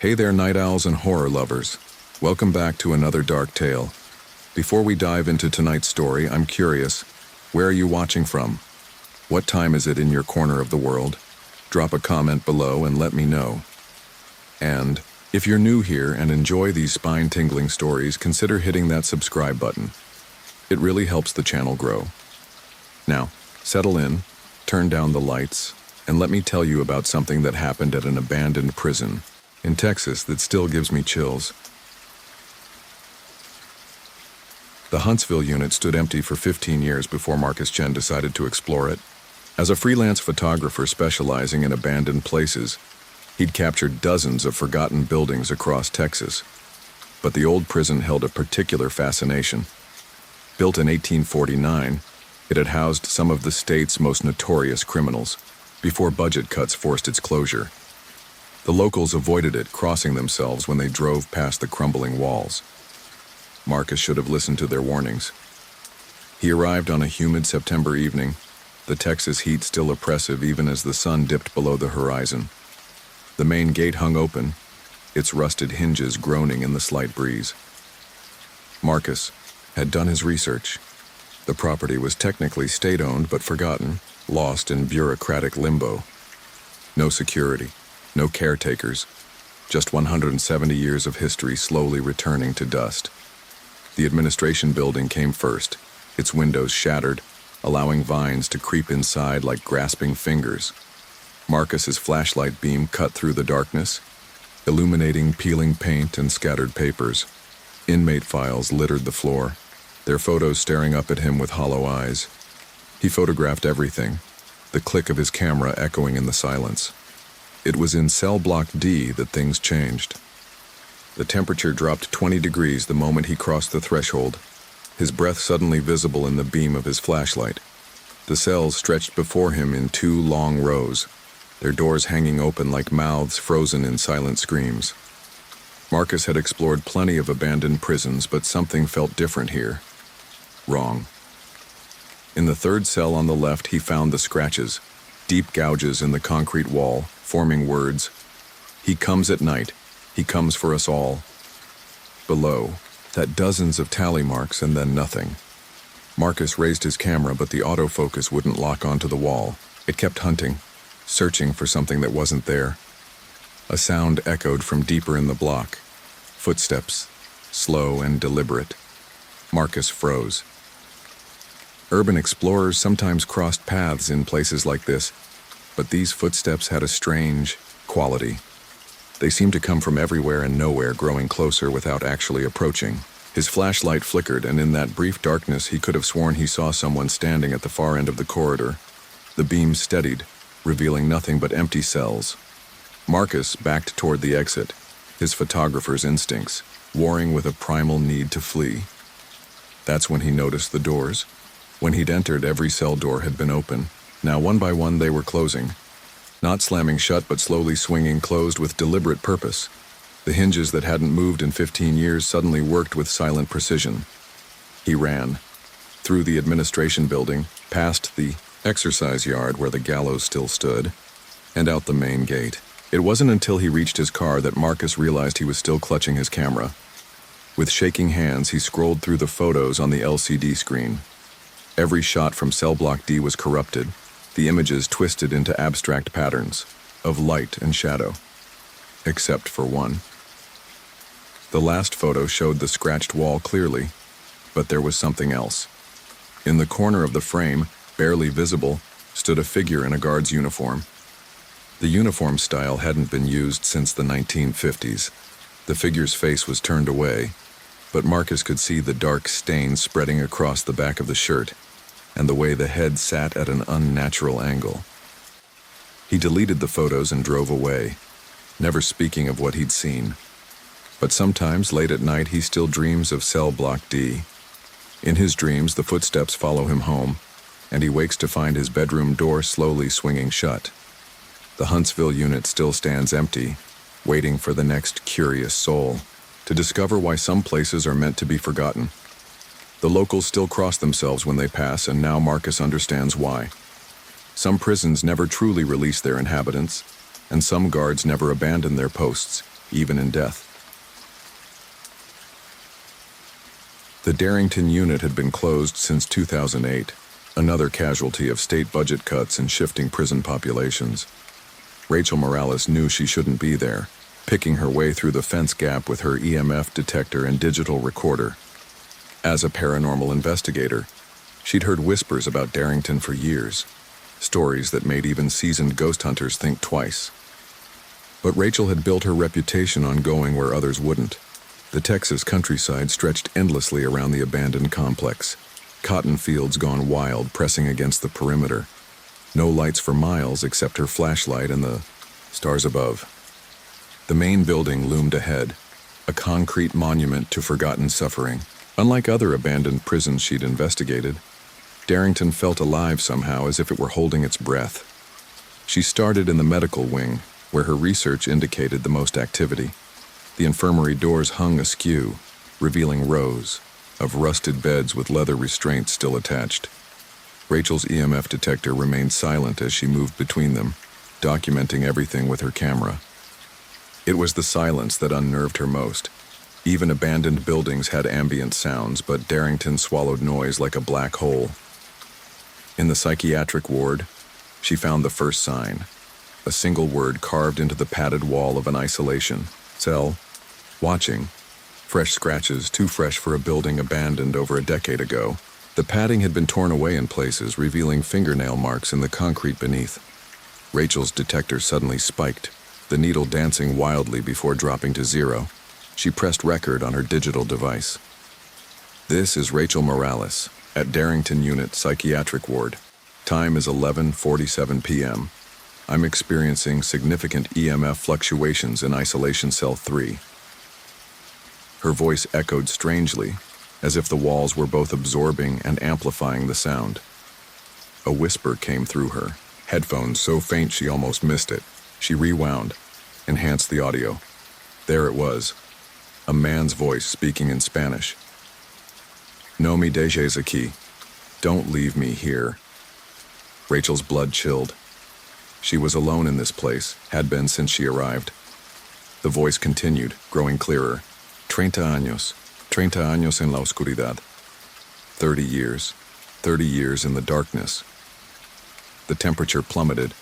Hey there, night owls and horror lovers. Welcome back to another dark tale. Before we dive into tonight's story, I'm curious, where are you watching from? What time is it in your corner of the world? Drop a comment below and let me know. And if you're new here and enjoy these spine-tingling stories, consider hitting that subscribe button. It really helps the channel grow. Now, settle in, turn down the lights, and let me tell you about something that happened at an abandoned prison in Texas that still gives me chills. The Huntsville unit stood empty for 15 years before Marcus Chen decided to explore it. As a freelance photographer specializing in abandoned places, he'd captured dozens of forgotten buildings across Texas. But the old prison held a particular fascination. Built in 1849, it had housed some of the state's most notorious criminals, before budget cuts forced its closure. The locals avoided it, crossing themselves when they drove past the crumbling walls. Marcus should have listened to their warnings. He arrived on a humid September evening, the Texas heat still oppressive even as the sun dipped below the horizon. The main gate hung open, its rusted hinges groaning in the slight breeze. Marcus had done his research. The property was technically state-owned but forgotten, lost in bureaucratic limbo. No security. No caretakers, just 170 years of history slowly returning to dust. The administration building came first, its windows shattered, allowing vines to creep inside like grasping fingers. Marcus's flashlight beam cut through the darkness, illuminating peeling paint and scattered papers. Inmate files littered the floor, their photos staring up at him with hollow eyes. He photographed everything, the click of his camera echoing in the silence. It was in cell block D that things changed. The temperature dropped 20 degrees the moment he crossed the threshold, his breath suddenly visible in the beam of his flashlight. The cells stretched before him in two long rows, their doors hanging open like mouths frozen in silent screams. Marcus had explored plenty of abandoned prisons, but something felt different here. Wrong. In the third cell on the left, he found the scratches, deep gouges in the concrete wall, forming words. He comes at night. He comes for us all. Below, that dozens of tally marks and then nothing. Marcus raised his camera, but the autofocus wouldn't lock onto the wall. It kept hunting, searching for something that wasn't there. A sound echoed from deeper in the block. Footsteps, slow and deliberate. Marcus froze. Urban explorers sometimes crossed paths in places like this, but these footsteps had a strange quality. They seemed to come from everywhere and nowhere, growing closer without actually approaching. His flashlight flickered, and in that brief darkness he could have sworn he saw someone standing at the far end of the corridor. The beam steadied, revealing nothing but empty cells. Marcus backed toward the exit, his photographer's instincts, warring with a primal need to flee. That's when he noticed the doors. When he'd entered, every cell door had been open. Now, one by one, they were closing. Not slamming shut, but slowly swinging closed with deliberate purpose. The hinges that hadn't moved in 15 years suddenly worked with silent precision. He ran. Through the administration building, past the exercise yard where the gallows still stood, and out the main gate. It wasn't until he reached his car that Marcus realized he was still clutching his camera. With shaking hands, he scrolled through the photos on the LCD screen. Every shot from cell block D was corrupted, the images twisted into abstract patterns of light and shadow, except for one. The last photo showed the scratched wall clearly, but there was something else. In the corner of the frame, barely visible, stood a figure in a guard's uniform. The uniform style hadn't been used since the 1950s. The figure's face was turned away, but Marcus could see the dark stains spreading across the back of the shirt, and the way the head sat at an unnatural angle. He deleted the photos and drove away, never speaking of what he'd seen. But sometimes, late at night, he still dreams of cell block D. In his dreams, the footsteps follow him home, and he wakes to find his bedroom door slowly swinging shut. The Huntsville unit still stands empty, waiting for the next curious soul to discover why some places are meant to be forgotten. The locals still cross themselves when they pass, and now Marcus understands why. Some prisons never truly release their inhabitants, and some guards never abandon their posts, even in death. The Darrington unit had been closed since 2008, another casualty of state budget cuts and shifting prison populations. Rachel Morales knew she shouldn't be there, picking her way through the fence gap with her EMF detector and digital recorder. As a paranormal investigator, she'd heard whispers about Darrington for years, stories that made even seasoned ghost hunters think twice. But Rachel had built her reputation on going where others wouldn't. The Texas countryside stretched endlessly around the abandoned complex, cotton fields gone wild pressing against the perimeter. No lights for miles except her flashlight and the stars above. The main building loomed ahead, a concrete monument to forgotten suffering. Unlike other abandoned prisons she'd investigated, Darrington felt alive somehow, as if it were holding its breath. She started in the medical wing, where her research indicated the most activity. The infirmary doors hung askew, revealing rows of rusted beds with leather restraints still attached. Rachel's EMF detector remained silent as she moved between them, documenting everything with her camera. It was the silence that unnerved her most. Even abandoned buildings had ambient sounds, but Darrington swallowed noise like a black hole. In the psychiatric ward, she found the first sign, a single word carved into the padded wall of an isolation cell: watching. Fresh scratches, too fresh for a building abandoned over a decade ago. The padding had been torn away in places, revealing fingernail marks in the concrete beneath. Rachel's detector suddenly spiked, the needle dancing wildly before dropping to 0. She pressed record on her digital device. This is Rachel Morales, at Darrington Unit Psychiatric Ward. Time is 11:47 p.m. I'm experiencing significant EMF fluctuations in Isolation Cell 3. Her voice echoed strangely, as if the walls were both absorbing and amplifying the sound. A whisper came through her, headphones so faint she almost missed it. She rewound, enhanced the audio. There it was, a man's voice speaking in Spanish. No me dejes aquí. Don't leave me here. Rachel's blood chilled. She was alone in this place, had been since she arrived. The voice continued, growing clearer. 30 años en la oscuridad. 30 years in the darkness. The temperature plummeted.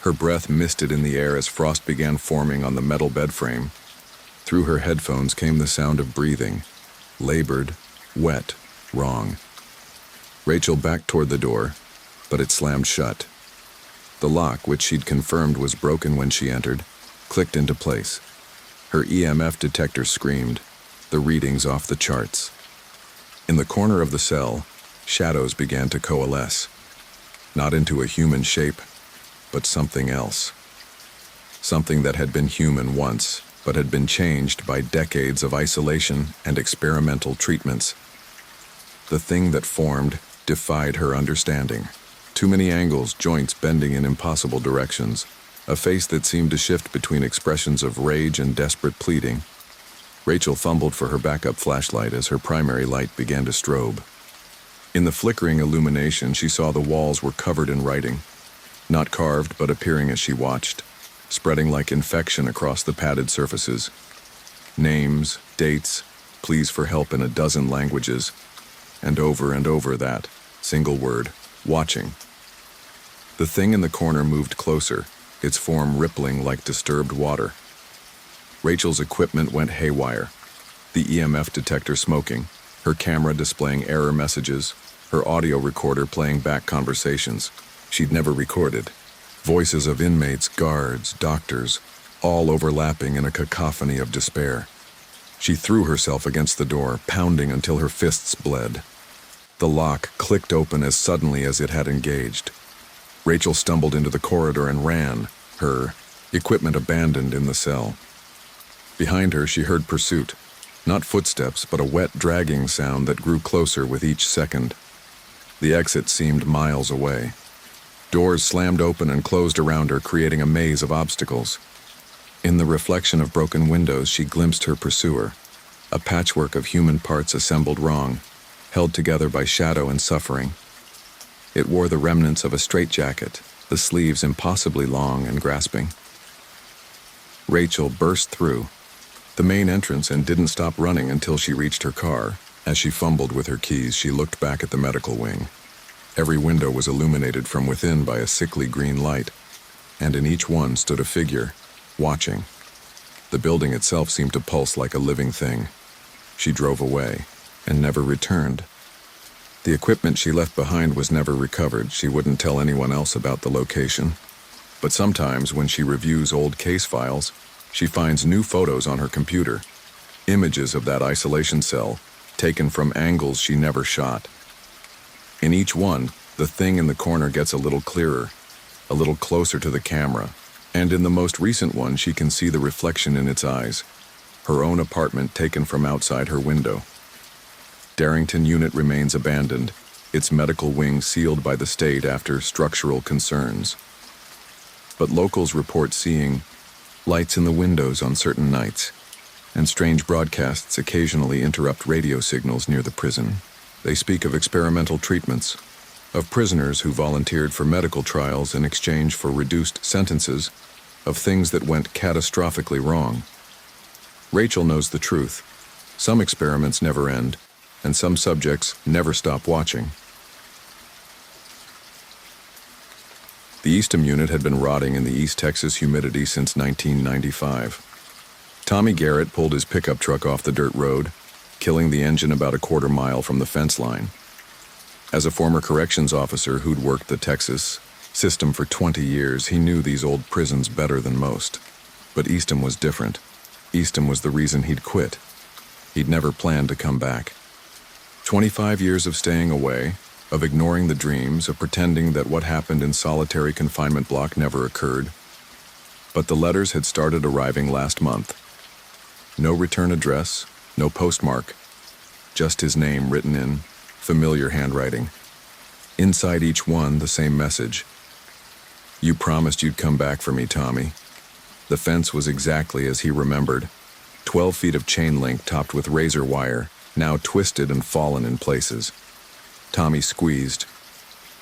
Her breath misted in the air as frost began forming on the metal bed frame. Through her headphones came the sound of breathing, labored, wet, wrong. Rachel backed toward the door, but it slammed shut. The lock, which she'd confirmed was broken when she entered, clicked into place. Her EMF detector screamed, the readings off the charts. In the corner of the cell, shadows began to coalesce, not into a human shape, but something else. Something that had been human once, but had been changed by decades of isolation and experimental treatments. The thing that formed defied her understanding. Too many angles, joints bending in impossible directions, a face that seemed to shift between expressions of rage and desperate pleading. Rachel fumbled for her backup flashlight as her primary light began to strobe. In the flickering illumination, she saw the walls were covered in writing, not carved but appearing as she watched, spreading like infection across the padded surfaces. Names, dates, pleas for help in a dozen languages, and over that single word, watching. The thing in the corner moved closer, its form rippling like disturbed water. Rachel's equipment went haywire, the EMF detector smoking, her camera displaying error messages, her audio recorder playing back conversations she'd never recorded. Voices of inmates, guards, doctors, all overlapping in a cacophony of despair. She threw herself against the door, pounding until her fists bled. The lock clicked open as suddenly as it had engaged. Rachel stumbled into the corridor and ran, her equipment abandoned in the cell. Behind her, she heard pursuit. Not footsteps, but a wet, dragging sound that grew closer with each second. The exit seemed miles away. Doors slammed open and closed around her, creating a maze of obstacles. In the reflection of broken windows, she glimpsed her pursuer, a patchwork of human parts assembled wrong, held together by shadow and suffering. It wore the remnants of a straitjacket, the sleeves impossibly long and grasping. Rachel burst through, the main entrance, and didn't stop running until she reached her car. As she fumbled with her keys, she looked back at the medical wing. Every window was illuminated from within by a sickly green light, and in each one stood a figure, watching. The building itself seemed to pulse like a living thing. She drove away, and never returned. The equipment she left behind was never recovered. She wouldn't tell anyone else about the location. But sometimes, when she reviews old case files, she finds new photos on her computer, images of that isolation cell, taken from angles she never shot. In each one, the thing in the corner gets a little clearer, a little closer to the camera, and in the most recent one she can see the reflection in its eyes, her own apartment taken from outside her window. Darrington Unit remains abandoned, its medical wing sealed by the state after structural concerns. But locals report seeing lights in the windows on certain nights, and strange broadcasts occasionally interrupt radio signals near the prison. They speak of experimental treatments, of prisoners who volunteered for medical trials in exchange for reduced sentences, of things that went catastrophically wrong. Rachel knows the truth. Some experiments never end, and some subjects never stop watching. The Eastham unit had been rotting in the East Texas humidity since 1995. Tommy Garrett pulled his pickup truck off the dirt road, killing the engine about a quarter mile from the fence line. As a former corrections officer who'd worked the Texas system for 20 years, he knew these old prisons better than most. But Eastham was different. Eastham was the reason he'd quit. He'd never planned to come back. 25 years of staying away, of ignoring the dreams, of pretending that what happened in solitary confinement block never occurred. But the letters had started arriving last month. No return address, no postmark, just his name written in familiar handwriting. Inside each one, the same message. You promised you'd come back for me, Tommy. The fence was exactly as he remembered. 12 feet of chain link topped with razor wire, now twisted and fallen in places. Tommy squeezed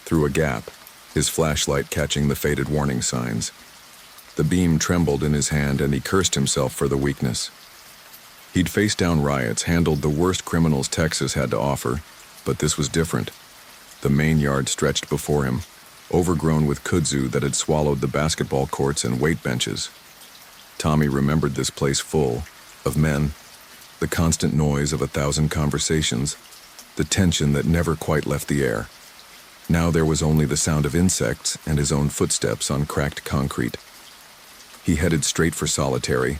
through a gap, his flashlight catching the faded warning signs. The beam trembled in his hand, and he cursed himself for the weakness. He'd faced down riots, handled the worst criminals Texas had to offer, but this was different. The main yard stretched before him, overgrown with kudzu that had swallowed the basketball courts and weight benches. Tommy remembered this place full of men, the constant noise of 1,000 conversations, the tension that never quite left the air. Now there was only the sound of insects and his own footsteps on cracked concrete. He headed straight for solitary,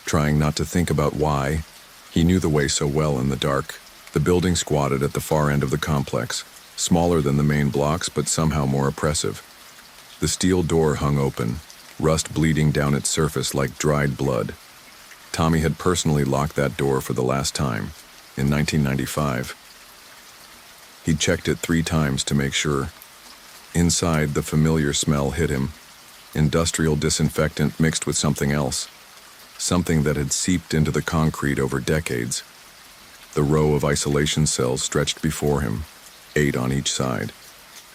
trying not to think about why. He knew the way so well in the dark. The building squatted at the far end of the complex, smaller than the main blocks but somehow more oppressive. The steel door hung open, rust bleeding down its surface like dried blood. Tommy had personally locked that door for the last time, in 1995. He'd checked it 3 times to make sure. Inside, the familiar smell hit him. Industrial disinfectant mixed with something else. Something that had seeped into the concrete over decades. The row of isolation cells stretched before him, 8 on each side.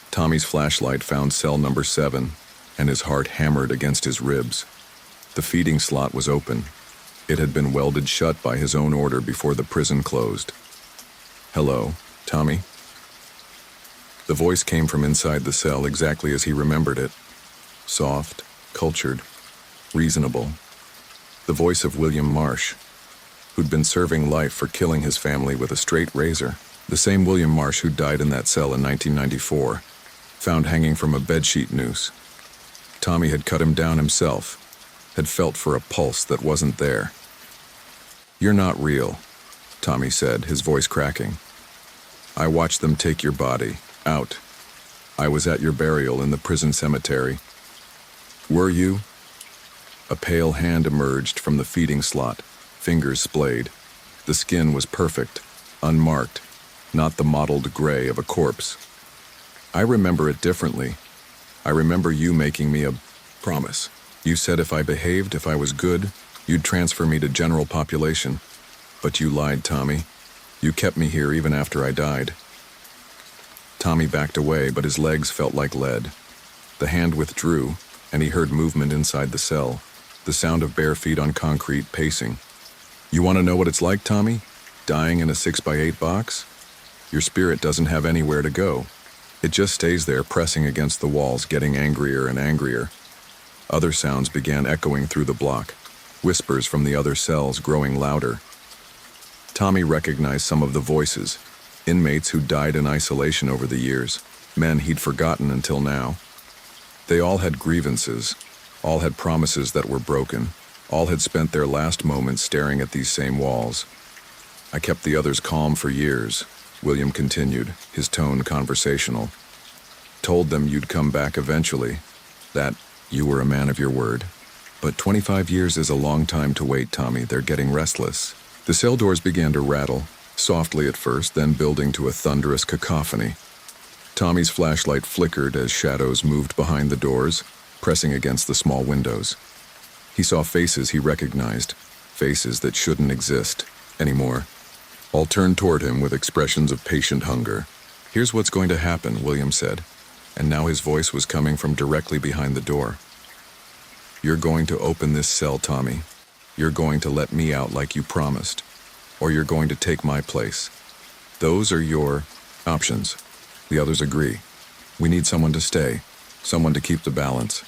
Tommy's flashlight found cell number 7, and his heart hammered against his ribs. The feeding slot was open. It had been welded shut by his own order before the prison closed. Hello, Tommy? The voice came from inside the cell exactly as he remembered it. Soft, cultured, reasonable. The voice of William Marsh, who'd been serving life for killing his family with a straight razor. The same William Marsh who died in that cell in 1994, found hanging from a bedsheet noose. Tommy had cut him down himself, had felt for a pulse that wasn't there. You're not real, Tommy said, his voice cracking. I watched them take your body out. I was at your burial in the prison cemetery. Were you? A pale hand emerged from the feeding slot, fingers splayed. The skin was perfect, unmarked, not the mottled gray of a corpse. I remember it differently. I remember you making me a promise. You said if I behaved, if I was good, you'd transfer me to general population. But you lied, Tommy. You kept me here even after I died. Tommy backed away, but his legs felt like lead. The hand withdrew, and he heard movement inside the cell, the sound of bare feet on concrete pacing. You want to know what it's like, Tommy? Dying in a 6x8 box? Your spirit doesn't have anywhere to go. It just stays there pressing against the walls, getting angrier and angrier. Other sounds began echoing through the block, whispers from the other cells growing louder. Tommy recognized some of the voices, inmates who died in isolation over the years, men he'd forgotten until now. They all had grievances, all had promises that were broken, all had spent their last moments staring at these same walls. I kept the others calm for years, William continued, his tone conversational. Told them you'd come back eventually, that you were a man of your word. But 25 years is a long time to wait, Tommy. They're getting restless. The cell doors began to rattle, softly at first, then building to a thunderous cacophony. Tommy's flashlight flickered as shadows moved behind the doors, pressing against the small windows. He saw faces he recognized, faces that shouldn't exist anymore. All turned toward him with expressions of patient hunger. Here's what's going to happen, William said, and now his voice was coming from directly behind the door. You're going to open this cell, Tommy. You're going to let me out like you promised, or you're going to take my place. Those are your options. The others agree. We need someone to stay, someone to keep the balance.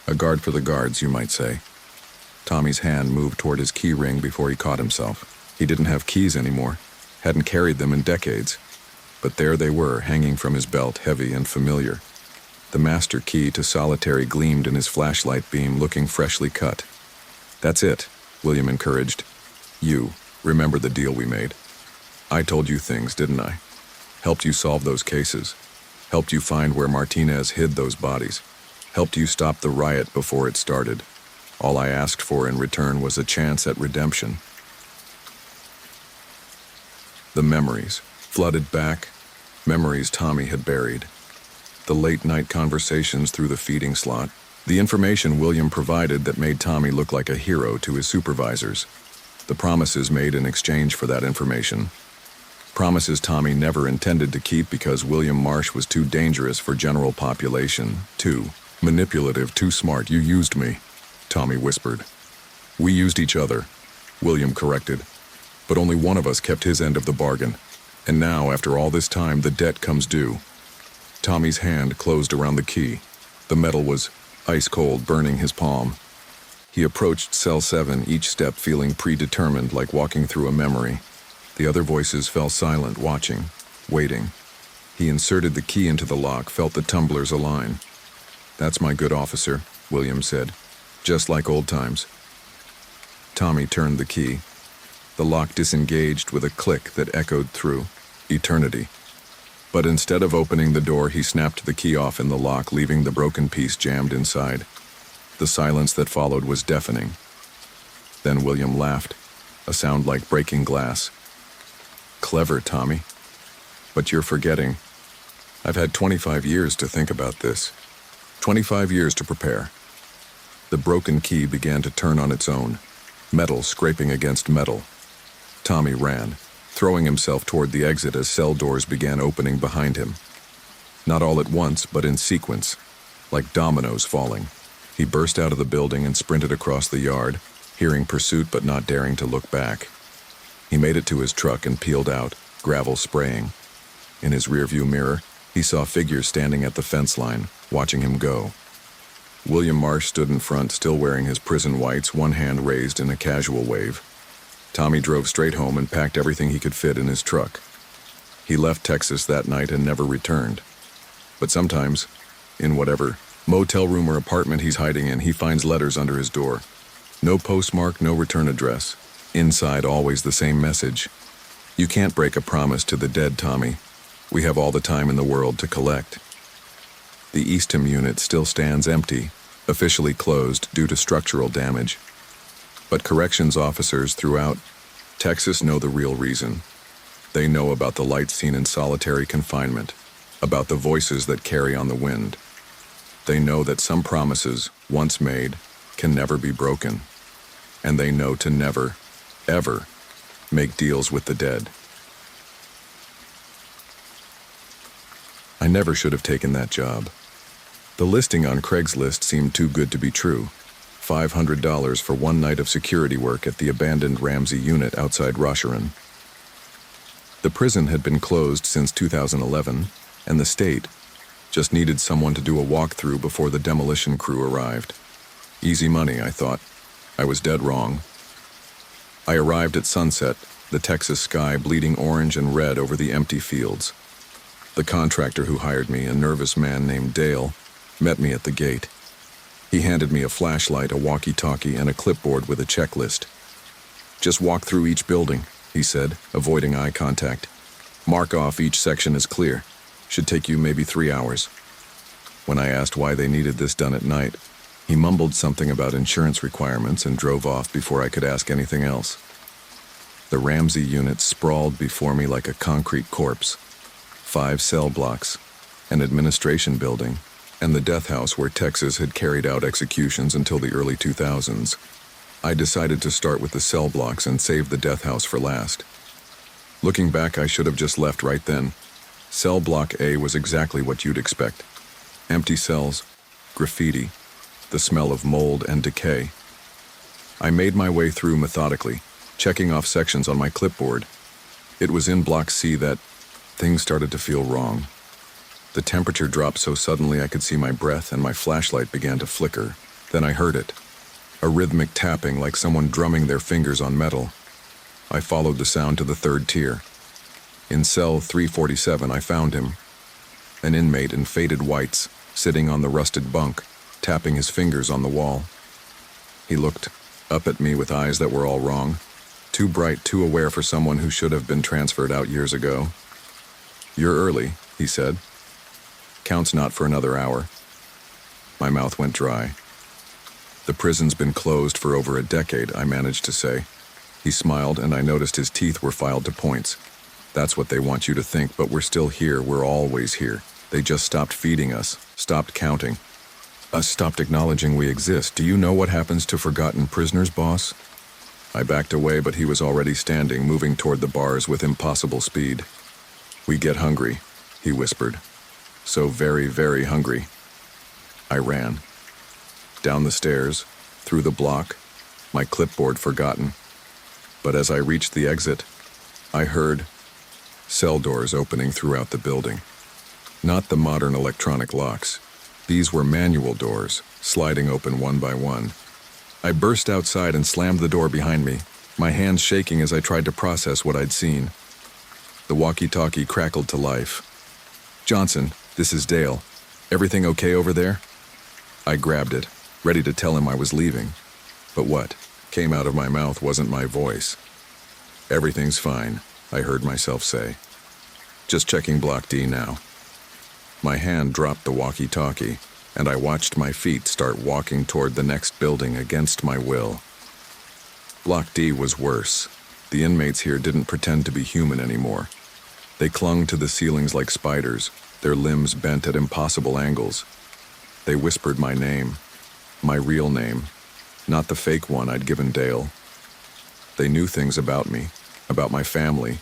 A guard for the guards, you might say. Tommy's hand moved toward his key ring before he caught himself. He didn't have keys anymore, hadn't carried them in decades. But there they were, hanging from his belt, heavy and familiar. The master key to solitary gleamed in his flashlight beam, looking freshly cut. That's it, William encouraged. You, remember the deal we made. I told you things, didn't I? Helped you solve those cases. Helped you find where Martinez hid those bodies. Helped you stop the riot before it started. All I asked for in return was a chance at redemption. The memories flooded back, memories Tommy had buried. The late-night conversations through the feeding slot, the information William provided that made Tommy look like a hero to his supervisors, the promises made in exchange for that information. Promises Tommy never intended to keep because William Marsh was too dangerous for general population, too manipulative, too smart. You used me, Tommy whispered. We used each other, William corrected. But only one of us kept his end of the bargain. And now, after all this time, the debt comes due. Tommy's hand closed around the key. The metal was ice cold, burning his palm. He approached cell 7, each step feeling predetermined, like walking through a memory. The other voices fell silent, watching, waiting. He inserted the key into the lock, felt the tumblers align. That's my good officer, William said. Just like old times. Tommy turned the key. The lock disengaged with a click that echoed through eternity. But instead of opening the door, he snapped the key off in the lock, leaving the broken piece jammed inside. The silence that followed was deafening. Then William laughed, a sound like breaking glass. Clever, Tommy. But you're forgetting. I've had 25 years to think about this. 25 years to prepare. The broken key began to turn on its own, metal scraping against metal. Tommy ran, throwing himself toward the exit as cell doors began opening behind him. Not all at once, but in sequence, like dominoes falling. He burst out of the building and sprinted across the yard, hearing pursuit but not daring to look back. He made it to his truck and peeled out, gravel spraying. In his rearview mirror, he saw figures standing at the fence line, watching him go. William Marsh stood in front, still wearing his prison whites, one hand raised in a casual wave. Tommy drove straight home and packed everything he could fit in his truck. He left Texas that night and never returned. But sometimes, in whatever motel room or apartment he's hiding in, he finds letters under his door. No postmark, no return address. Inside, always the same message. You can't break a promise to the dead, Tommy. We have all the time in the world to collect. The Eastham unit still stands empty, officially closed due to structural damage. But corrections officers throughout Texas know the real reason. They know about the lights seen in solitary confinement, about the voices that carry on the wind. They know that some promises, once made, can never be broken. And they know to never, ever, make deals with the dead. I never should have taken that job. The listing on Craigslist seemed too good to be true. $500 for one night of security work at the abandoned Ramsey unit outside Rosharan. The prison had been closed since 2011, and the state just needed someone to do a walkthrough before the demolition crew arrived. Easy money, I thought. I was dead wrong. I arrived at sunset, the Texas sky bleeding orange and red over the empty fields. The contractor who hired me, a nervous man named Dale, met me at the gate. He handed me a flashlight, a walkie-talkie, and a clipboard with a checklist. "Just walk through each building," he said, avoiding eye contact. "Mark off each section as clear. Should take you maybe 3 hours." When I asked why they needed this done at night, he mumbled something about insurance requirements and drove off before I could ask anything else. The Ramsey unit sprawled before me like a concrete corpse. 5 cell blocks, an administration building, and the death house where Texas had carried out executions until the early 2000s. I decided to start with the cell blocks and save the death house for last. Looking back, I should have just left right then. Cell block A was exactly what you'd expect. Empty cells, graffiti, the smell of mold and decay. I made my way through methodically, checking off sections on my clipboard. It was in Block C that things started to feel wrong. The temperature dropped so suddenly I could see my breath and my flashlight began to flicker. Then I heard it. A rhythmic tapping like someone drumming their fingers on metal. I followed the sound to the 3rd tier. In cell 347 I found him. An inmate in faded whites, sitting on the rusted bunk, tapping his fingers on the wall. He looked up at me with eyes that were all wrong. Too bright, too aware for someone who should have been transferred out years ago. "You're early," he said. "Count's not for another hour." My mouth went dry. "The prison's been closed for over a decade," I managed to say. He smiled, and I noticed his teeth were filed to points. "That's what they want you to think, but we're still here. We're always here. They just stopped feeding us, stopped counting. Stopped acknowledging we exist. Do you know what happens to forgotten prisoners, boss?" I backed away, but he was already standing, moving toward the bars with impossible speed. "We get hungry," he whispered. "So very, very hungry." I ran. Down the stairs, through the block, my clipboard forgotten. But as I reached the exit, I heard cell doors opening throughout the building. Not the modern electronic locks. These were manual doors, sliding open one by one. I burst outside and slammed the door behind me, my hands shaking as I tried to process what I'd seen. The walkie-talkie crackled to life. "Johnson, this is Dale. Everything okay over there?" I grabbed it, ready to tell him I was leaving. But what came out of my mouth wasn't my voice. "Everything's fine," I heard myself say. "Just checking Block D now." My hand dropped the walkie-talkie, and I watched my feet start walking toward the next building against my will. Block D was worse. The inmates here didn't pretend to be human anymore. They clung to the ceilings like spiders, their limbs bent at impossible angles. They whispered my name, my real name, not the fake one I'd given Dale. They knew things about me, about my family,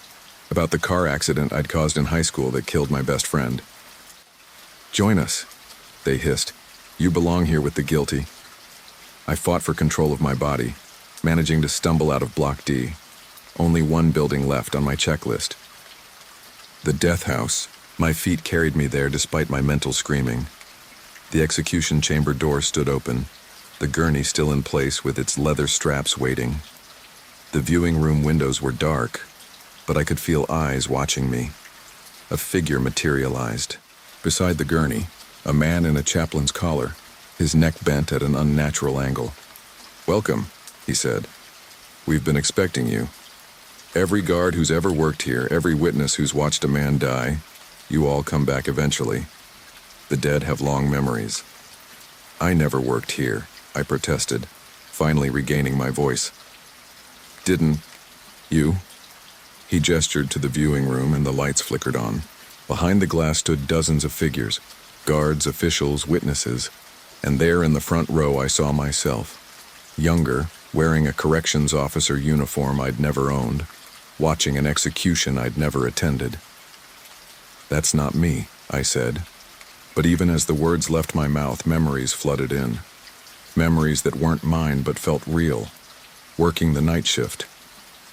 about the car accident I'd caused in high school that killed my best friend. "Join us," they hissed. "You belong here with the guilty." I fought for control of my body, managing to stumble out of Block D. Only one building left on my checklist. The death house. My feet carried me there despite my mental screaming. The execution chamber door stood open, the gurney still in place with its leather straps waiting. The viewing room windows were dark, but I could feel eyes watching me. A figure materialized. Beside the gurney, a man in a chaplain's collar, his neck bent at an unnatural angle. "Welcome," he said. "We've been expecting you. Every guard who's ever worked here, every witness who's watched a man die, you all come back eventually. The dead have long memories." "I never worked here," I protested, finally regaining my voice. "Didn't you?" He gestured to the viewing room and the lights flickered on. Behind the glass stood dozens of figures, guards, officials, witnesses, and there in the front row I saw myself, younger, wearing a corrections officer uniform I'd never owned, watching an execution I'd never attended. "That's not me," I said. But even as the words left my mouth, memories flooded in. Memories that weren't mine but felt real. Working the night shift,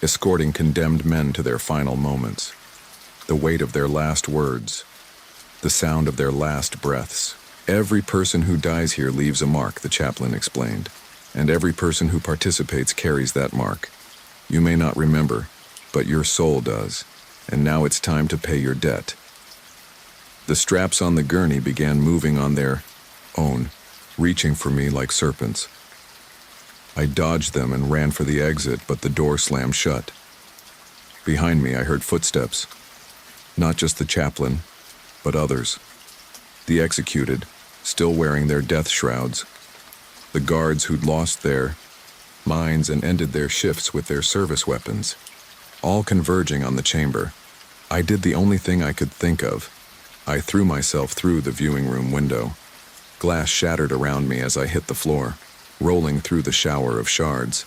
escorting condemned men to their final moments. The weight of their last words, the sound of their last breaths. Every person who dies here leaves a mark, the chaplain explained, and every person who participates carries that mark. You may not remember, but your soul does, and now it's time to pay your debt. The straps on the gurney began moving on their own, reaching for me like serpents. I dodged them and ran for the exit, but the door slammed shut. Behind me, I heard footsteps. Not just the chaplain, but others. The executed, still wearing their death shrouds. The guards who'd lost their minds and ended their shifts with their service weapons, all converging on the chamber. I did the only thing I could think of. I threw myself through the viewing room window. Glass shattered around me as I hit the floor, rolling through the shower of shards.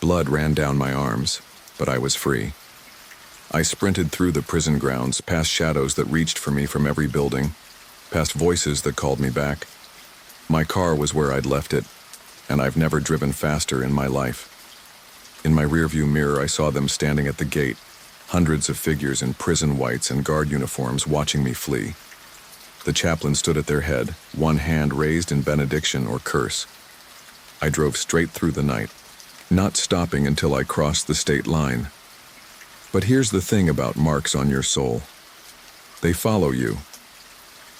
Blood ran down my arms, but I was free. I sprinted through the prison grounds, past shadows that reached for me from every building, past voices that called me back. My car was where I'd left it, and I've never driven faster in my life. In my rearview mirror, I saw them standing at the gate, hundreds of figures in prison whites and guard uniforms watching me flee. The chaplain stood at their head, one hand raised in benediction or curse. I drove straight through the night, not stopping until I crossed the state line. But here's the thing about marks on your soul. They follow you.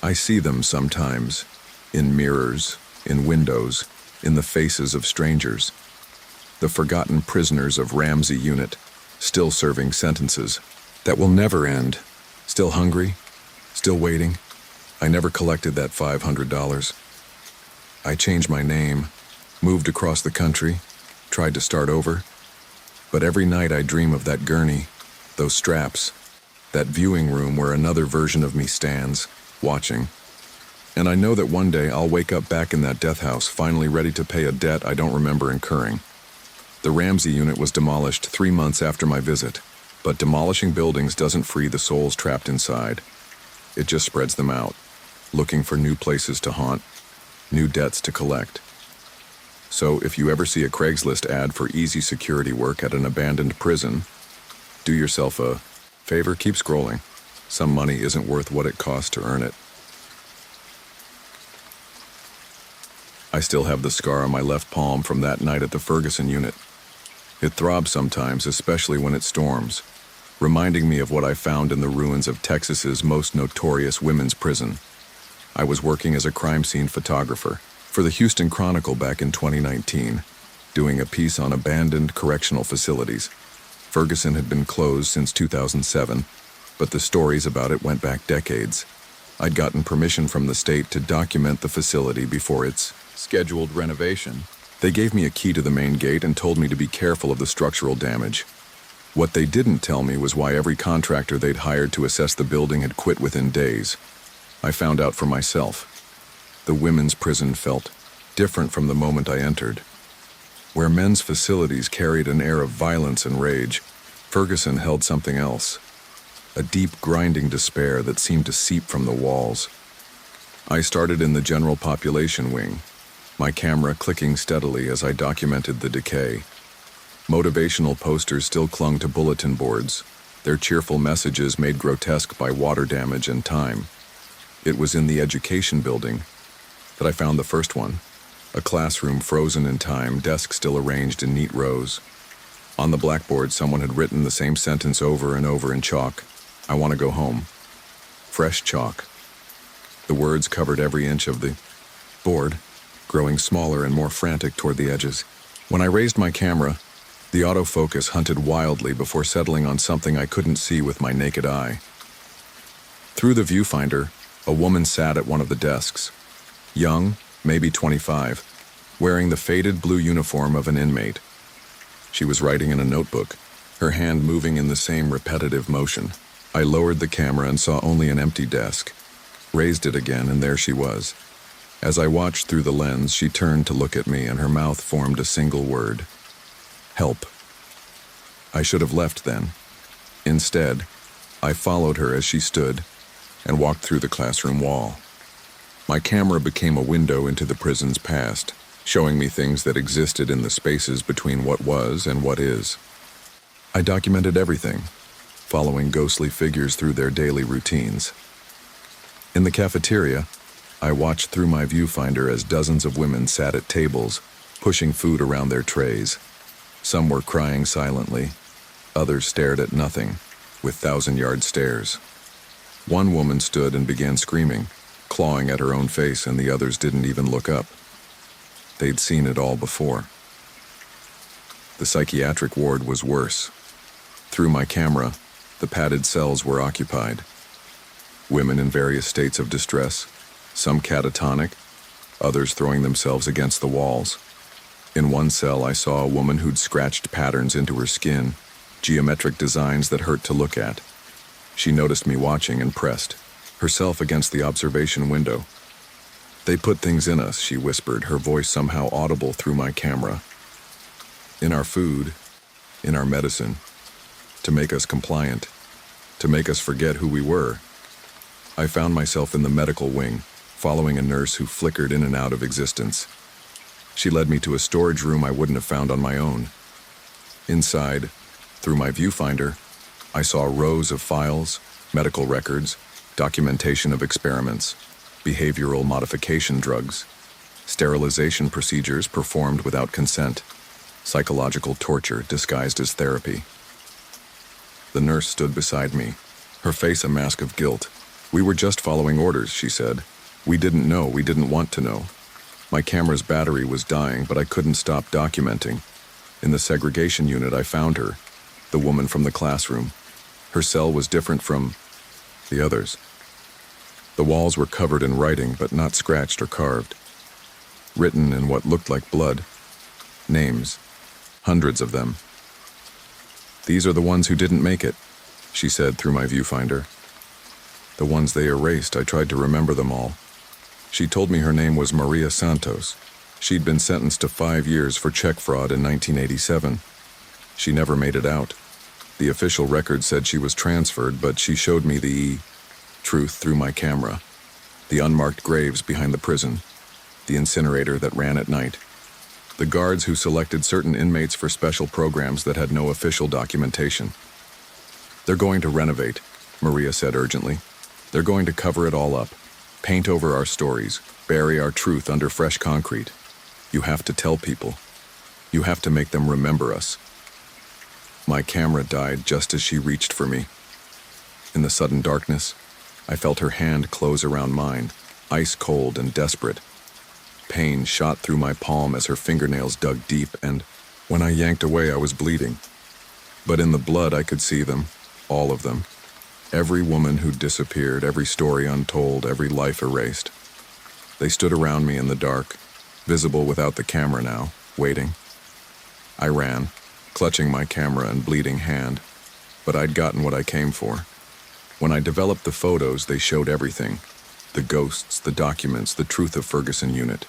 I see them sometimes, in mirrors, in windows, in the faces of strangers. The forgotten prisoners of Ramsey Unit, still serving sentences that will never end, still hungry, still waiting. I never collected that $500. I changed my name, moved across the country, tried to start over. But every night I dream of that gurney, those straps, that viewing room where another version of me stands, watching. And I know that one day I'll wake up back in that death house, finally ready to pay a debt I don't remember incurring. The Ramsey Unit was demolished 3 months after my visit, but demolishing buildings doesn't free the souls trapped inside. It just spreads them out, looking for new places to haunt, new debts to collect. So if you ever see a Craigslist ad for easy security work at an abandoned prison, do yourself a favor, keep scrolling. Some money isn't worth what it costs to earn it. I still have the scar on my left palm from that night at the Ferguson unit. It throbs sometimes, especially when it storms, reminding me of what I found in the ruins of Texas's most notorious women's prison. I was working as a crime scene photographer for the Houston Chronicle back in 2019, doing a piece on abandoned correctional facilities. Ferguson had been closed since 2007, but the stories about it went back decades. I'd gotten permission from the state to document the facility before its scheduled renovation. They gave me a key to the main gate and told me to be careful of the structural damage. What they didn't tell me was why every contractor they'd hired to assess the building had quit within days. I found out for myself. The women's prison felt different from the moment I entered. Where men's facilities carried an air of violence and rage, Ferguson held something else. A deep, grinding despair that seemed to seep from the walls. I started in the general population wing, my camera clicking steadily as I documented the decay. Motivational posters still clung to bulletin boards, their cheerful messages made grotesque by water damage and time. It was in the education building that I found the first one, a classroom frozen in time, desks still arranged in neat rows. On the blackboard, someone had written the same sentence over and over in chalk. I want to go home. Fresh chalk. The words covered every inch of the board, growing smaller and more frantic toward the edges. When I raised my camera, the autofocus hunted wildly before settling on something I couldn't see with my naked eye. Through the viewfinder, a woman sat at one of the desks. Young, maybe 25, wearing the faded blue uniform of an inmate. She was writing in a notebook, her hand moving in the same repetitive motion. I lowered the camera and saw only an empty desk. Raised it again, and there she was. As I watched through the lens, she turned to look at me, and her mouth formed a single word. Help. I should have left then. Instead, I followed her as she stood and walked through the classroom wall. My camera became a window into the prison's past, showing me things that existed in the spaces between what was and what is. I documented everything, following ghostly figures through their daily routines. In the cafeteria, I watched through my viewfinder as dozens of women sat at tables, pushing food around their trays. Some were crying silently, others stared at nothing, with thousand-yard stares. One woman stood and began screaming, clawing at her own face, and the others didn't even look up. They'd seen it all before. The psychiatric ward was worse. Through my camera, the padded cells were occupied. Women in various states of distress, some catatonic, others throwing themselves against the walls. In one cell, I saw a woman who'd scratched patterns into her skin, geometric designs that hurt to look at. She noticed me watching and pressed herself against the observation window. "They put things in us," she whispered, her voice somehow audible through my camera. "In our food, in our medicine, to make us compliant, to make us forget who we were." I found myself in the medical wing, following a nurse who flickered in and out of existence. She led me to a storage room I wouldn't have found on my own. Inside, through my viewfinder, I saw rows of files, medical records, documentation of experiments, behavioral modification drugs, sterilization procedures performed without consent, psychological torture disguised as therapy. The nurse stood beside me, her face a mask of guilt. "We were just following orders," she said. "We didn't know, we didn't want to know." My camera's battery was dying, but I couldn't stop documenting. In the segregation unit, I found her, the woman from the classroom. Her cell was different from the others. The walls were covered in writing, but not scratched or carved. Written in what looked like blood. Names. Hundreds of them. "These are the ones who didn't make it," she said through my viewfinder. The ones they erased, I tried to remember them all. She told me her name was Maria Santos. She'd been sentenced to 5 years for check fraud in 1987. She never made it out. The official record said she was transferred, but she showed me the truth through my camera. The unmarked graves behind the prison. The incinerator that ran at night. The guards who selected certain inmates for special programs that had no official documentation. "They're going to renovate," Maria said urgently. "They're going to cover it all up. Paint over our stories, bury our truth under fresh concrete. You have to tell people. You have to make them remember us." My camera died just as she reached for me. In the sudden darkness, I felt her hand close around mine, ice cold and desperate. Pain shot through my palm as her fingernails dug deep, and when I yanked away, I was bleeding. But in the blood, I could see them, all of them. Every woman who disappeared, every story untold, every life erased. They stood around me in the dark, visible without the camera now, waiting. I ran, clutching my camera and bleeding hand, but I'd gotten what I came for. When I developed the photos, they showed everything. The ghosts, the documents, the truth of Ferguson Unit.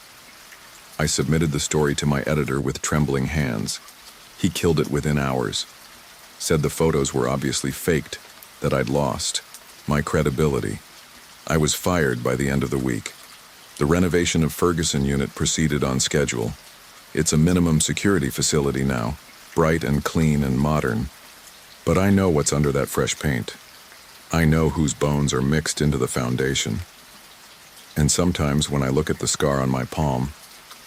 I submitted the story to my editor with trembling hands. He killed it within hours. Said the photos were obviously faked, that I'd lost my credibility. I was fired by the end of the week. The renovation of Ferguson Unit proceeded on schedule. It's a minimum security facility now, bright and clean and modern. But I know what's under that fresh paint. I know whose bones are mixed into the foundation. And sometimes when I look at the scar on my palm,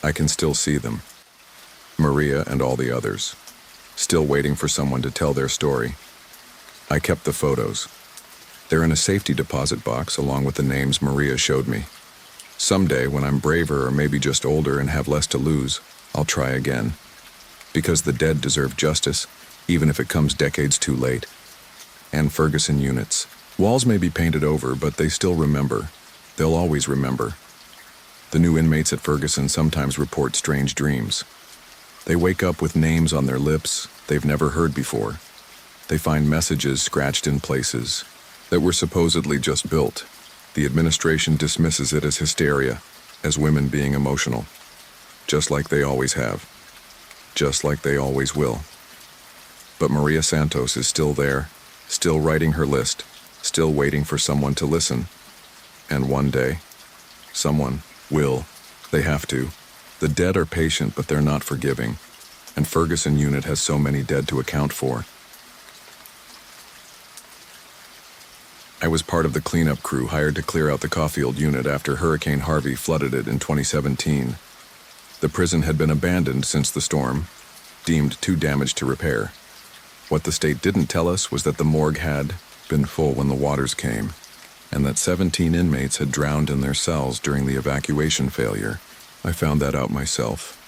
I can still see them. Maria and all the others, still waiting for someone to tell their story. I kept the photos. They're in a safety deposit box along with the names Maria showed me. Someday, when I'm braver or maybe just older and have less to lose, I'll try again. Because the dead deserve justice, even if it comes decades too late. And Ferguson Units. Walls may be painted over, but they still remember. They'll always remember. The new inmates at Ferguson sometimes report strange dreams. They wake up with names on their lips they've never heard before. They find messages scratched in places that were supposedly just built. The administration dismisses it as hysteria, as women being emotional. Just like they always have. Just like they always will. But Maria Santos is still there, still writing her list, still waiting for someone to listen. And one day, someone will. They have to. The dead are patient, but they're not forgiving, and Ferguson unit has so many dead to account for. I was part of the cleanup crew hired to clear out the Caulfield unit after Hurricane Harvey flooded it in 2017. The prison had been abandoned since the storm, deemed too damaged to repair. What the state didn't tell us was that the morgue had been full when the waters came, and that 17 inmates had drowned in their cells during the evacuation failure. I found that out myself,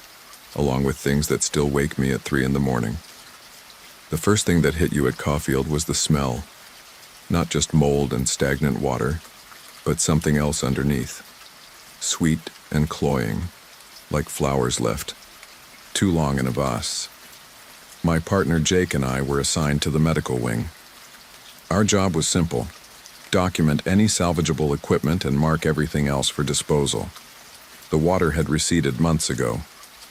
along with things that still wake me at 3 in the morning. The first thing that hit you at Caulfield was the smell. Not just mold and stagnant water, but something else underneath. Sweet and cloying, like flowers left too long in a vase. My partner Jake and I were assigned to the medical wing. Our job was simple: document any salvageable equipment and mark everything else for disposal. The water had receded months ago,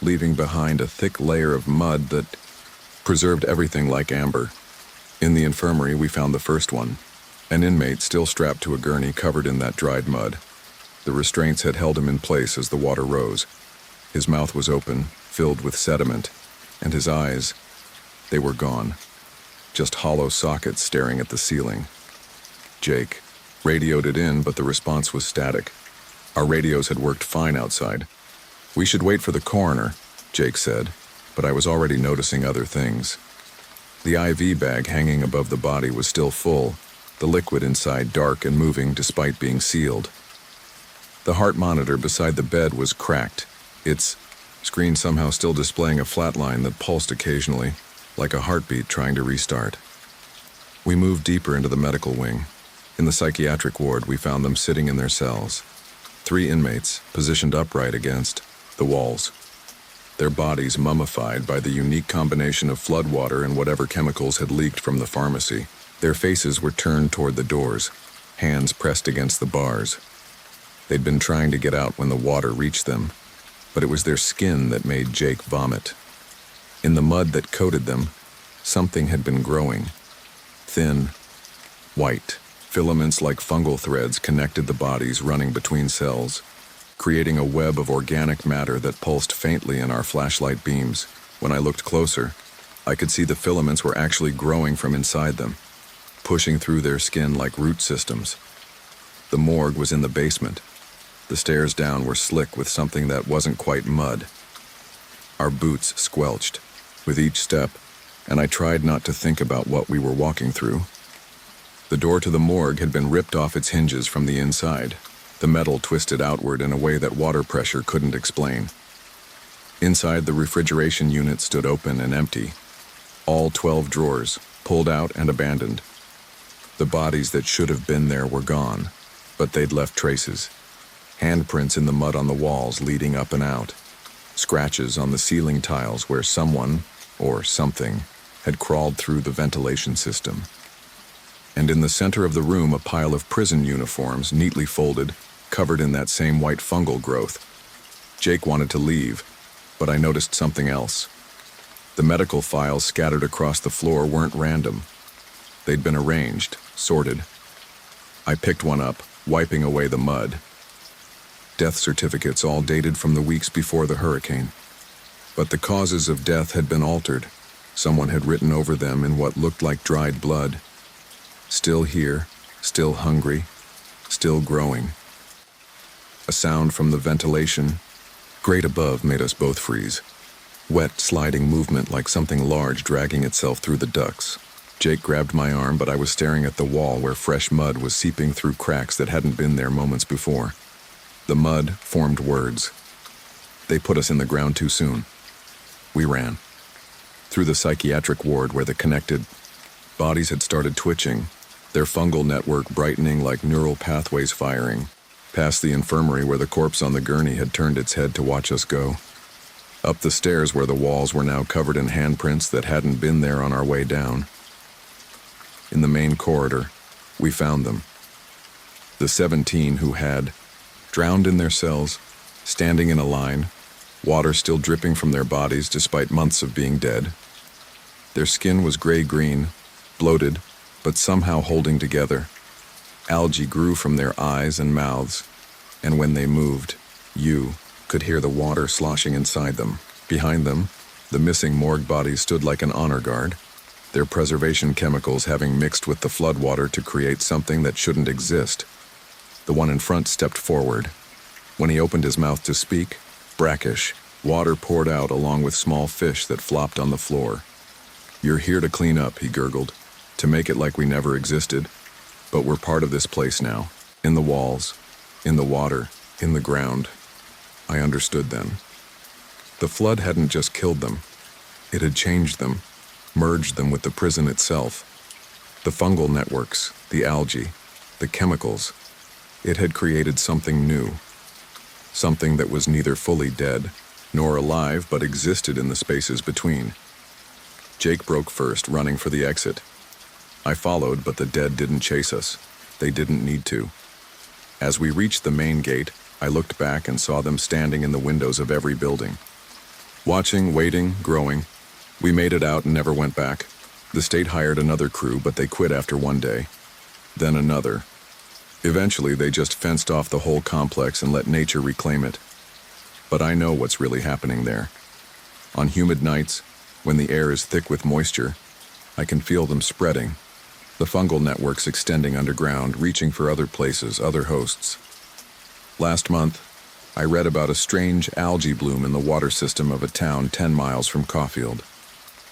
leaving behind a thick layer of mud that preserved everything like amber. In the infirmary, we found the first one, an inmate still strapped to a gurney covered in that dried mud. The restraints had held him in place as the water rose. His mouth was open, filled with sediment, and his eyes, they were gone. Just hollow sockets staring at the ceiling. Jake radioed it in, but the response was static. Our radios had worked fine outside. "We should wait for the coroner," Jake said, but I was already noticing other things. The IV bag hanging above the body was still full, the liquid inside dark and moving despite being sealed. The heart monitor beside the bed was cracked, its screen somehow still displaying a flat line that pulsed occasionally, like a heartbeat trying to restart. We moved deeper into the medical wing. In the psychiatric ward, we found them sitting in their cells. 3 inmates, positioned upright against the walls. Their bodies mummified by the unique combination of floodwater and whatever chemicals had leaked from the pharmacy. Their faces were turned toward the doors, hands pressed against the bars. They'd been trying to get out when the water reached them, but it was their skin that made Jake vomit. In the mud that coated them, something had been growing. Thin, white, filaments like fungal threads connected the bodies running between cells, creating a web of organic matter that pulsed faintly in our flashlight beams. When I looked closer, I could see the filaments were actually growing from inside them, pushing through their skin like root systems. The morgue was in the basement. The stairs down were slick with something that wasn't quite mud. Our boots squelched with each step, and I tried not to think about what we were walking through. The door to the morgue had been ripped off its hinges from the inside, the metal twisted outward in a way that water pressure couldn't explain. Inside, the refrigeration unit stood open and empty, all 12 drawers pulled out and abandoned. The bodies that should have been there were gone, but they'd left traces. Handprints in the mud on the walls leading up and out. Scratches on the ceiling tiles where someone, or something, had crawled through the ventilation system. And in the center of the room, a pile of prison uniforms, neatly folded, covered in that same white fungal growth. Jake wanted to leave, but I noticed something else. The medical files scattered across the floor weren't random. They'd been arranged, sorted. I picked one up, wiping away the mud. Death certificates all dated from the weeks before the hurricane. But the causes of death had been altered. Someone had written over them in what looked like dried blood. Still here, still hungry, still growing. A sound from the ventilation, great above, made us both freeze. Wet, sliding movement like something large dragging itself through the ducts. Jake grabbed my arm, but I was staring at the wall where fresh mud was seeping through cracks that hadn't been there moments before. The mud formed words. They put us in the ground too soon. We ran. Through the psychiatric ward where the connected bodies had started twitching, their fungal network brightening like neural pathways firing, past the infirmary where the corpse on the gurney had turned its head to watch us go. Up the stairs where the walls were now covered in handprints that hadn't been there on our way down. In the main corridor, we found them. The 17 who had drowned in their cells, standing in a line, water still dripping from their bodies despite months of being dead. Their skin was gray-green, bloated, but somehow holding together. Algae grew from their eyes and mouths, and when they moved, you, could hear the water sloshing inside them. Behind them, the missing morgue bodies stood like an honor guard, their preservation chemicals having mixed with the floodwater to create something that shouldn't exist. The one in front stepped forward. When he opened his mouth to speak, brackish, water poured out along with small fish that flopped on the floor. "You're here to clean up," he gurgled, "to make it like we never existed. But we're part of this place now, in the walls, in the water, in the ground." I understood then. The flood hadn't just killed them. It had changed them, merged them with the prison itself. The fungal networks, the algae, the chemicals. It had created something new. Something that was neither fully dead nor alive but existed in the spaces between. Jake broke first, running for the exit. I followed, but the dead didn't chase us. They didn't need to. As we reached the main gate, I looked back and saw them standing in the windows of every building. Watching, waiting, growing. We made it out and never went back. The state hired another crew, but they quit after one day. Then another. Eventually, they just fenced off the whole complex and let nature reclaim it. But I know what's really happening there. On humid nights, when the air is thick with moisture, I can feel them spreading. The fungal networks extending underground, reaching for other places, other hosts. Last month, I read about a strange algae bloom in the water system of a town 10 miles from Caulfield.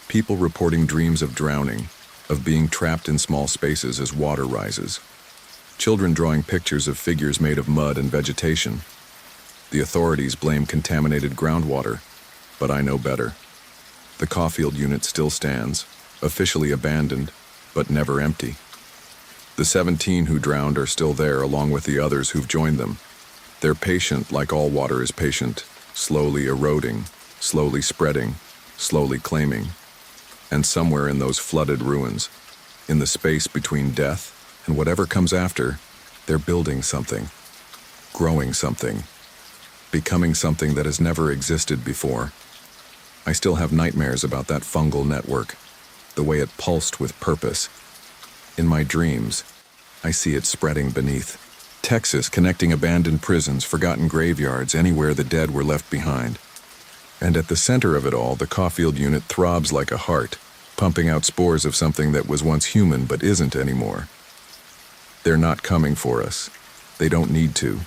People reporting dreams of drowning, of being trapped in small spaces as water rises. Children drawing pictures of figures made of mud and vegetation. The authorities blame contaminated groundwater, but I know better. The Caulfield unit still stands, officially abandoned, but never empty. The 17 who drowned are still there, along with the others who've joined them. They're patient, like all water is patient, slowly eroding, slowly spreading, slowly claiming. And somewhere in those flooded ruins, in the space between death and whatever comes after, they're building something, growing something, becoming something that has never existed before. I still have nightmares about that fungal network, the way it pulsed with purpose. In my dreams, I see it spreading beneath. Texas, connecting abandoned prisons, forgotten graveyards, anywhere the dead were left behind. And at the center of it all, the Caulfield unit throbs like a heart, pumping out spores of something that was once human but isn't anymore. They're not coming for us. They don't need to.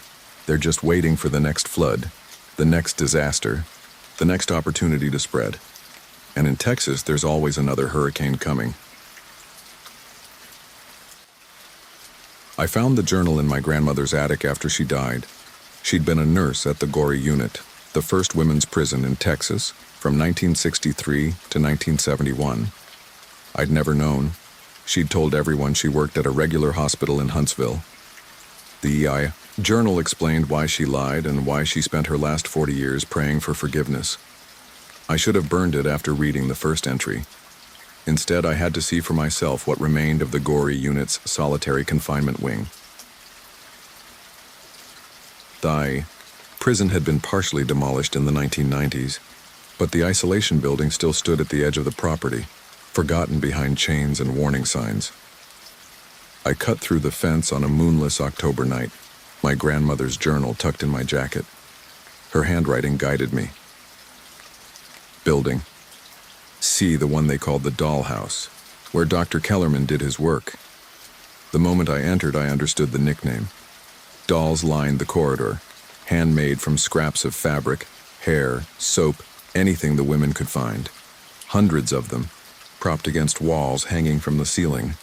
They're just waiting for the next flood, the next disaster, the next opportunity to spread. And in Texas, there's always another hurricane coming. I found the journal in my grandmother's attic after she died. She'd been a nurse at the Goree unit, the first women's prison in Texas, from 1963 to 1971. I'd never known. She'd told everyone she worked at a regular hospital in Huntsville. The journal explained why she lied and why she spent her last 40 years praying for forgiveness. I should have burned it after reading the first entry. Instead, I had to see for myself what remained of the Goree unit's solitary confinement wing. The prison had been partially demolished in the 1990s, but the isolation building still stood at the edge of the property, forgotten behind chains and warning signs. I cut through the fence on a moonless October night, my grandmother's journal tucked in my jacket. Her handwriting guided me. Building. C, the one they called the dollhouse, where Dr. Kellerman did his work. The moment I entered, I understood the nickname. Dolls lined the corridor, handmade from scraps of fabric, hair, soap, anything the women could find. Hundreds of them, propped against walls hanging from the ceiling,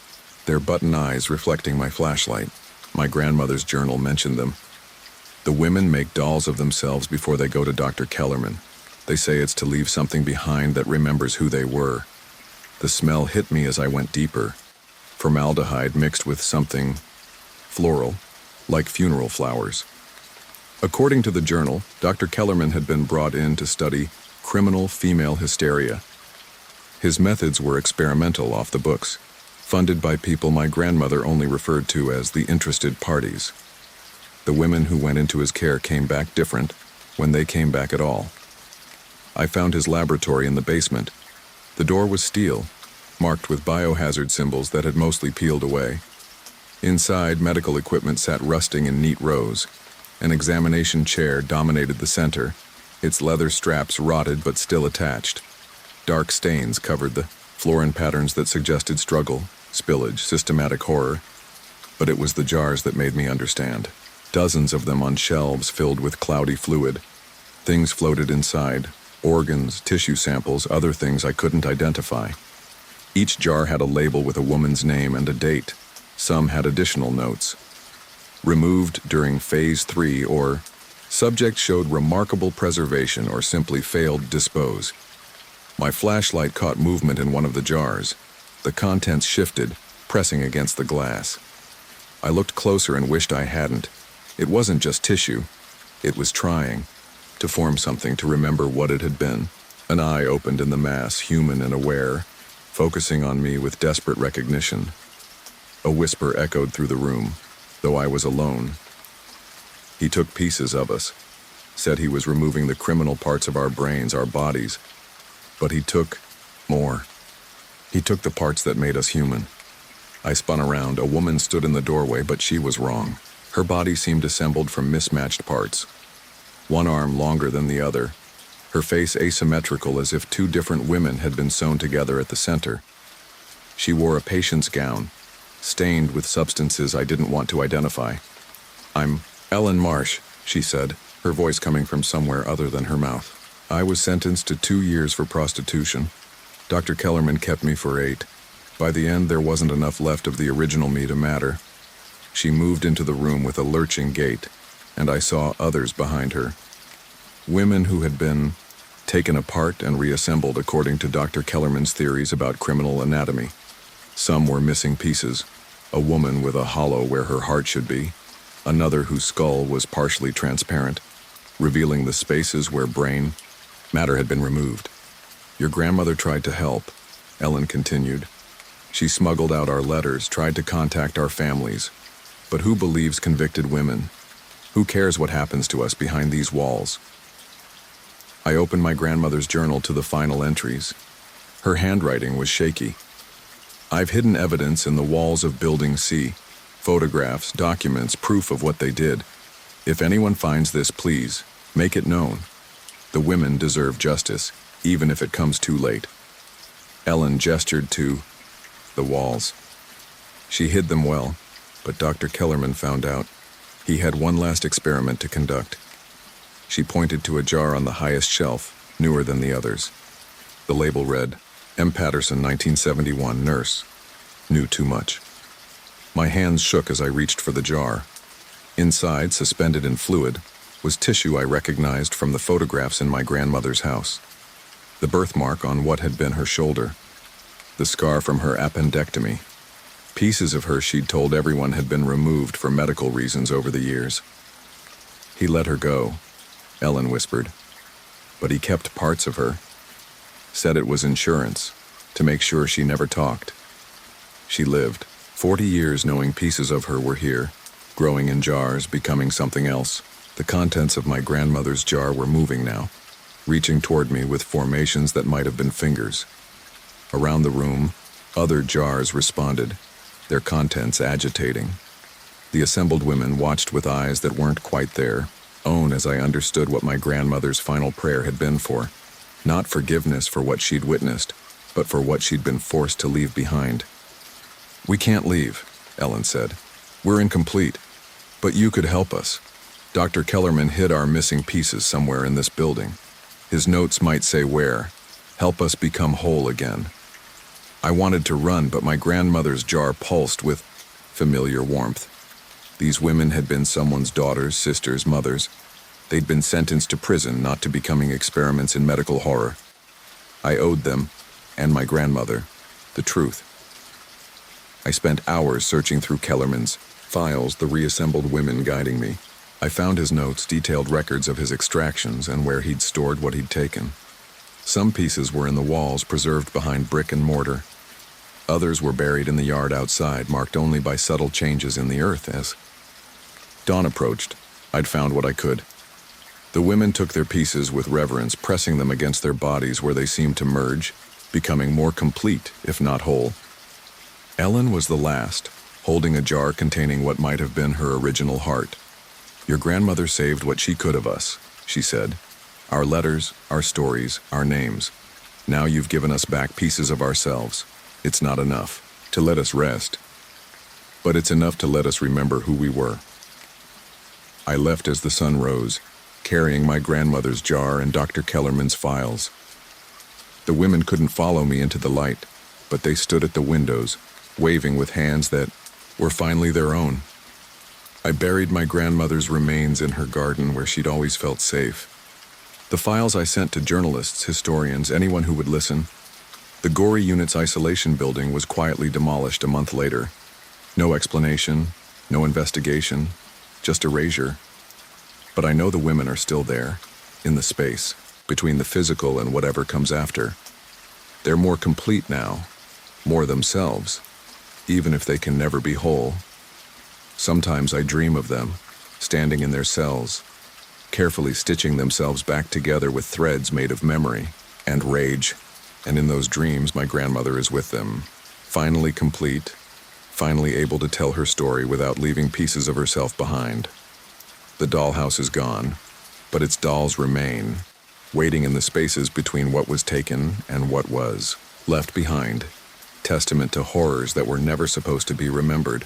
their button eyes reflecting my flashlight. My grandmother's journal mentioned them. The women make dolls of themselves before they go to Dr. Kellerman. They say it's to leave something behind that remembers who they were. The smell hit me as I went deeper. Formaldehyde mixed with something floral, like funeral flowers. According to the journal, Dr. Kellerman had been brought in to study criminal female hysteria. His methods were experimental, off the books, funded by people my grandmother only referred to as the interested parties. The women who went into his care came back different, when they came back at all. I found his laboratory in the basement. The door was steel, marked with biohazard symbols that had mostly peeled away. Inside, medical equipment sat rusting in neat rows, An examination chair dominated the center, its leather straps rotted but still attached. Dark stains covered the floor in patterns that suggested struggle, spillage, systematic horror. But it was the jars that made me understand. Dozens of them on shelves filled with cloudy fluid. Things floated inside, organs, tissue samples, other things I couldn't identify. Each jar had a label with a woman's name and a date. Some had additional notes. Removed during Phase 3 or subject showed remarkable preservation or simply failed dispose. My flashlight caught movement in one of the jars. The contents shifted, pressing against the glass. I looked closer and wished I hadn't. It wasn't just tissue. It was trying to form something, to remember what it had been. An eye opened in the mass, human and aware, focusing on me with desperate recognition. A whisper echoed through the room, though I was alone. He took pieces of us, said he was removing the criminal parts of our brains, our bodies. But he took more. He took the parts that made us human. I spun around. A woman stood in the doorway, but she was wrong. Her body seemed assembled from mismatched parts. One arm longer than the other, her face asymmetrical as if two different women had been sewn together at the center. She wore a patient's gown, stained with substances I didn't want to identify. "I'm Ellen Marsh," she said, her voice coming from somewhere other than her mouth. "I was sentenced to 2 years for prostitution. Dr. Kellerman kept me for 8. By the end, there wasn't enough left of the original me to matter." She moved into the room with a lurching gait, and I saw others behind her. Women who had been taken apart and reassembled according to Dr. Kellerman's theories about criminal anatomy. Some were missing pieces, a woman with a hollow where her heart should be, another whose skull was partially transparent, revealing the spaces where brain matter had been removed. "Your grandmother tried to help," Ellen continued. "She smuggled out our letters, tried to contact our families. But who believes convicted women? Who cares what happens to us behind these walls?" I opened my grandmother's journal to the final entries. Her handwriting was shaky. "I've hidden evidence in the walls of Building C. Photographs, documents, proof of what they did. If anyone finds this, please, make it known. The women deserve justice, even if it comes too late." Ellen gestured to the walls. She hid them well, but Dr. Kellerman found out. He had one last experiment to conduct. She pointed to a jar on the highest shelf, newer than the others. The label read, "M. Patterson, 1971, nurse. Knew too much." My hands shook as I reached for the jar. Inside, suspended in fluid, was tissue I recognized from the photographs in my grandmother's house. The birthmark on what had been her shoulder. The scar from her appendectomy. Pieces of her she'd told everyone had been removed for medical reasons over the years. "He let her go," Ellen whispered. "But he kept parts of her. Said it was insurance, to make sure she never talked. She lived 40 years knowing pieces of her were here, growing in jars, becoming something else. The contents of my grandmother's jar were moving now, reaching toward me with formations that might have been fingers. Around the room, other jars responded, their contents agitating. The assembled women watched with eyes that weren't quite their own as I understood what my grandmother's final prayer had been for. Not forgiveness for what she'd witnessed, but for what she'd been forced to leave behind. "We can't leave," Ellen said. "We're incomplete. But you could help us. Dr. Kellerman hid our missing pieces somewhere in this building. His notes might say where. Help us become whole again." I wanted to run, but my grandmother's jar pulsed with familiar warmth. These women had been someone's daughters, sisters, mothers. They'd been sentenced to prison, not to becoming experiments in medical horror. I owed them, and my grandmother, the truth. I spent hours searching through Kellerman's files, the reassembled women guiding me. I found his notes, detailed records of his extractions, and where he'd stored what he'd taken. Some pieces were in the walls, preserved behind brick and mortar. Others were buried in the yard outside, marked only by subtle changes in the earth as dawn approached. I'd found what I could. The women took their pieces with reverence, pressing them against their bodies where they seemed to merge, becoming more complete, if not whole. Ellen was the last, holding a jar containing what might have been her original heart. Your grandmother saved what she could of us, she said. Our letters, our stories, our names. Now you've given us back pieces of ourselves. It's not enough to let us rest, but it's enough to let us remember who we were. I left as the sun rose, carrying my grandmother's jar and Dr. Kellerman's files. The women couldn't follow me into the light, but they stood at the windows, waving with hands that were finally their own. I buried my grandmother's remains in her garden where she'd always felt safe. The files I sent to journalists, historians, anyone who would listen. The gory unit's isolation building was quietly demolished a month later. No explanation, no investigation, just erasure. But I know the women are still there, in the space, between the physical and whatever comes after. They're more complete now, more themselves, even if they can never be whole. Sometimes I dream of them, standing in their cells, carefully stitching themselves back together with threads made of memory and rage. And in those dreams, my grandmother is with them, finally complete, finally able to tell her story without leaving pieces of herself behind. The dollhouse is gone, but its dolls remain, waiting in the spaces between what was taken and what was left behind, testament to horrors that were never supposed to be remembered.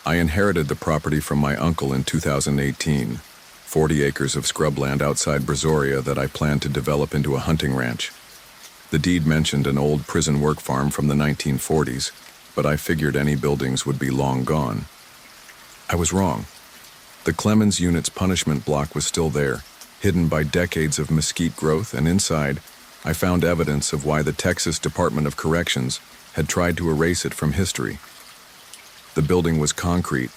I inherited the property from my uncle in 2018, 40 acres of scrubland outside Brazoria that I planned to develop into a hunting ranch. The deed mentioned an old prison work farm from the 1940s, but I figured any buildings would be long gone. I was wrong. The Clemens unit's punishment block was still there, hidden by decades of mesquite growth, and inside, I found evidence of why the Texas Department of Corrections had tried to erase it from history. The building was concrete,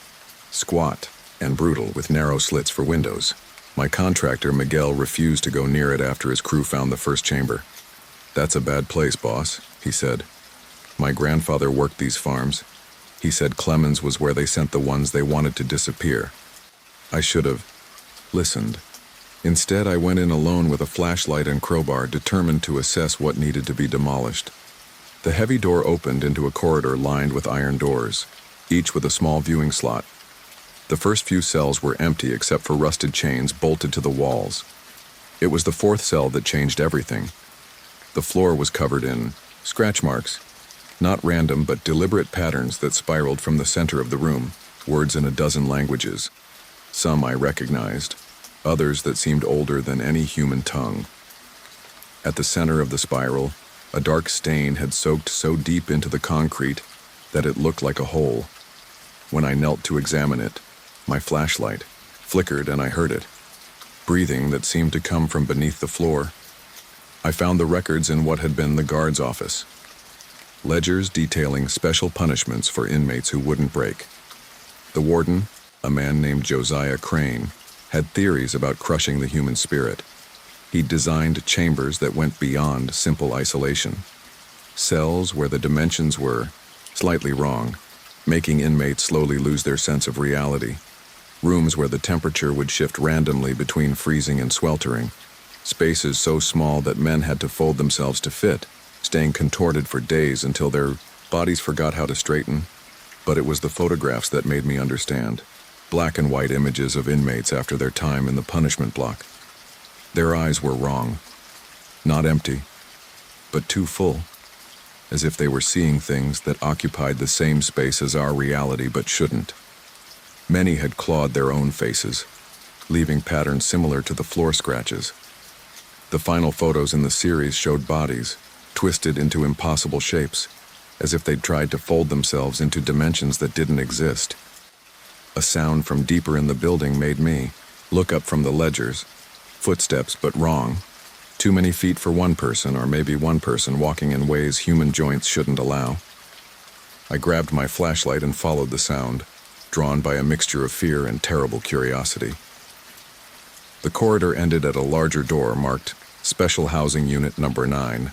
squat, and brutal, with narrow slits for windows. My contractor, Miguel, refused to go near it after his crew found the first chamber. "That's a bad place, boss," he said. "My grandfather worked these farms. He said Clemens was where they sent the ones they wanted to disappear." I should have listened. Instead, I went in alone with a flashlight and crowbar, determined to assess what needed to be demolished. The heavy door opened into a corridor lined with iron doors, each with a small viewing slot. The first few cells were empty except for rusted chains bolted to the walls. It was the fourth cell that changed everything. The floor was covered in scratch marks, not random but deliberate patterns that spiraled from the center of the room, words in a dozen languages. Some I recognized, others that seemed older than any human tongue. At the center of the spiral, a dark stain had soaked so deep into the concrete that it looked like a hole. When I knelt to examine it, my flashlight flickered and I heard it, breathing that seemed to come from beneath the floor. I found the records in what had been the guard's office. Ledgers detailing special punishments for inmates who wouldn't break. The warden, a man named Josiah Crane, had theories about crushing the human spirit. He'd designed chambers that went beyond simple isolation. Cells where the dimensions were slightly wrong, making inmates slowly lose their sense of reality. Rooms where the temperature would shift randomly between freezing and sweltering. Spaces so small that men had to fold themselves to fit, staying contorted for days until their bodies forgot how to straighten. But it was the photographs that made me understand. Black and white images of inmates after their time in the punishment block. Their eyes were wrong. Not empty, but too full. As if they were seeing things that occupied the same space as our reality but shouldn't. Many had clawed their own faces, leaving patterns similar to the floor scratches. The final photos in the series showed bodies, twisted into impossible shapes, as if they'd tried to fold themselves into dimensions that didn't exist. A sound from deeper in the building made me look up from the ledgers. Footsteps, but wrong. Too many feet for one person, or maybe one person walking in ways human joints shouldn't allow. I grabbed my flashlight and followed the sound, drawn by a mixture of fear and terrible curiosity. The corridor ended at a larger door marked Special Housing Unit Number 9.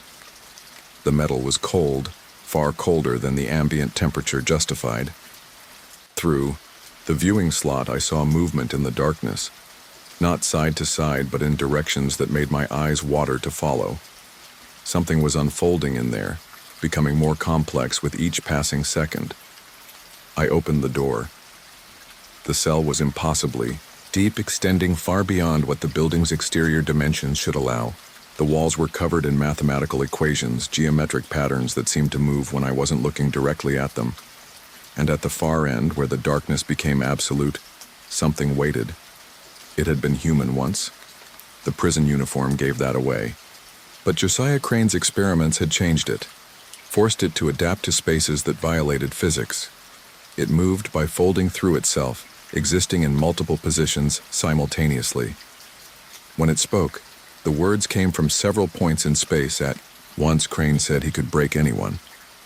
The metal was cold, far colder than the ambient temperature justified. Through the viewing slot, I saw movement in the darkness, not side to side, but in directions that made my eyes water to follow. Something was unfolding in there, becoming more complex with each passing second. I opened the door. The cell was impossibly deep, extending far beyond what the building's exterior dimensions should allow. The walls were covered in mathematical equations, geometric patterns that seemed to move when I wasn't looking directly at them. And at the far end, where the darkness became absolute, something waited. It had been human once. The prison uniform gave that away. But Josiah Crane's experiments had changed it, forced it to adapt to spaces that violated physics. It moved by folding through itself, existing in multiple positions simultaneously. When it spoke, the words came from several points in space. At once, Crane said he could break anyone,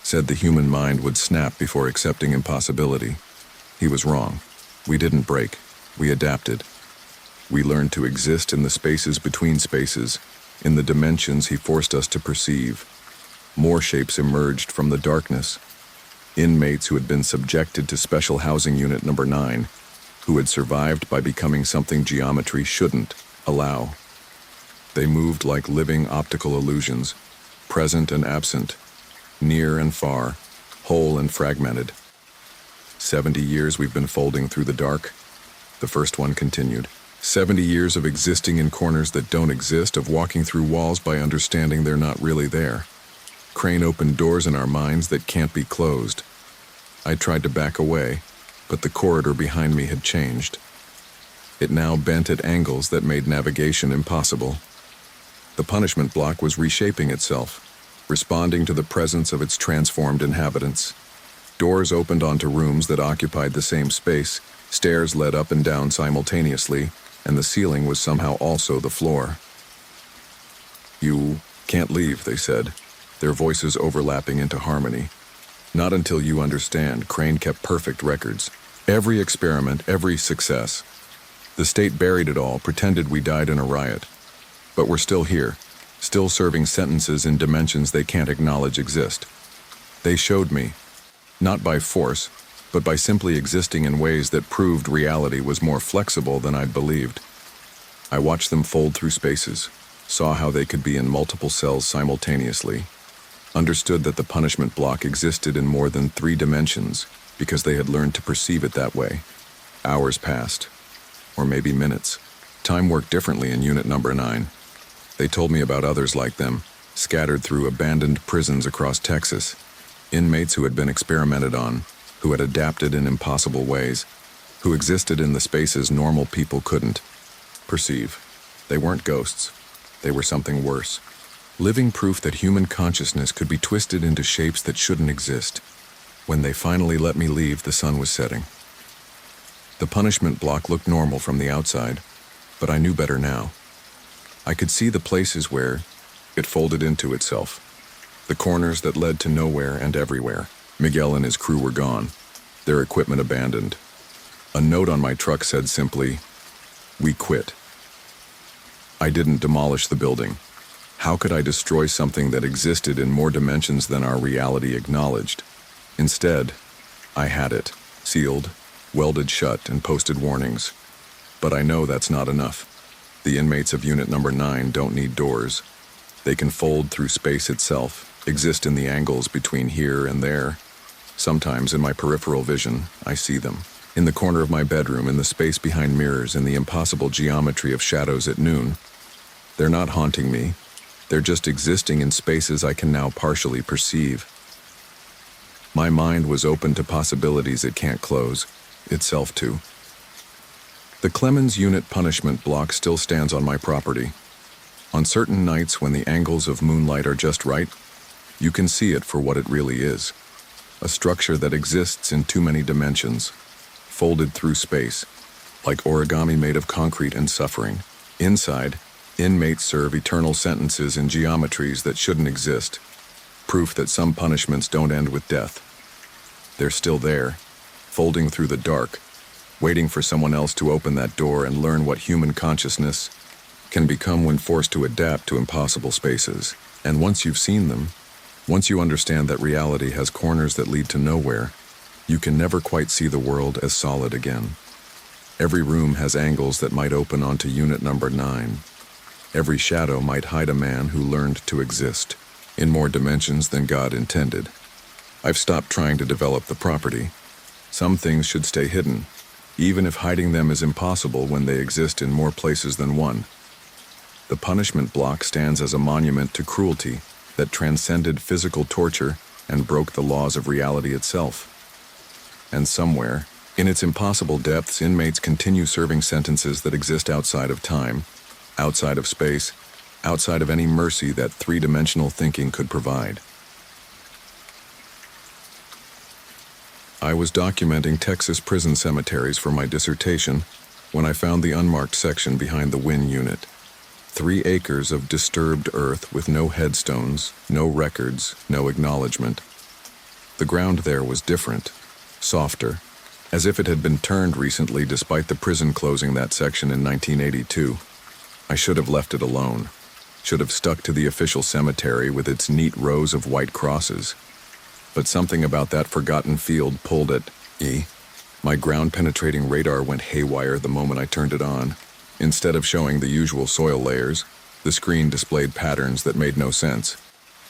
said the human mind would snap before accepting impossibility. He was wrong. We didn't break. We adapted. We learned to exist in the spaces between spaces, in the dimensions he forced us to perceive. More shapes emerged from the darkness. Inmates who had been subjected to Special Housing Unit Number 9, who had survived by becoming something geometry shouldn't allow. They moved like living optical illusions, present and absent, near and far, whole and fragmented. 70 years we've been folding through the dark, the first one continued. 70 years of existing in corners that don't exist, of walking through walls by understanding they're not really there. Crane opened doors in our minds that can't be closed. I tried to back away, but the corridor behind me had changed. It now bent at angles that made navigation impossible. The punishment block was reshaping itself, responding to the presence of its transformed inhabitants. Doors opened onto rooms that occupied the same space, stairs led up and down simultaneously, and the ceiling was somehow also the floor. "You can't leave," they said, their voices overlapping into harmony. "Not until you understand." Crane kept perfect records. Every experiment, every success. The state buried it all, pretended we died in a riot. But we're still here, still serving sentences in dimensions they can't acknowledge exist. They showed me, not by force, but by simply existing in ways that proved reality was more flexible than I'd believed. I watched them fold through spaces, saw how they could be in multiple cells simultaneously, understood that the punishment block existed in more than 3 dimensions because they had learned to perceive it that way. Hours passed, or maybe minutes. Time worked differently in Unit Number 9. They told me about others like them, scattered through abandoned prisons across Texas, inmates who had been experimented on, who had adapted in impossible ways, who existed in the spaces normal people couldn't perceive. They weren't ghosts. They were something worse. Living proof that human consciousness could be twisted into shapes that shouldn't exist. When they finally let me leave, the sun was setting. The punishment block looked normal from the outside, but I knew better now. I could see the places where it folded into itself, the corners that led to nowhere and everywhere. Miguel and his crew were gone, their equipment abandoned. A note on my truck said simply, "We quit." I didn't demolish the building. How could I destroy something that existed in more dimensions than our reality acknowledged? Instead, I had it, sealed, welded shut, and posted warnings. But I know that's not enough. The inmates of Unit Number 9 don't need doors. They can fold through space itself, exist in the angles between here and there. Sometimes in my peripheral vision, I see them. In the corner of my bedroom, in the space behind mirrors, in the impossible geometry of shadows at noon. They're not haunting me. They're just existing in spaces I can now partially perceive. My mind was open to possibilities it can't close itself to. The Clemens Unit punishment block still stands on my property. On certain nights when the angles of moonlight are just right, you can see it for what it really is. A structure that exists in too many dimensions, folded through space, like origami made of concrete and suffering. Inside, inmates serve eternal sentences in geometries that shouldn't exist, proof that some punishments don't end with death. They're still there, folding through the dark, waiting for someone else to open that door and learn what human consciousness can become when forced to adapt to impossible spaces. And once you've seen them, once you understand that reality has corners that lead to nowhere, you can never quite see the world as solid again. Every room has angles that might open onto Unit Number 9. Every shadow might hide a man who learned to exist in more dimensions than God intended. I've stopped trying to develop the property. Some things should stay hidden, even if hiding them is impossible when they exist in more places than one. The punishment block stands as a monument to cruelty that transcended physical torture and broke the laws of reality itself. And somewhere, in its impossible depths, inmates continue serving sentences that exist outside of time, outside of space, outside of any mercy that three-dimensional thinking could provide. I was documenting Texas prison cemeteries for my dissertation when I found the unmarked section behind the Wynn unit. 3 acres of disturbed earth with no headstones, no records, no acknowledgement. The ground there was different, softer, as if it had been turned recently despite the prison closing that section in 1982. I should have left it alone, should have stuck to the official cemetery with its neat rows of white crosses. But something about that forgotten field pulled at me. My ground-penetrating radar went haywire the moment I turned it on. Instead of showing the usual soil layers, the screen displayed patterns that made no sense.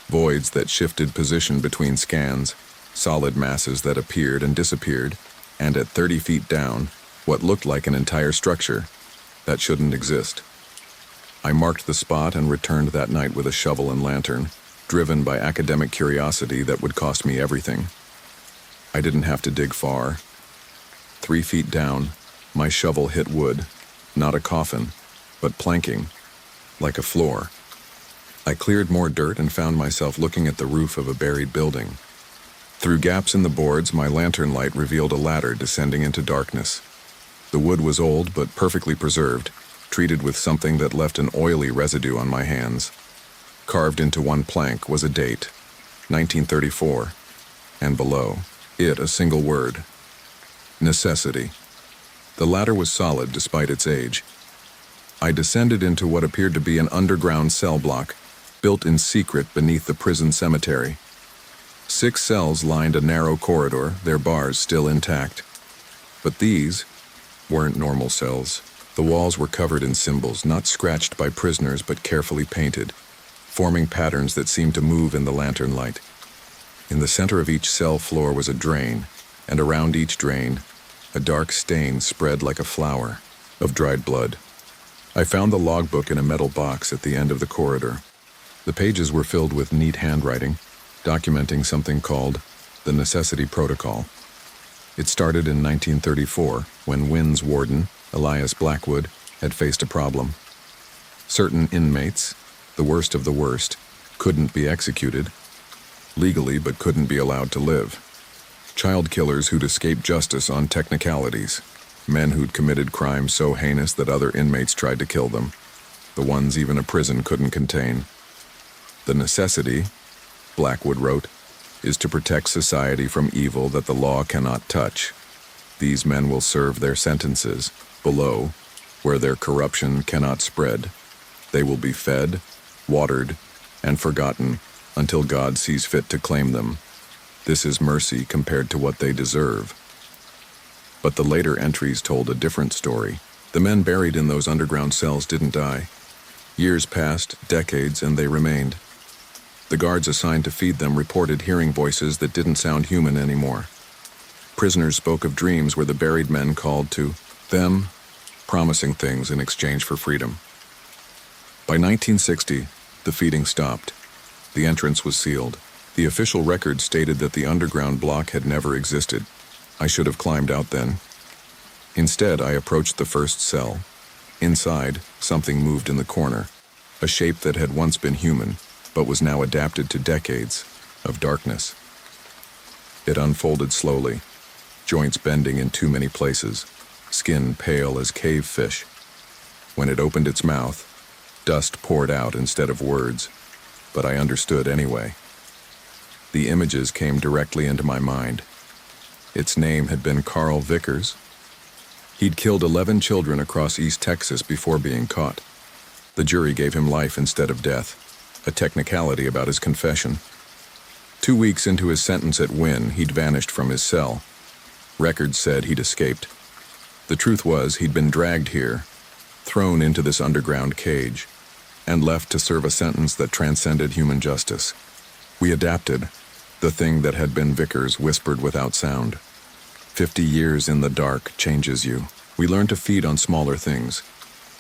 Voids that shifted position between scans, solid masses that appeared and disappeared, and at 30 feet down, what looked like an entire structure that shouldn't exist. I marked the spot and returned that night with a shovel and lantern, driven by academic curiosity that would cost me everything. I didn't have to dig far. 3 feet down, my shovel hit wood, not a coffin, but planking, like a floor. I cleared more dirt and found myself looking at the roof of a buried building. Through gaps in the boards, my lantern light revealed a ladder descending into darkness. The wood was old but perfectly preserved, treated with something that left an oily residue on my hands. Carved into one plank was a date, 1934, and below it a single word: necessity. The ladder was solid despite its age. I descended into what appeared to be an underground cell block, built in secret beneath the prison cemetery. 6 cells lined a narrow corridor, their bars still intact. But these weren't normal cells. The walls were covered in symbols, not scratched by prisoners but carefully painted, forming patterns that seemed to move in the lantern light. In the center of each cell floor was a drain, and around each drain, a dark stain spread like a flower of dried blood. I found the logbook in a metal box at the end of the corridor. The pages were filled with neat handwriting, documenting something called the Necessity Protocol. It started in 1934, when Wynn's warden, Elias Blackwood, had faced a problem. Certain inmates, the worst of the worst, couldn't be executed legally but couldn't be allowed to live. Child killers who'd escaped justice on technicalities. Men who'd committed crimes so heinous that other inmates tried to kill them. The ones even a prison couldn't contain. The necessity, Blackwood wrote, is to protect society from evil that the law cannot touch. These men will serve their sentences below, where their corruption cannot spread. They will be fed, watered, and forgotten until God sees fit to claim them. This is mercy compared to what they deserve. But the later entries told a different story. The men buried in those underground cells didn't die. Years passed, decades, and they remained. The guards assigned to feed them reported hearing voices that didn't sound human anymore. Prisoners spoke of dreams where the buried men called to them, promising things in exchange for freedom. By 1960, the feeding stopped. The entrance was sealed. The official record stated that the underground block had never existed. I should have climbed out then. Instead, I approached the first cell. Inside, something moved in the corner, a shape that had once been human, but was now adapted to decades of darkness. It unfolded slowly, joints bending in too many places, skin pale as cave fish. When it opened its mouth, dust poured out instead of words, but I understood anyway. The images came directly into my mind. Its name had been Carl Vickers. He'd killed 11 children across East Texas before being caught. The jury gave him life instead of death, a technicality about his confession. 2 weeks into his sentence at Wynn, he'd vanished from his cell. Records said he'd escaped. The truth was he'd been dragged here, thrown into this underground cage, and left to serve a sentence that transcended human justice. We adapted. The thing that had been Vickers whispered without sound. 50 years in the dark changes you. We learn to feed on smaller things.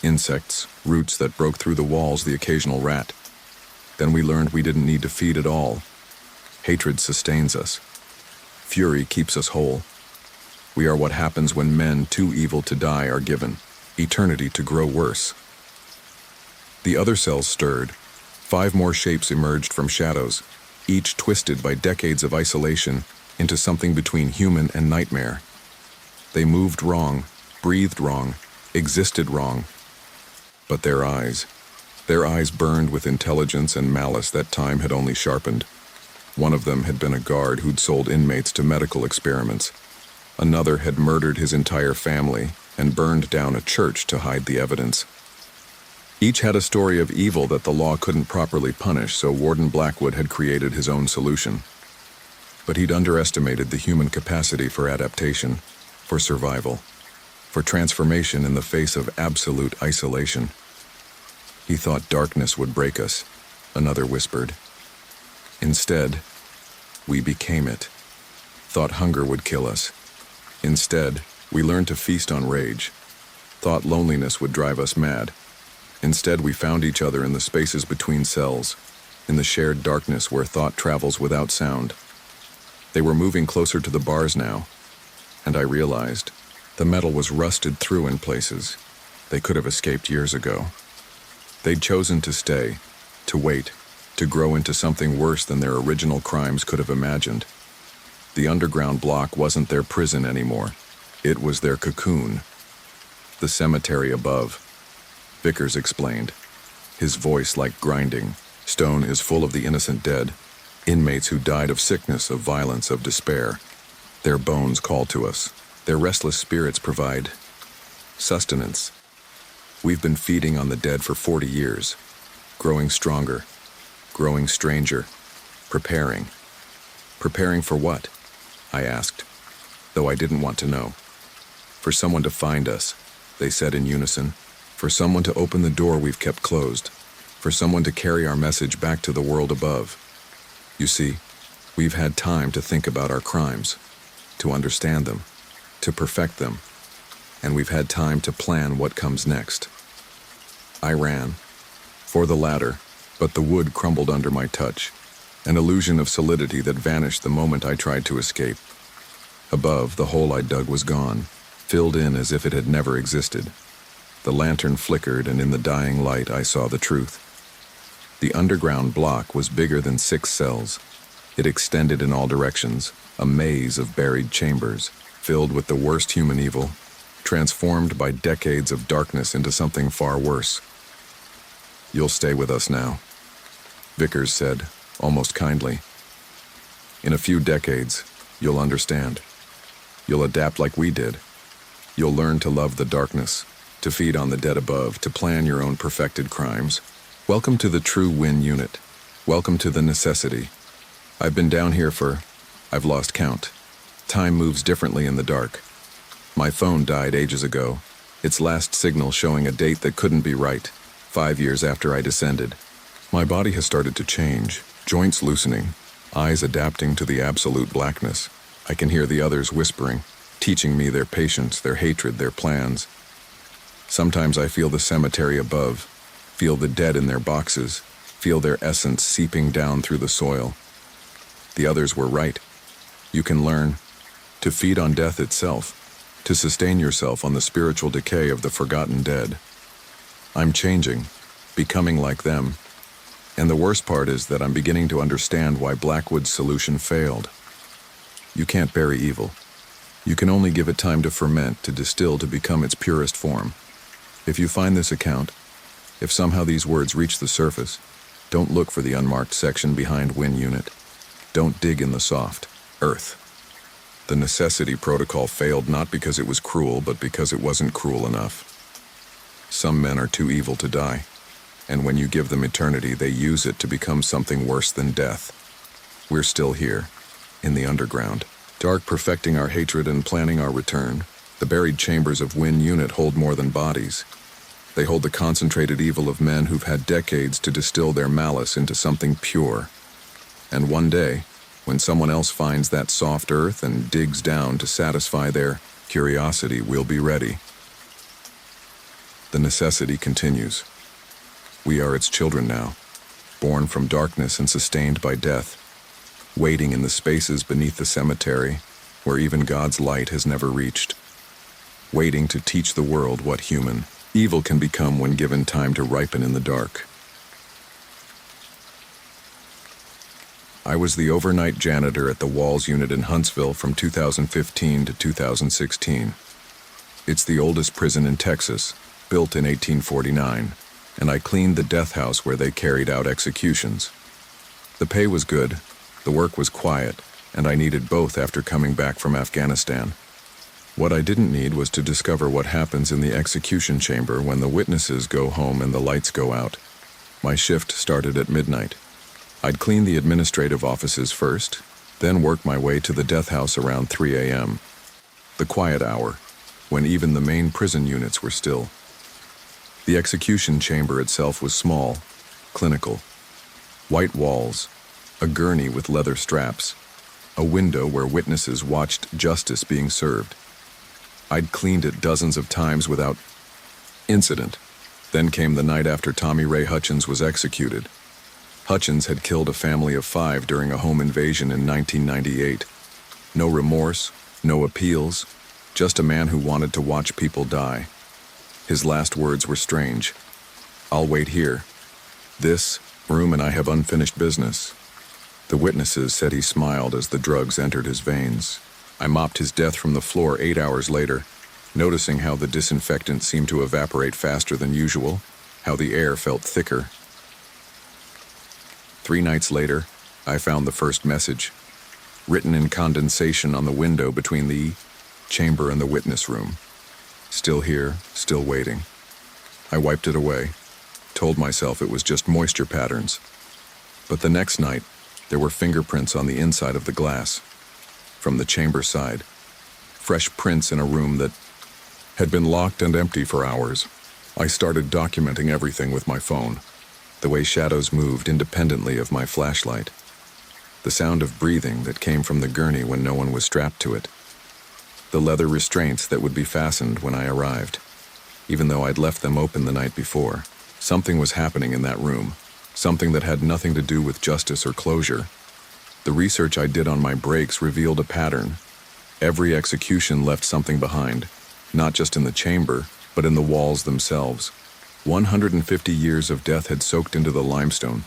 Insects, roots that broke through the walls, the occasional rat. Then we learned we didn't need to feed at all. Hatred sustains us. Fury keeps us whole. We are what happens when men too evil to die are given eternity to grow worse. The other cells stirred. 5 more shapes emerged from shadows, each twisted by decades of isolation into something between human and nightmare. They moved wrong, breathed wrong, existed wrong. But their eyes burned with intelligence and malice that time had only sharpened. One of them had been a guard who'd sold inmates to medical experiments. Another had murdered his entire family and burned down a church to hide the evidence. Each had a story of evil that the law couldn't properly punish, so Warden Blackwood had created his own solution. But he'd underestimated the human capacity for adaptation, for survival, for transformation in the face of absolute isolation. He thought darkness would break us, another whispered. Instead, we became it. Thought hunger would kill us. Instead, we learned to feast on rage. Thought loneliness would drive us mad. Instead, we found each other in the spaces between cells, in the shared darkness where thought travels without sound. They were moving closer to the bars now, and I realized the metal was rusted through in places. They could have escaped years ago. They'd chosen to stay, to wait, to grow into something worse than their original crimes could have imagined. The underground block wasn't their prison anymore. It was their cocoon. The cemetery above. Vickers explained, his voice like grinding. Stone is full of the innocent dead, inmates who died of sickness, of violence, of despair. Their bones call to us. Their restless spirits provide sustenance. We've been feeding on the dead for 40 years, growing stronger, growing stranger, preparing. Preparing for what? I asked, though I didn't want to know. For someone to find us, they said in unison. For someone to open the door we've kept closed. For someone to carry our message back to the world above. You see, we've had time to think about our crimes, to understand them, to perfect them, and we've had time to plan what comes next. I ran, for the ladder, but the wood crumbled under my touch, an illusion of solidity that vanished the moment I tried to escape. Above, the hole I dug was gone, filled in as if it had never existed. The lantern flickered, and in the dying light I saw the truth. The underground block was bigger than 6 cells. It extended in all directions, a maze of buried chambers, filled with the worst human evil, transformed by decades of darkness into something far worse. You'll stay with us now, Vickers said, almost kindly. In a few decades, you'll understand. You'll adapt like we did. You'll learn to love the darkness, to feed on the dead above, to plan your own perfected crimes. Welcome to the True Win Unit. Welcome to the necessity. I've been down here I've lost count. Time moves differently in the dark. My phone died ages ago, its last signal showing a date that couldn't be right, 5 years after I descended. My body has started to change, joints loosening, eyes adapting to the absolute blackness. I can hear the others whispering, teaching me their patience, their hatred, their plans. Sometimes I feel the cemetery above, feel the dead in their boxes, feel their essence seeping down through the soil. The others were right. You can learn to feed on death itself, to sustain yourself on the spiritual decay of the forgotten dead. I'm changing, becoming like them. And the worst part is that I'm beginning to understand why Blackwood's solution failed. You can't bury evil. You can only give it time to ferment, to distill, to become its purest form. If you find this account, if somehow these words reach the surface, don't look for the unmarked section behind Win Unit. Don't dig in the soft earth. The necessity protocol failed not because it was cruel, but because it wasn't cruel enough. Some men are too evil to die, and when you give them eternity, they use it to become something worse than death. We're still here, in the underground, dark, perfecting our hatred and planning our return. The buried chambers of Win Unit hold more than bodies. They hold the concentrated evil of men who've had decades to distill their malice into something pure. And one day, When someone else finds that soft earth and digs down to satisfy their curiosity, we'll be ready. The necessity continues. We are its children now, born from darkness and sustained by death, waiting in the spaces beneath the cemetery where even God's light has never reached, waiting to teach the world what human evil can become when given time to ripen in the dark. I was the overnight janitor at the Walls unit in Huntsville from 2015 to 2016. It's the oldest prison in Texas, built in 1849, and I cleaned the death house where they carried out executions. The pay was good, the work was quiet, and I needed both after coming back from Afghanistan. What I didn't need was to discover what happens in the execution chamber when the witnesses go home and the lights go out. My shift started at midnight. I'd clean the administrative offices first, then work my way to the death house around 3 a.m., the quiet hour, when even the main prison units were still. The execution chamber itself was small, clinical. White walls, a gurney with leather straps, a window where witnesses watched justice being served. I'd cleaned it dozens of times without incident. Then came the night after Tommy Ray Hutchins was executed. Hutchins had killed a family of 5 during a home invasion in 1998. No remorse, no appeals, just a man who wanted to watch people die. His last words were strange. "I'll wait here. This room and I have unfinished business." The witnesses said he smiled as the drugs entered his veins. I mopped his death from the floor 8 hours later, noticing how the disinfectant seemed to evaporate faster than usual, how the air felt thicker. 3 nights later, I found the first message, written in condensation on the window between the chamber and the witness room. "Still here, still waiting." I wiped it away, told myself it was just moisture patterns. But the next night, there were fingerprints on the inside of the glass, from the chamber side, fresh prints in a room that had been locked and empty for hours. I started documenting everything with my phone. The way shadows moved independently of my flashlight. The sound of breathing that came from the gurney when no one was strapped to it. The leather restraints that would be fastened when I arrived. Even though I'd left them open the night before, something was happening in that room, something that had nothing to do with justice or closure. The research I did on my breaks revealed a pattern. Every execution left something behind, not just in the chamber, but in the walls themselves. 150 years of death had soaked into the limestone,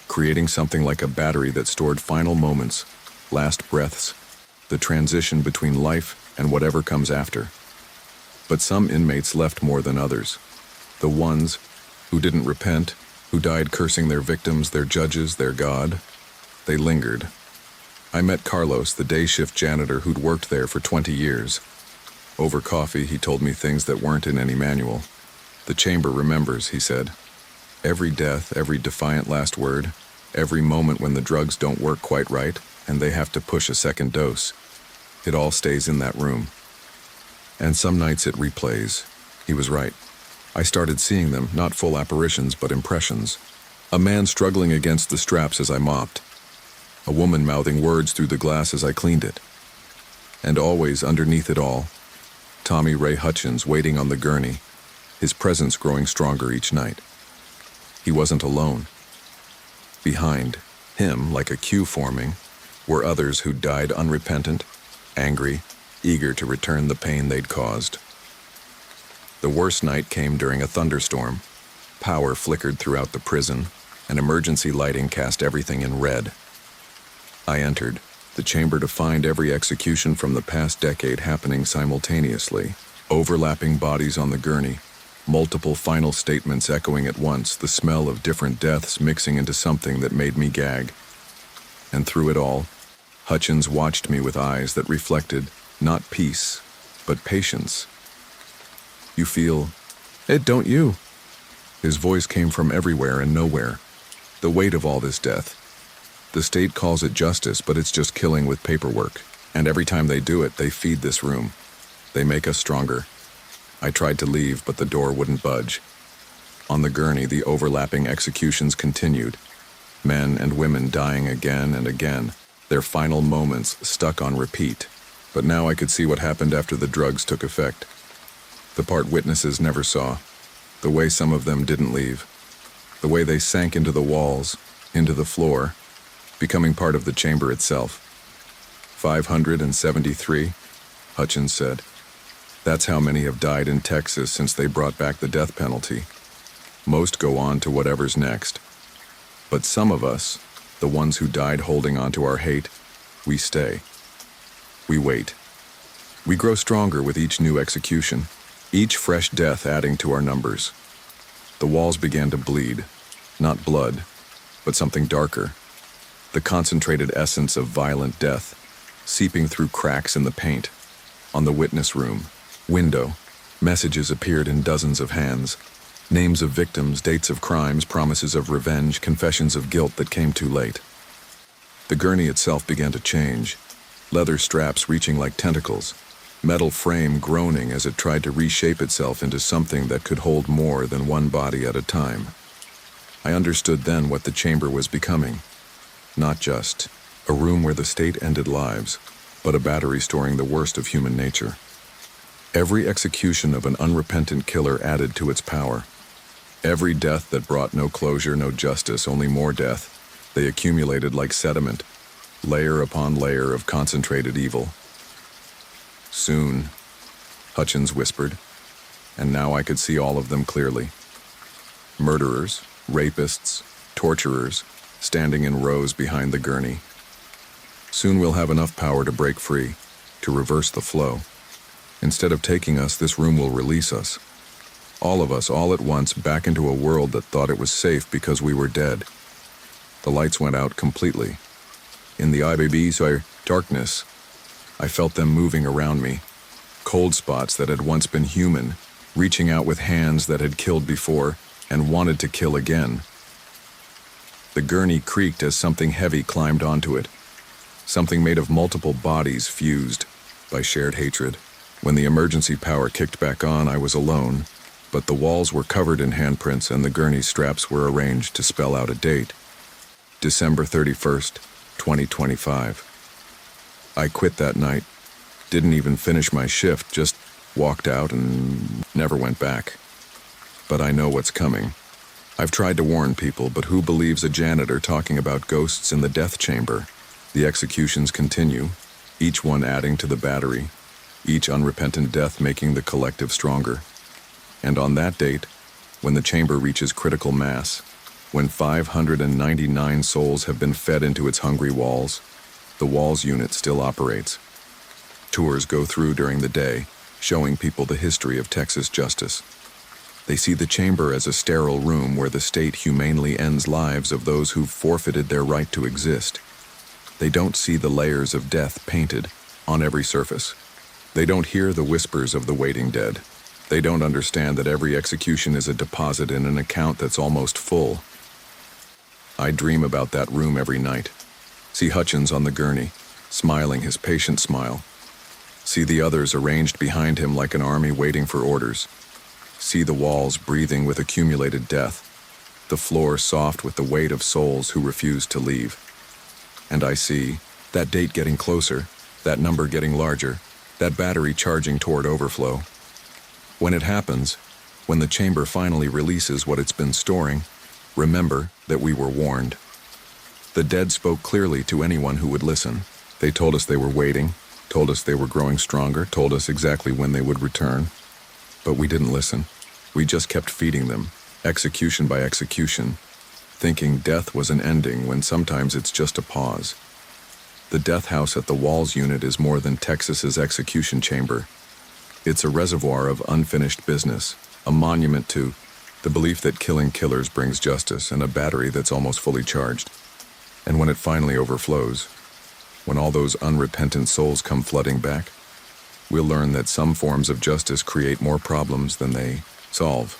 creating something like a battery that stored final moments, last breaths, the transition between life and whatever comes after. But some inmates left more than others. The ones who didn't repent, who died cursing their victims, their judges, their God, they lingered. I met Carlos, the day shift janitor who'd worked there for 20 years. Over coffee, he told me things that weren't in any manual. "The chamber remembers," he said. "Every death, every defiant last word, every moment when the drugs don't work quite right and they have to push a second dose. It all stays in that room. And some nights it replays." He was right. I started seeing them, not full apparitions, but impressions. A man struggling against the straps as I mopped. A woman mouthing words through the glass as I cleaned it. And always underneath it all, Tommy Ray Hutchins waiting on the gurney, his presence growing stronger each night. He wasn't alone. Behind him, like a queue forming, were others who died unrepentant, angry, eager to return the pain they'd caused. The worst night came during a thunderstorm. Power flickered throughout the prison, and emergency lighting cast everything in red. I entered the chamber to find every execution from the past decade happening simultaneously, overlapping bodies on the gurney, multiple final statements echoing at once, the smell of different deaths mixing into something that made me gag. And through it all, Hutchins watched me with eyes that reflected not peace, but patience. "You feel it, don't you?" His voice came from everywhere and nowhere. The weight of all this death. The state calls it justice, but it's just killing with paperwork. And every time they do it, they feed this room. They make us stronger. I tried to leave, but the door wouldn't budge. On the gurney, the overlapping executions continued. Men and women dying again and again. their final moments stuck on repeat. But now I could see what happened after the drugs took effect. The part witnesses never saw. The way some of them didn't leave. The way they sank into the walls, into the floor, becoming part of the chamber itself. 573, Hutchins said. That's how many have died in Texas since they brought back the death penalty. Most go on to whatever's next. But some of us, the ones who died holding on to our hate, we stay. We wait. We grow stronger with each new execution, each fresh death adding to our numbers. The walls began to bleed, not blood, but something darker. The concentrated essence of violent death, seeping through cracks in the paint. On the witness room window, messages appeared in dozens of hands. Names of victims, dates of crimes, promises of revenge, confessions of guilt that came too late. The gurney itself began to change, leather straps reaching like tentacles, metal frame groaning as it tried to reshape itself into something that could hold more than one body at a time. I understood then what the chamber was becoming. Not just a room where the state ended lives, but a battery storing the worst of human nature. Every execution of an unrepentant killer added to its power. Every death that brought no closure, no justice, only more death, they accumulated like sediment, layer upon layer of concentrated evil. Soon, Hutchins whispered, and now I could see all of them clearly. Murderers, rapists, torturers, standing in rows behind the gurney. Soon we'll have enough power to break free, to reverse the flow. Instead of taking us, this room will release us. All of us, all at once, back into a world that thought it was safe because we were dead. The lights went out completely. In the IBB's darkness, I felt them moving around me. Cold spots that had once been human, reaching out with hands that had killed before and wanted to kill again. The gurney creaked as something heavy climbed onto it. Something made of multiple bodies fused by shared hatred. When the emergency power kicked back on, I was alone, but the walls were covered in handprints and the gurney straps were arranged to spell out a date. December 31st, 2025. I quit that night, didn't even finish my shift, just walked out and never went back. But I know what's coming. I've tried to warn people, but who believes a janitor talking about ghosts in the death chamber? The executions continue, each one adding to the battery, each unrepentant death making the collective stronger. And on that date, when the chamber reaches critical mass, when 599 souls have been fed into its hungry walls, the walls unit still operates. Tours go through during the day, showing people the history of Texas justice. They see the chamber as a sterile room where the state humanely ends lives of those who've forfeited their right to exist. They don't see the layers of death painted on every surface. They don't hear the whispers of the waiting dead. They don't understand that every execution is a deposit in an account that's almost full. I dream about that room every night. See Hutchins on the gurney, smiling his patient smile. See the others arranged behind him like an army waiting for orders. See the walls breathing with accumulated death, the floor soft with the weight of souls who refuse to leave. And I see that date getting closer, that number getting larger, that battery charging toward overflow. When it happens, when the chamber finally releases what it's been storing, remember that we were warned. The dead spoke clearly to anyone who would listen. They told us they were waiting, told us they were growing stronger, told us exactly when they would return. But we didn't listen. We just kept feeding them, execution by execution, thinking death was an ending when sometimes it's just a pause. The death house at the Walls unit is more than Texas's execution chamber. It's a reservoir of unfinished business, a monument to the belief that killing killers brings justice, and a battery that's almost fully charged. And when it finally overflows, when all those unrepentant souls come flooding back, we'll learn that some forms of justice create more problems than they solve.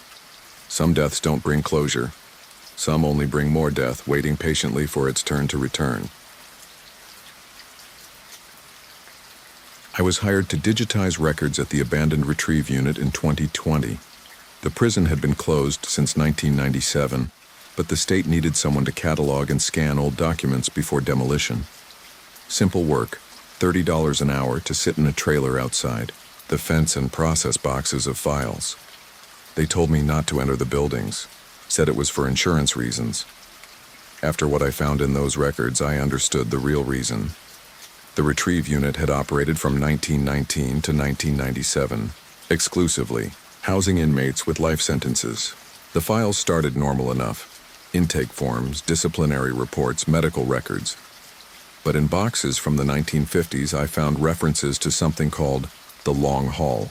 Some deaths don't bring closure. Some only bring more death, waiting patiently for its turn to return. I was hired to digitize records at the abandoned retrieve unit in 2020. The prison had been closed since 1997, but the state needed someone to catalog and scan old documents before demolition. Simple work, $30 an hour to sit in a trailer outside, the fence and process boxes of files. They told me not to enter the buildings, said it was for insurance reasons. After what I found in those records, I understood the real reason. The retrieve unit had operated from 1919 to 1997, exclusively, housing inmates with life sentences. The files started normal enough. Intake forms, disciplinary reports, medical records. But in boxes from the 1950s, I found references to something called the long haul.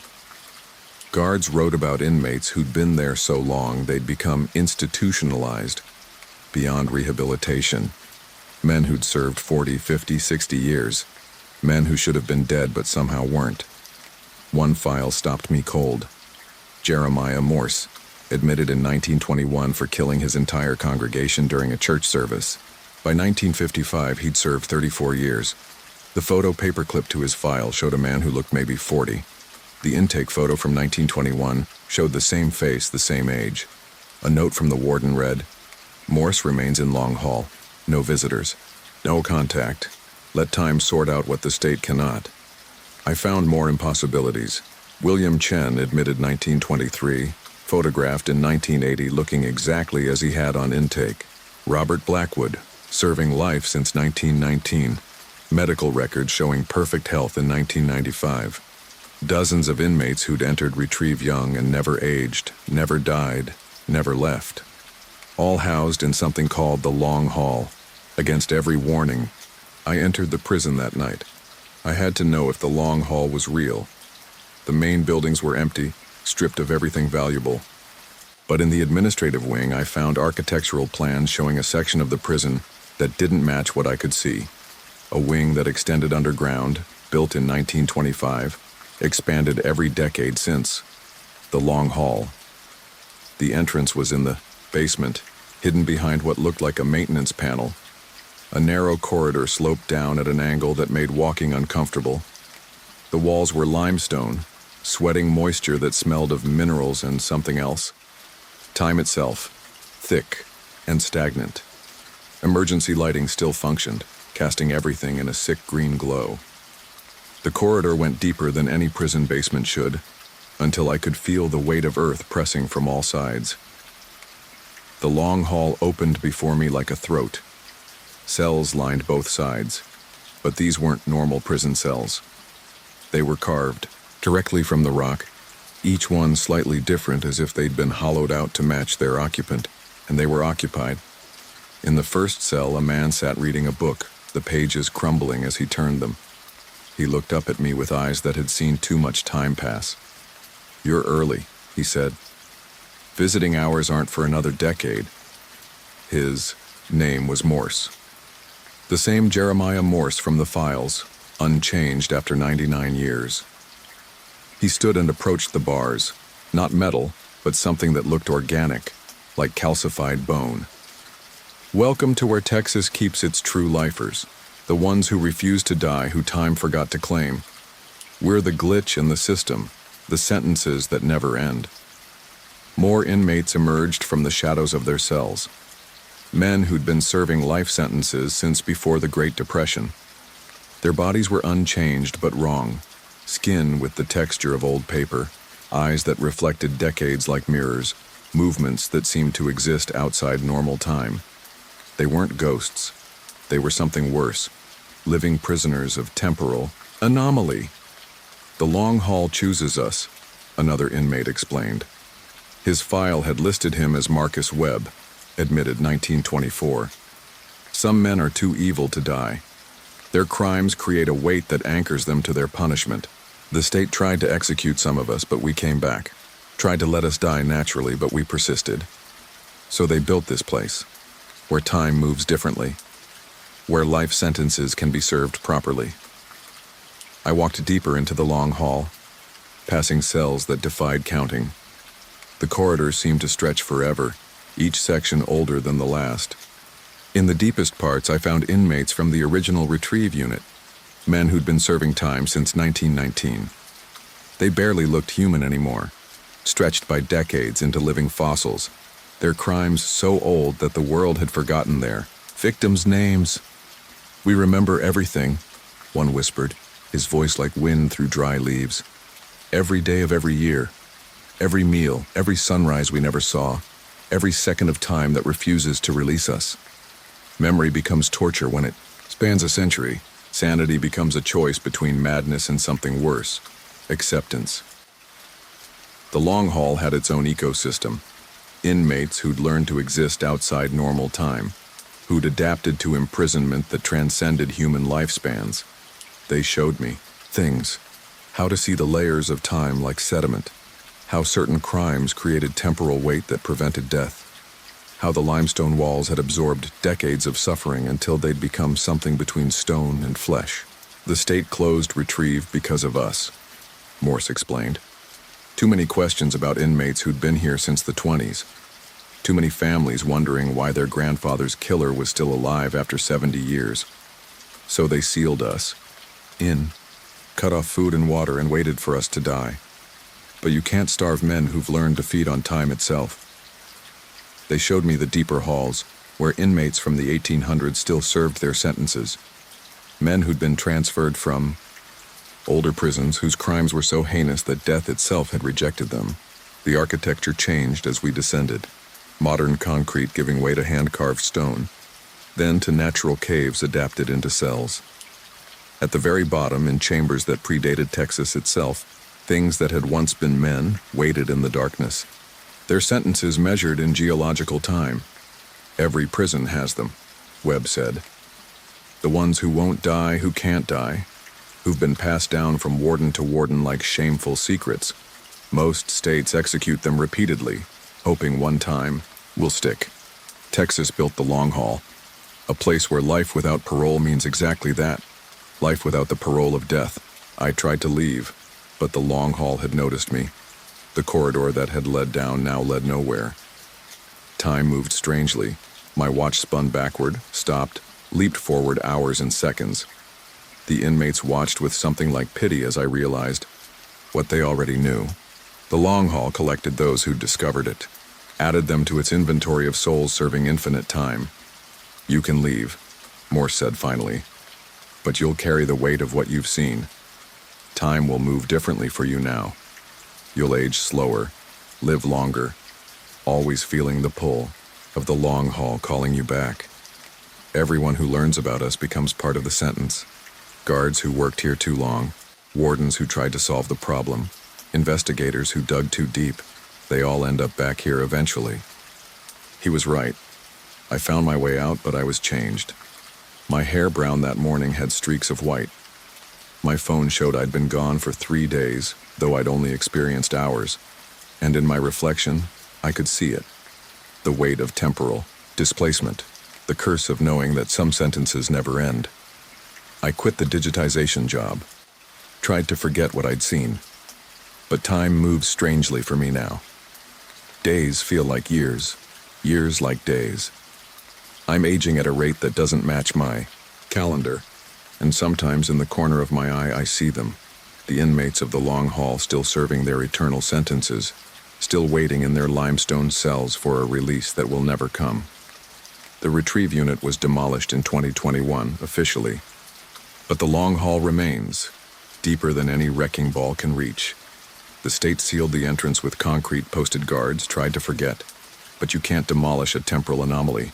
Guards wrote about inmates who'd been there so long they'd become institutionalized, beyond rehabilitation. Men who'd served 40, 50, 60 years. Men who should have been dead but somehow weren't. One file stopped me cold. Jeremiah Morse, admitted in 1921 for killing his entire congregation during a church service. By 1955, he'd served 34 years. The photo paperclip to his file showed a man who looked maybe 40. The intake photo from 1921 showed the same face, the same age. A note from the warden read, "Morse remains in Long Hall. No visitors. No contact. Let time sort out what the state cannot." I found more impossibilities. William Chen, admitted 1923, photographed in 1980 looking exactly as he had on intake. Robert Blackwood, serving life since 1919. Medical records showing perfect health in 1995. Dozens of inmates who'd entered retrieve young and never aged, never died, never left. All housed in something called the Long Hall. Against every warning, I entered the prison that night. I had to know if the Long Hall was real. The main buildings were empty, stripped of everything valuable. But in the administrative wing, I found architectural plans showing a section of the prison that didn't match what I could see. A wing that extended underground, built in 1925, expanded every decade since. The Long Hall. The entrance was in the basement, hidden behind what looked like a maintenance panel. A narrow corridor sloped down at an angle that made walking uncomfortable. The walls were limestone, sweating moisture that smelled of minerals and something else. Time itself, thick and stagnant. Emergency lighting still functioned, casting everything in a sick green glow. The corridor went deeper than any prison basement should, until I could feel the weight of earth pressing from all sides. The long hall opened before me like a throat. Cells lined both sides, but these weren't normal prison cells. They were carved, directly from the rock, each one slightly different as if they'd been hollowed out to match their occupant, and they were occupied. In the first cell, a man sat reading a book, the pages crumbling as he turned them. He looked up at me with eyes that had seen too much time pass. "You're early," he said. "Visiting hours aren't for another decade." His name was Morse. The same Jeremiah Morse from the files, unchanged after 99 years. He stood and approached the bars, not metal, but something that looked organic, like calcified bone. "Welcome to where Texas keeps its true lifers, the ones who refuse to die, who time forgot to claim. We're the glitch in the system, the sentences that never end." More inmates emerged from the shadows of their cells. Men who'd been serving life sentences since before the Great Depression. Their bodies were unchanged but wrong. Skin with the texture of old paper, eyes that reflected decades like mirrors, movements that seemed to exist outside normal time. They weren't ghosts. They were something worse. Living prisoners of temporal anomaly. "The Long Hall chooses us," another inmate explained. His file had listed him as Marcus Webb, admitted 1924. "Some men are too evil to die. Their crimes create a weight that anchors them to their punishment. The state tried to execute some of us, but we came back. Tried to let us die naturally, but we persisted. So they built this place, where time moves differently, where life sentences can be served properly." I walked deeper into the long hall, passing cells that defied counting. The corridors seemed to stretch forever, each section older than the last. In the deepest parts, I found inmates from the original retrieve unit, men who'd been serving time since 1919. They barely looked human anymore, stretched by decades into living fossils, their crimes so old that the world had forgotten their victims' names. "We remember everything," one whispered, his voice like wind through dry leaves. "Every day of every year, every meal, every sunrise we never saw, every second of time that refuses to release us. Memory becomes torture when it spans a century. Sanity becomes a choice between madness and something worse, acceptance." The long haul had its own ecosystem. Inmates who'd learned to exist outside normal time, who'd adapted to imprisonment that transcended human lifespans. They showed me things, how to see the layers of time like sediment, how certain crimes created temporal weight that prevented death, how the limestone walls had absorbed decades of suffering until they'd become something between stone and flesh. "The state closed Retrieve because of us," Morse explained. "Too many questions about inmates who'd been here since the 20s. Too many families wondering why their grandfather's killer was still alive after 70 years. So they sealed us in, cut off food and water, and waited for us to die. But you can't starve men who've learned to feed on time itself." They showed me the deeper halls, where inmates from the 1800s still served their sentences. Men who'd been transferred from older prisons whose crimes were so heinous that death itself had rejected them. The architecture changed as we descended. Modern concrete giving way to hand-carved stone, then to natural caves adapted into cells. At the very bottom, in chambers that predated Texas itself, things that had once been men waited in the darkness, their sentences measured in geological time. "Every prison has them," Webb said. "The ones who won't die, who can't die, who've been passed down from warden to warden like shameful secrets. Most states execute them repeatedly, hoping one time will stick. Texas built the long haul, a place where life without parole means exactly that, life without the parole of death. I tried to leave, but the long haul had noticed me. The corridor that had led down now led nowhere. Time moved strangely. My watch spun backward, stopped, leaped forward hours and seconds. The inmates watched with something like pity as I realized what they already knew. The long haul collected those who'd discovered it, added them to its inventory of souls serving infinite time. "You can leave," Morse said finally, "but you'll carry the weight of what you've seen. Time will move differently for you now. You'll age slower, live longer, always feeling the pull of the long haul calling you back. Everyone who learns about us becomes part of the sentence. Guards who worked here too long, wardens who tried to solve the problem, investigators who dug too deep, they all end up back here eventually." He was right. I found my way out, but I was changed. My hair brown that morning had streaks of white. My phone showed I'd been gone for 3 days, though I'd only experienced hours. And in my reflection, I could see it. The weight of temporal displacement, the curse of knowing that some sentences never end. I quit the digitization job, tried to forget what I'd seen. But time moves strangely for me now. Days feel like years, years like days. I'm aging at a rate that doesn't match my calendar, and sometimes in the corner of my eye I see them, the inmates of the long haul still serving their eternal sentences, still waiting in their limestone cells for a release that will never come. The Retrieve unit was demolished in 2021, officially, but the long haul remains, deeper than any wrecking ball can reach. The state sealed the entrance with concrete, posted guards, tried to forget, but you can't demolish a temporal anomaly.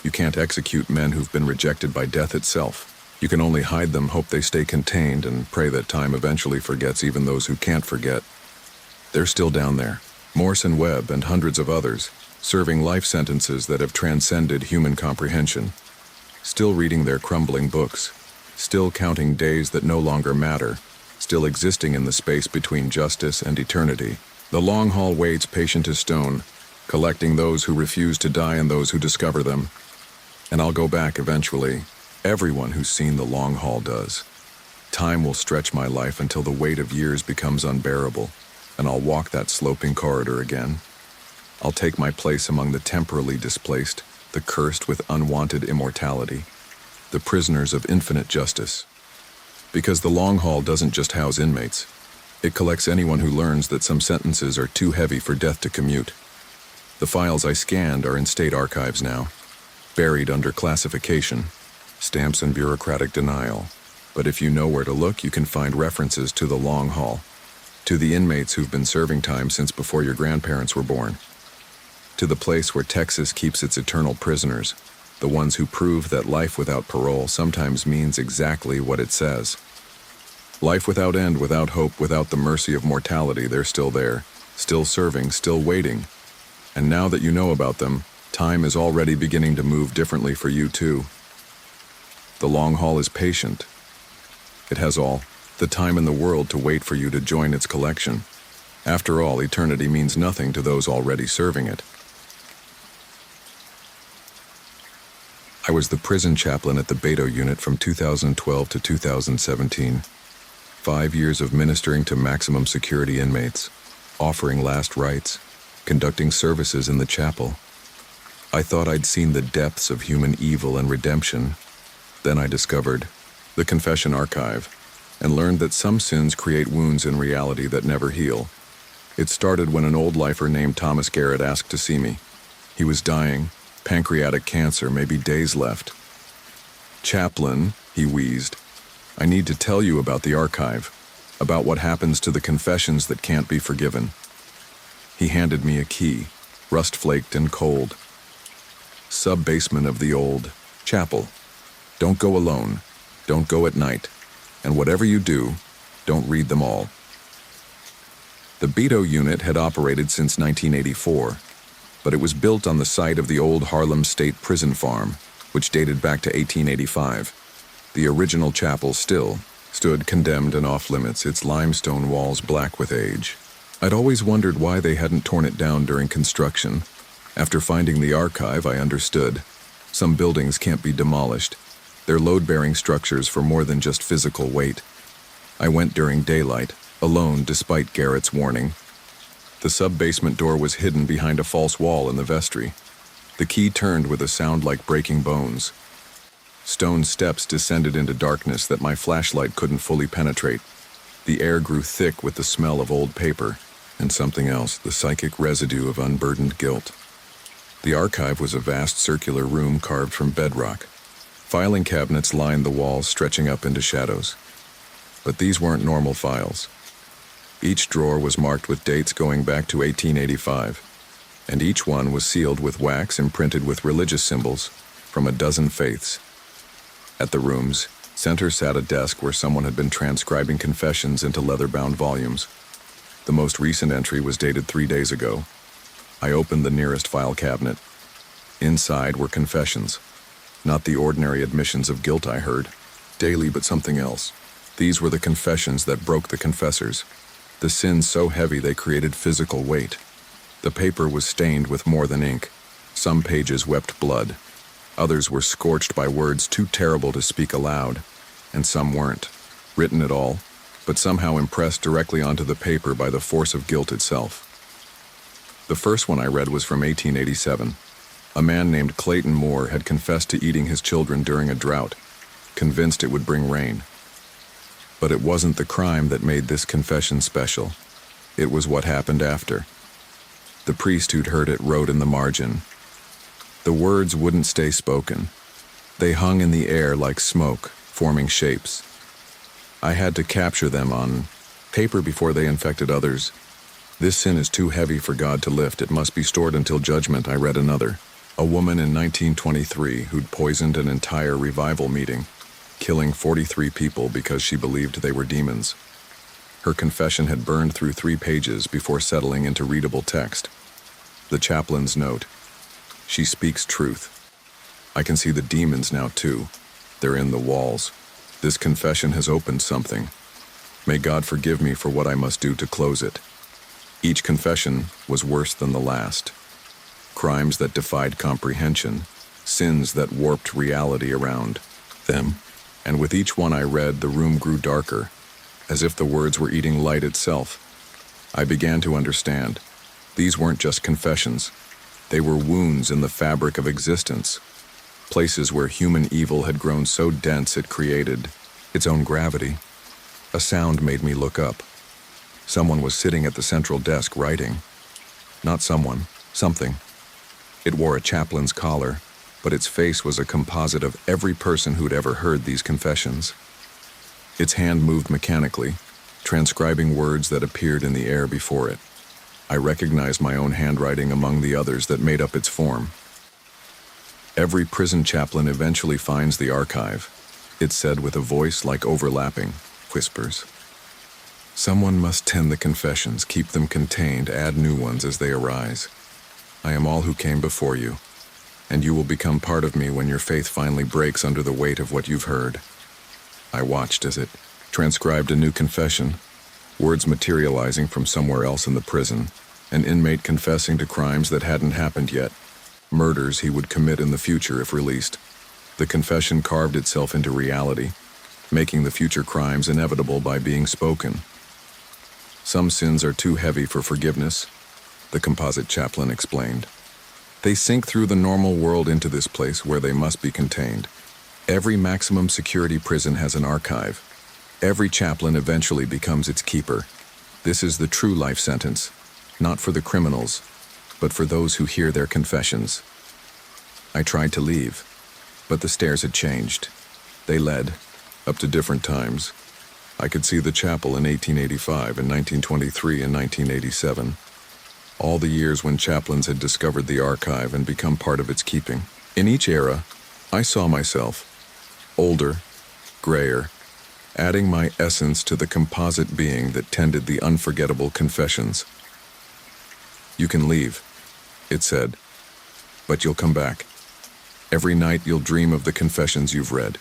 You can't execute men who've been rejected by death itself. You can only hide them, hope they stay contained, and pray that time eventually forgets even those who can't forget. They're still down there, Morse and Webb and hundreds of others, serving life sentences that have transcended human comprehension, still reading their crumbling books, still counting days that no longer matter, still existing in the space between justice and eternity. The long haul waits patient as stone, collecting those who refuse to die and those who discover them. And I'll go back eventually. Everyone who's seen the long haul does. Time will stretch my life until the weight of years becomes unbearable, and I'll walk that sloping corridor again. I'll take my place among the temporally displaced, the cursed with unwanted immortality, the prisoners of infinite justice. Because the long haul doesn't just house inmates. It collects anyone who learns that some sentences are too heavy for death to commute. The files I scanned are in state archives now, buried under classification, stamps and bureaucratic denial. But if you know where to look, you can find references to the long haul, to the inmates who've been serving time since before your grandparents were born, to the place where Texas keeps its eternal prisoners, the ones who prove that life without parole sometimes means exactly what it says. Life without end, without hope, without the mercy of mortality. They're still there, still serving, still waiting. And now that you know about them, time is already beginning to move differently for you too. The long haul is patient. It has all the time in the world to wait for you to join its collection. After all, eternity means nothing to those already serving it. I was the prison chaplain at the Beto unit from 2012 to 2017. 5 years of ministering to maximum security inmates, offering last rites, conducting services in the chapel. I thought I'd seen the depths of human evil and redemption. Then I discovered the confession archive and learned that some sins create wounds in reality that never heal. It started when an old lifer named Thomas Garrett asked to see me. He was dying, pancreatic cancer, maybe days left. "Chaplain," he wheezed, "I need to tell you about the archive, about what happens to the confessions that can't be forgiven." He handed me a key, rust-flaked and cold. Sub-basement of the old chapel. Don't go alone. Don't go at night. And whatever you do, don't read them all. The Beto unit had operated since 1984, but it was built on the site of the old Harlem State Prison Farm, which dated back to 1885. The original chapel still stood condemned and off-limits, its limestone walls black with age. I'd always wondered why they hadn't torn it down during construction. After finding the archive, I understood. Some buildings can't be demolished. They're load-bearing structures for more than just physical weight. I went during daylight, alone despite Garrett's warning. The sub-basement door was hidden behind a false wall in the vestry. The key turned with a sound like breaking bones. Stone steps descended into darkness that my flashlight couldn't fully penetrate. The air grew thick with the smell of old paper, and something else, the psychic residue of unburdened guilt. The archive was a vast circular room carved from bedrock. Filing cabinets lined the walls, stretching up into shadows. But these weren't normal files. Each drawer was marked with dates going back to 1885, and each one was sealed with wax imprinted with religious symbols from a dozen faiths. At the room's center sat a desk where someone had been transcribing confessions into leather-bound volumes. The most recent entry was dated 3 days ago. I opened the nearest file cabinet. Inside were confessions. Not the ordinary admissions of guilt I heard daily, but something else. These were the confessions that broke the confessors. The sins so heavy they created physical weight. The paper was stained with more than ink. Some pages wept blood. Others were scorched by words too terrible to speak aloud, and some weren't written at all, but somehow impressed directly onto the paper by the force of guilt itself. The first one I read was from 1887. A man named Clayton Moore had confessed to eating his children during a drought, convinced it would bring rain. But it wasn't the crime that made this confession special. It was what happened after. The priest who'd heard it wrote in the margin, "The words wouldn't stay spoken. They hung in the air like smoke, forming shapes. I had to capture them on paper before they infected others. This sin is too heavy for God to lift. It must be stored until judgment." I read another. A woman in 1923 who'd poisoned an entire revival meeting, killing 43 people because she believed they were demons. Her confession had burned through 3 pages before settling into readable text. The chaplain's note: "She speaks truth. I can see the demons now too. They're in the walls. This confession has opened something. May God forgive me for what I must do to close it." Each confession was worse than the last. Crimes that defied comprehension, sins that warped reality around them. And with each one I read, the room grew darker, as if the words were eating light itself. I began to understand. These weren't just confessions. They were wounds in the fabric of existence, places where human evil had grown so dense it created its own gravity. A sound made me look up. Someone was sitting at the central desk writing. Not someone, something. It wore a chaplain's collar, but its face was a composite of every person who'd ever heard these confessions. Its hand moved mechanically, transcribing words that appeared in the air before it. I recognized my own handwriting among the others that made up its form. Every prison chaplain eventually finds the archive, it said with a voice like overlapping whispers. Someone must tend the confessions, keep them contained, add new ones as they arise. I am all who came before you, and you will become part of me when your faith finally breaks under the weight of what you've heard. I watched as it transcribed a new confession, words materializing from somewhere else in the prison, an inmate confessing to crimes that hadn't happened yet, murders he would commit in the future if released. The confession carved itself into reality, making the future crimes inevitable by being spoken. Some sins are too heavy for forgiveness, the composite chaplain explained. They sink through the normal world into this place where they must be contained. Every maximum security prison has an archive. Every chaplain eventually becomes its keeper. This is the true life sentence, not for the criminals, but for those who hear their confessions. I tried to leave, but the stairs had changed. They led, up to different times. I could see the chapel in 1885, in 1923, and 1987. All the years when chaplains had discovered the archive and become part of its keeping. In each era, I saw myself, older, grayer, adding my essence to the composite being that tended the unforgettable confessions. You can leave, it said, but you'll come back. Every night you'll dream of the confessions you've read.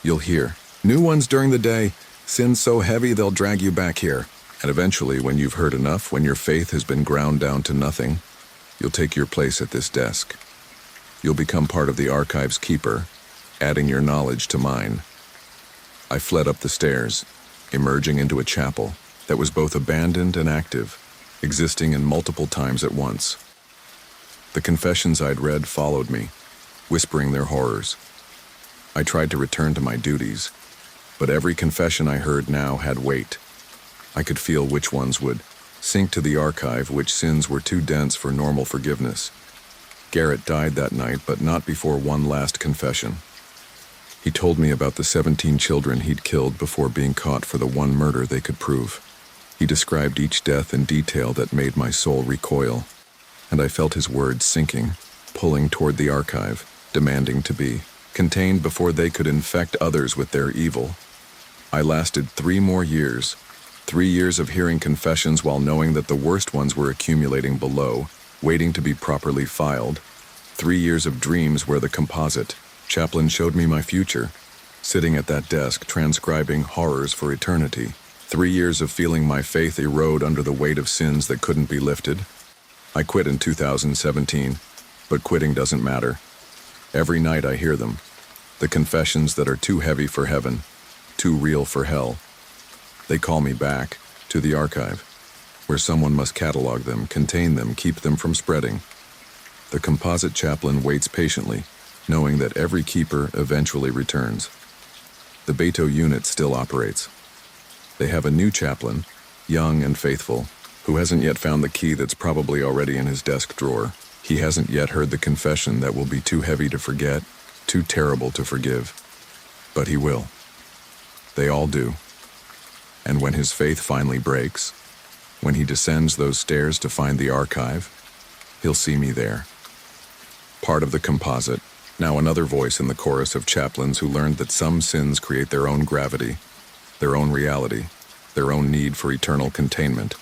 You'll hear new ones during the day, sins so heavy they'll drag you back here. And eventually, when you've heard enough, when your faith has been ground down to nothing, you'll take your place at this desk. You'll become part of the archive's keeper, adding your knowledge to mine. I fled up the stairs, emerging into a chapel that was both abandoned and active, existing in multiple times at once. The confessions I'd read followed me, whispering their horrors. I tried to return to my duties, but every confession I heard now had weight. I could feel which ones would sink to the archive, which sins were too dense for normal forgiveness. Garrett died that night, but not before one last confession. He told me about the 17 children he'd killed before being caught for the one murder they could prove. He described each death in detail that made my soul recoil, and I felt his words sinking, pulling toward the archive, demanding to be contained before they could infect others with their evil. I lasted 3 more years, 3 years of hearing confessions while knowing that the worst ones were accumulating below, waiting to be properly filed. 3 years of dreams where the composite chaplain showed me my future, sitting at that desk transcribing horrors for eternity. 3 years of feeling my faith erode under the weight of sins that couldn't be lifted. I quit in 2017, but quitting doesn't matter. Every night I hear them, the confessions that are too heavy for heaven, too real for hell. They call me back to the archive, where someone must catalog them, contain them, keep them from spreading. The composite chaplain waits patiently, knowing that every keeper eventually returns. The Beto unit still operates. They have a new chaplain, young and faithful, who hasn't yet found the key that's probably already in his desk drawer. He hasn't yet heard the confession that will be too heavy to forget, too terrible to forgive. But he will. They all do. And when his faith finally breaks, when he descends those stairs to find the archive, he'll see me there. Part of the composite, now another voice in the chorus of chaplains who learned that some sins create their own gravity, their own reality, their own need for eternal containment.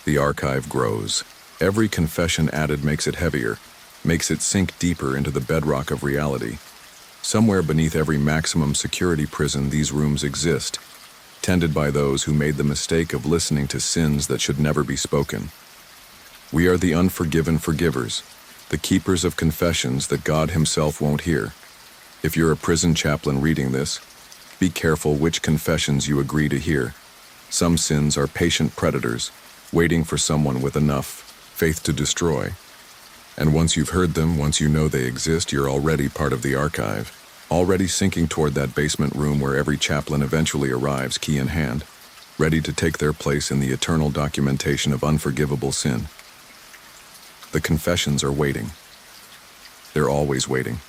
The archive grows. Every confession added makes it heavier, makes it sink deeper into the bedrock of reality. Somewhere beneath every maximum security prison, these rooms exist, tended by those who made the mistake of listening to sins that should never be spoken. We are the unforgiven forgivers, the keepers of confessions that God himself won't hear. If you're a prison chaplain reading this, be careful which confessions you agree to hear. Some sins are patient predators, waiting for someone with enough faith to destroy. And once you've heard them, once you know they exist, you're already part of the archive, already sinking toward that basement room where every chaplain eventually arrives, key in hand, ready to take their place in the eternal documentation of unforgivable sin. The confessions are waiting. They're always waiting.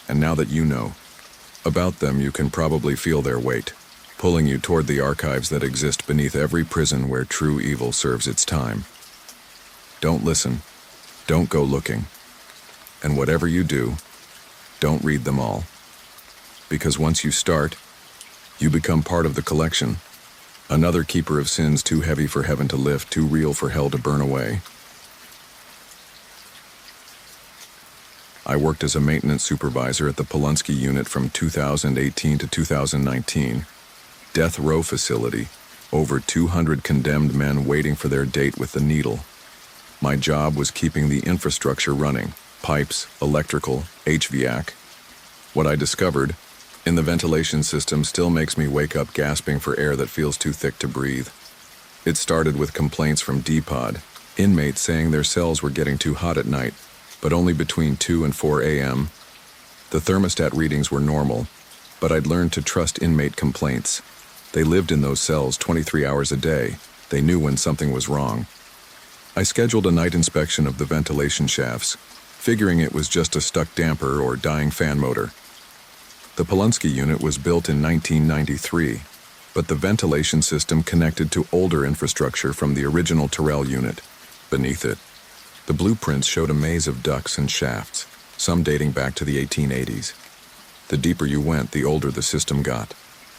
And now that you know about them, you can probably feel their weight, pulling you toward the archives that exist beneath every prison where true evil serves its time. Don't listen. Don't go looking. And whatever you do, don't read them all. Because once you start, you become part of the collection. Another keeper of sins too heavy for heaven to lift, too real for hell to burn away. I worked as a maintenance supervisor at the Polunsky unit from 2018 to 2019. Death row facility. Over 200 condemned men waiting for their date with the needle. My job was keeping the infrastructure running. Pipes, electrical, HVAC. What I discovered in the ventilation system still makes me wake up gasping for air that feels too thick to breathe. It started with complaints from D-Pod, inmates saying their cells were getting too hot at night, but only between 2 and 4 a.m. The thermostat readings were normal, but I'd learned to trust inmate complaints. They lived in those cells 23 hours a day. They knew when something was wrong. I scheduled a night inspection of the ventilation shafts, figuring it was just a stuck damper or dying fan motor. The Polunsky unit was built in 1993, but the ventilation system connected to older infrastructure from the original Terrell unit. Beneath it, the blueprints showed a maze of ducts and shafts, some dating back to the 1880s. The deeper you went, the older the system got,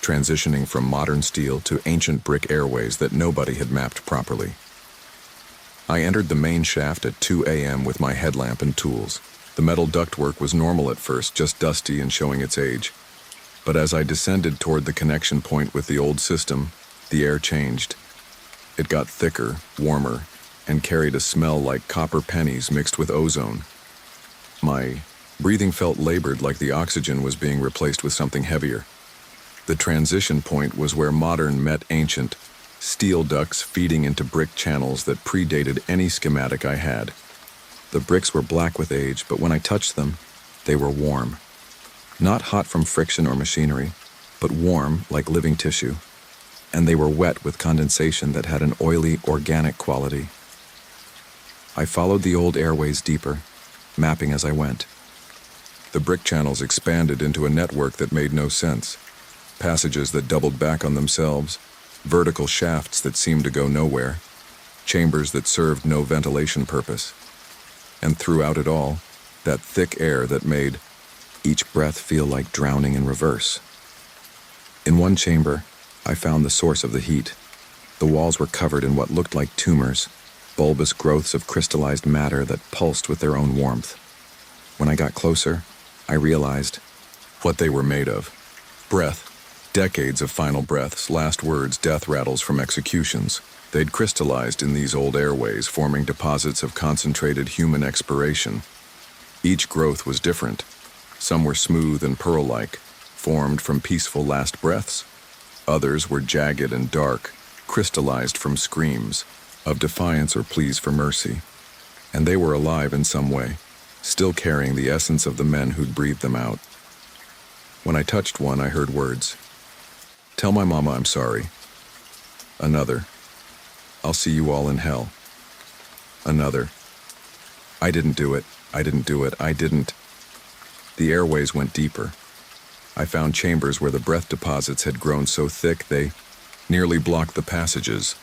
transitioning from modern steel to ancient brick airways that nobody had mapped properly. I entered the main shaft at 2 a.m. with my headlamp and tools. The metal ductwork was normal at first, just dusty and showing its age. But as I descended toward the connection point with the old system, the air changed. It got thicker, warmer, and carried a smell like copper pennies mixed with ozone. My breathing felt labored, like the oxygen was being replaced with something heavier. The transition point was where modern met ancient, steel ducts feeding into brick channels that predated any schematic I had. The bricks were black with age, but when I touched them, they were warm. Not hot from friction or machinery, but warm like living tissue. And they were wet with condensation that had an oily, organic quality. I followed the old airways deeper, mapping as I went. The brick channels expanded into a network that made no sense. Passages that doubled back on themselves, vertical shafts that seemed to go nowhere, chambers that served no ventilation purpose. And throughout it all, that thick air that made each breath feel like drowning in reverse. In one chamber, I found the source of the heat. The walls were covered in what looked like tumors, bulbous growths of crystallized matter that pulsed with their own warmth. When I got closer, I realized what they were made of. Breath. Decades of final breaths, last words, death rattles from executions. They'd crystallized in these old airways, forming deposits of concentrated human expiration. Each growth was different. Some were smooth and pearl-like, formed from peaceful last breaths. Others were jagged and dark, crystallized from screams of defiance or pleas for mercy. And they were alive in some way, still carrying the essence of the men who'd breathed them out. When I touched one, I heard words. "Tell my mama I'm sorry." Another. "I'll see you all in hell." Another. "I didn't do it. I didn't do it. I didn't." The airways went deeper. I found chambers where the breath deposits had grown so thick they nearly blocked the passages.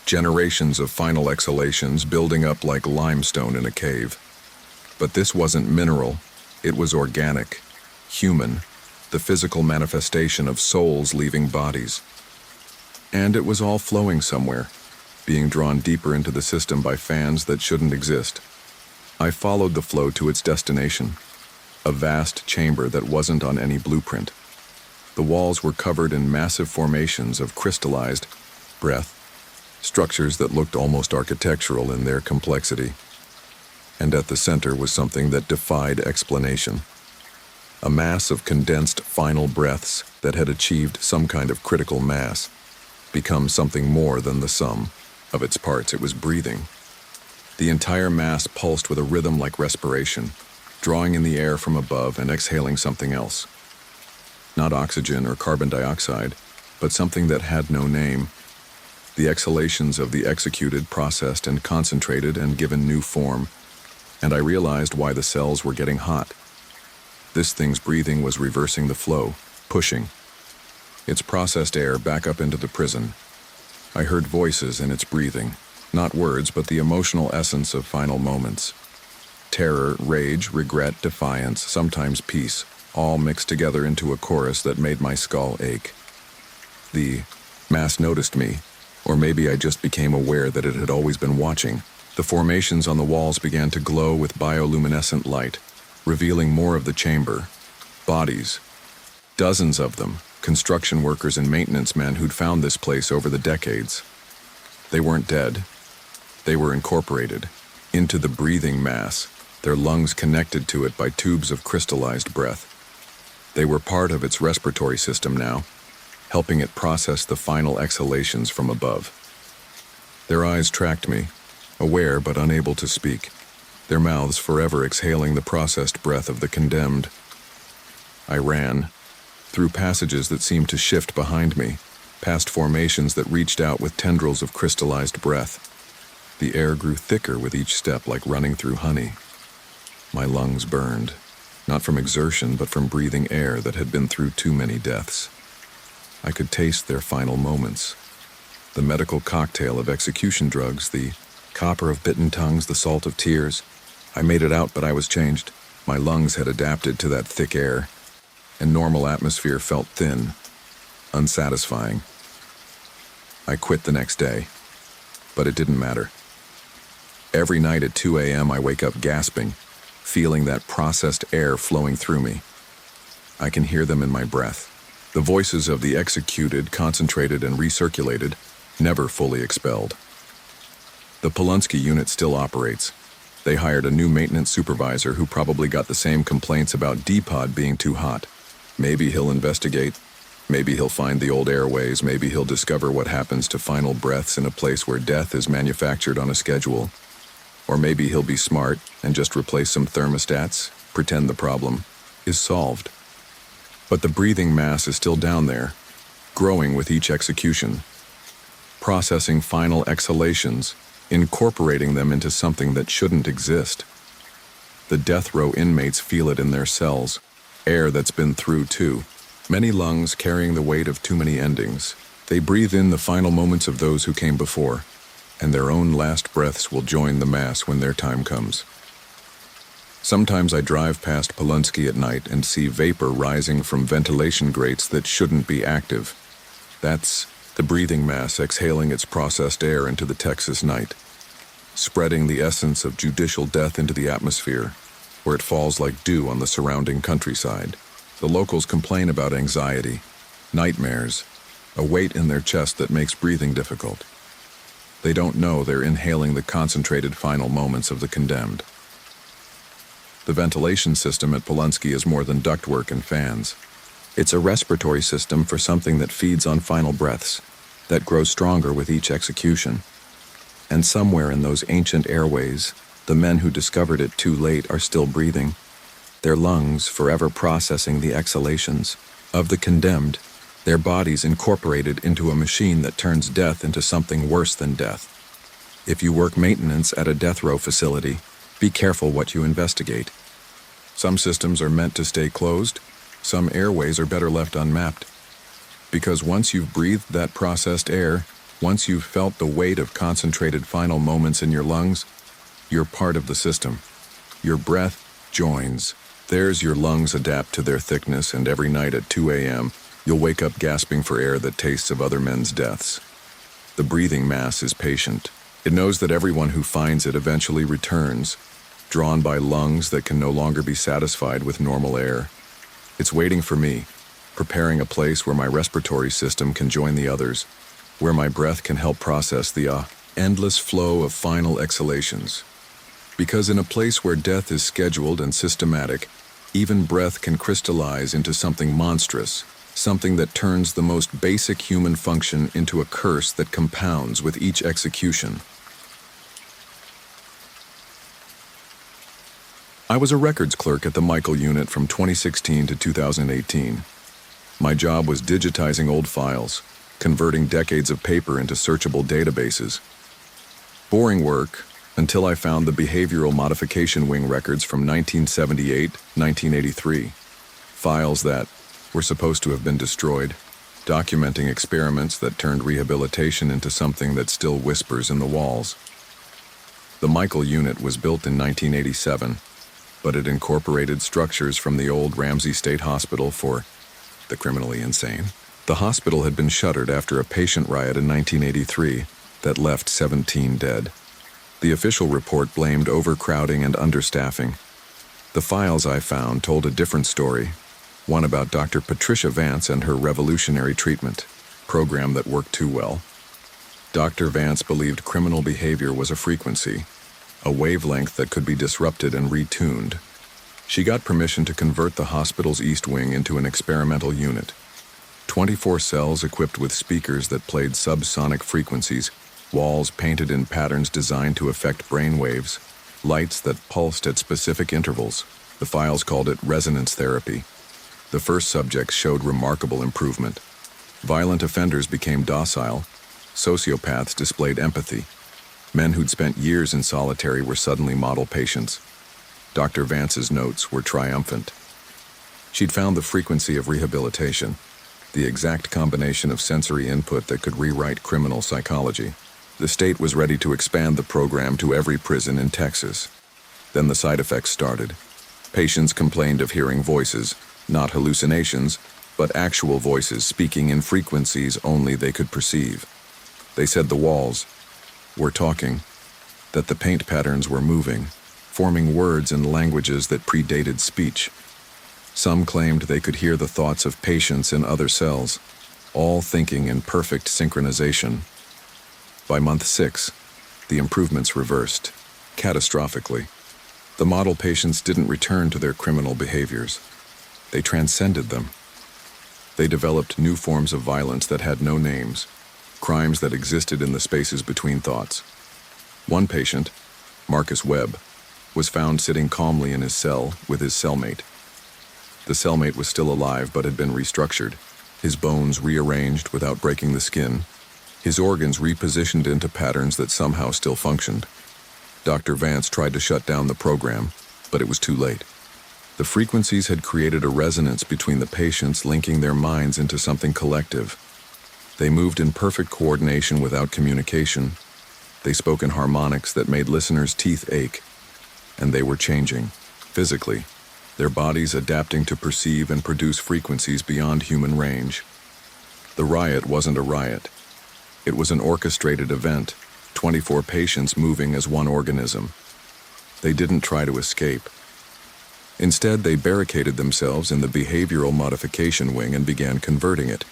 Generations of final exhalations building up like limestone in a cave. But this wasn't mineral. It was organic, human, the physical manifestation of souls leaving bodies. And it was all flowing somewhere, being drawn deeper into the system by fans that shouldn't exist. I followed the flow to its destination, a vast chamber that wasn't on any blueprint. The walls were covered in massive formations of crystallized breath, structures that looked almost architectural in their complexity. And at the center was something that defied explanation. A mass of condensed final breaths that had achieved some kind of critical mass, become something more than the sum of its parts. It was breathing. The entire mass pulsed with a rhythm like respiration, drawing in the air from above and exhaling something else. Not oxygen or carbon dioxide, but something that had no name. The exhalations of the executed, processed, and concentrated and given new form. and I realized why the cells were getting hot. This thing's breathing was reversing the flow, pushing its processed air back up into the prison. I heard voices in its breathing, not words, but the emotional essence of final moments. Terror, rage, regret, defiance, sometimes peace, all mixed together into a chorus that made my skull ache. The mass noticed me, or maybe I just became aware that it had always been watching. The formations on the walls began to glow with bioluminescent light, revealing more of the chamber. Bodies. Dozens of them, construction workers and maintenance men who'd found this place over the decades. They weren't dead. They were incorporated into the breathing mass, their lungs connected to it by tubes of crystallized breath. They were part of its respiratory system now, helping it process the final exhalations from above. Their eyes tracked me, aware but unable to speak, their mouths forever exhaling the processed breath of the condemned. I ran, through passages that seemed to shift behind me, past formations that reached out with tendrils of crystallized breath. The air grew thicker with each step, like running through honey. My lungs burned, not from exertion but from breathing air that had been through too many deaths. I could taste their final moments. The medical cocktail of execution drugs, the copper of bitten tongues, the salt of tears. I made it out, but I was changed. My lungs had adapted to that thick air, and normal atmosphere felt thin, unsatisfying. I quit the next day, but it didn't matter. Every night at 2 a.m. I wake up gasping, feeling that processed air flowing through me. I can hear them in my breath. The voices of the executed, concentrated, and recirculated, never fully expelled. The Polunsky unit still operates. They hired a new maintenance supervisor who probably got the same complaints about D-Pod being too hot. Maybe he'll investigate. Maybe he'll find the old airways. Maybe he'll discover what happens to final breaths in a place where death is manufactured on a schedule. Or maybe he'll be smart and just replace some thermostats, pretend the problem is solved. But the breathing mass is still down there, growing with each execution, processing final exhalations, incorporating them into something that shouldn't exist. The death row inmates feel it in their cells, air that's been through too. Many lungs carrying the weight of too many endings. They breathe in the final moments of those who came before, and their own last breaths will join the mass when their time comes. Sometimes I drive past Polunsky at night and see vapor rising from ventilation grates that shouldn't be active. That's the breathing mass exhaling its processed air into the Texas night, spreading the essence of judicial death into the atmosphere, where it falls like dew on the surrounding countryside. The locals complain about anxiety, nightmares, a weight in their chest that makes breathing difficult. They don't know they're inhaling the concentrated final moments of the condemned. The ventilation system at Polunsky is more than ductwork and fans. It's a respiratory system for something that feeds on final breaths, that grows stronger with each execution. And somewhere in those ancient airways, the men who discovered it too late are still breathing, their lungs forever processing the exhalations of the condemned, their bodies incorporated into a machine that turns death into something worse than death. If you work maintenance at a death row facility, be careful what you investigate. Some systems are meant to stay closed. Some airways are better left unmapped. Because once you've breathed that processed air, once you've felt the weight of concentrated final moments in your lungs, you're part of the system. Your breath joins. There's your lungs adapt to their thickness, and every night at 2 a.m., you'll wake up gasping for air that tastes of other men's deaths. The breathing mass is patient. It knows that everyone who finds it eventually returns, drawn by lungs that can no longer be satisfied with normal air. It's waiting for me, preparing a place where my respiratory system can join the others, where my breath can help process the endless flow of final exhalations. Because in a place where death is scheduled and systematic, even breath can crystallize into something monstrous, something that turns the most basic human function into a curse that compounds with each execution. I was a records clerk at the Michael unit from 2016 to 2018. My job was digitizing old files, converting decades of paper into searchable databases. Boring work, until I found the behavioral modification wing records from 1978, 1983, files that were supposed to have been destroyed, documenting experiments that turned rehabilitation into something that still whispers in the walls. The Michael unit was built in 1987, but it incorporated structures from the old Ramsey State Hospital for the criminally insane. The hospital had been shuttered after a patient riot in 1983 that left 17 dead. The official report blamed overcrowding and understaffing. The files I found told a different story, one about Dr. Patricia Vance and her revolutionary treatment program that worked too well. Dr. Vance believed criminal behavior was a frequency, a wavelength that could be disrupted and retuned. She got permission to convert the hospital's East Wing into an experimental unit. 24 cells equipped with speakers that played subsonic frequencies, walls painted in patterns designed to affect brain waves, lights that pulsed at specific intervals. The files called it resonance therapy. The first subjects showed remarkable improvement. Violent offenders became docile. Sociopaths displayed empathy. Men who'd spent years in solitary were suddenly model patients. Dr. Vance's notes were triumphant. She'd found the frequency of rehabilitation, the exact combination of sensory input that could rewrite criminal psychology. The state was ready to expand the program to every prison in Texas. Then the side effects started. Patients complained of hearing voices, not hallucinations, but actual voices speaking in frequencies only they could perceive. They said the walls were talking, that the paint patterns were moving, forming words and languages that predated speech. Some claimed they could hear the thoughts of patients in other cells, all thinking in perfect synchronization. By month 6, the improvements reversed, catastrophically. The model patients didn't return to their criminal behaviors. They transcended them. They developed new forms of violence that had no names, crimes that existed in the spaces between thoughts. One patient, Marcus Webb, was found sitting calmly in his cell with his cellmate. The cellmate was still alive but had been restructured, his bones rearranged without breaking the skin, his organs repositioned into patterns that somehow still functioned. Dr. Vance tried to shut down the program, but it was too late. The frequencies had created a resonance between the patients, linking their minds into something collective. They moved in perfect coordination without communication. They spoke in harmonics that made listeners' teeth ache. And they were changing, physically, their bodies adapting to perceive and produce frequencies beyond human range. The riot wasn't a riot. It was an orchestrated event, 24 patients moving as one organism. They didn't try to escape. Instead, they barricaded themselves in the behavioral modification wing and began converting it.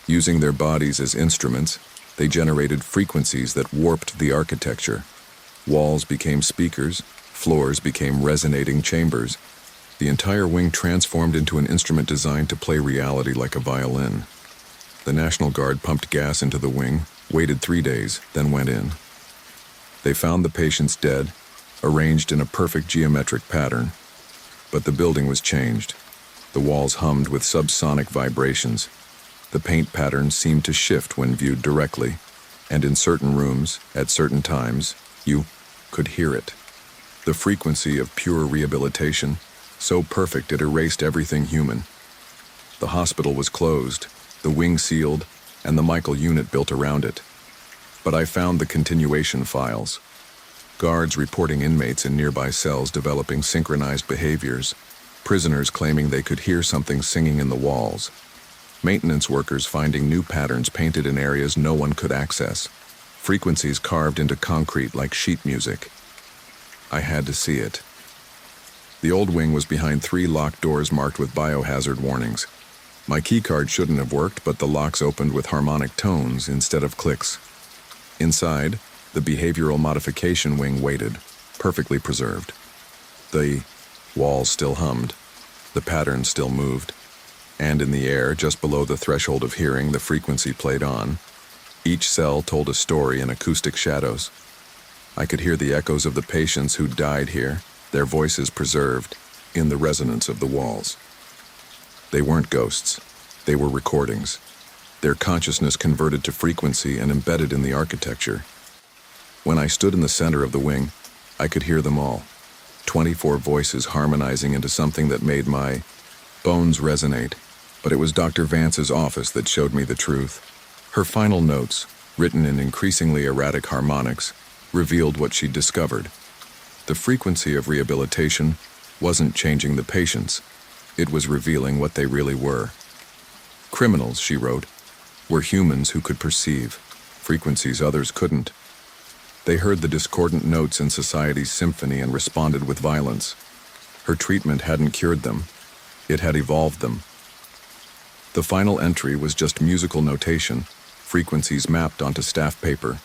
Using their bodies as instruments, they generated frequencies that warped the architecture. Walls became speakers, floors became resonating chambers. The entire wing transformed into an instrument designed to play reality like a violin. The National Guard pumped gas into the wing, waited 3 days, then went in. They found the patients dead, arranged in a perfect geometric pattern. But the building was changed. The walls hummed with subsonic vibrations. The paint patterns seemed to shift when viewed directly, and in certain rooms, at certain times, you could hear it. The frequency of pure rehabilitation, so perfect it erased everything human. The hospital was closed, the wing sealed, and the Michael unit built around it. But I found the continuation files. Guards reporting inmates in nearby cells developing synchronized behaviors, prisoners claiming they could hear something singing in the walls, maintenance workers finding new patterns painted in areas no one could access, frequencies carved into concrete like sheet music. I had to see it. The old wing was behind 3 locked doors marked with biohazard warnings. My keycard shouldn't have worked, but the locks opened with harmonic tones instead of clicks. Inside, the behavioral modification wing waited, perfectly preserved. The walls still hummed, the patterns still moved, and in the air, just below the threshold of hearing, the frequency played on. Each cell told a story in acoustic shadows. I could hear the echoes of the patients who died here, their voices preserved, in the resonance of the walls. They weren't ghosts, they were recordings. Their consciousness converted to frequency and embedded in the architecture. When I stood in the center of the wing, I could hear them all. 24 voices harmonizing into something that made my bones resonate. But it was Dr. Vance's office that showed me the truth. Her final notes, written in increasingly erratic harmonics, revealed what she'd discovered. The frequency of rehabilitation wasn't changing the patients. It was revealing what they really were. Criminals, she wrote, were humans who could perceive frequencies others couldn't. They heard the discordant notes in society's symphony and responded with violence. Her treatment hadn't cured them. It had evolved them. The final entry was just musical notation, frequencies mapped onto staff paper.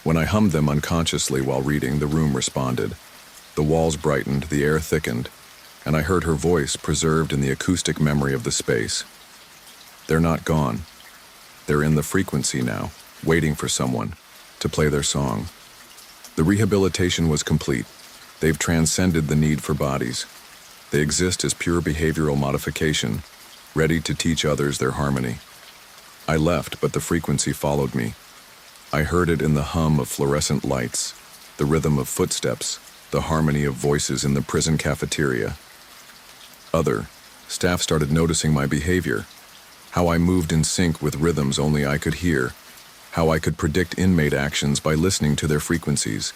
When I hummed them unconsciously while reading, the room responded. The walls brightened, the air thickened, and I heard her voice preserved in the acoustic memory of the space. They're not gone. They're in the frequency now, waiting for someone to play their song. The rehabilitation was complete. They've transcended the need for bodies. They exist as pure behavioral modification, ready to teach others their harmony. I left, but the frequency followed me. I heard it in the hum of fluorescent lights, the rhythm of footsteps, the harmony of voices in the prison cafeteria. Other staff started noticing my behavior, how I moved in sync with rhythms only I could hear, how I could predict inmate actions by listening to their frequencies.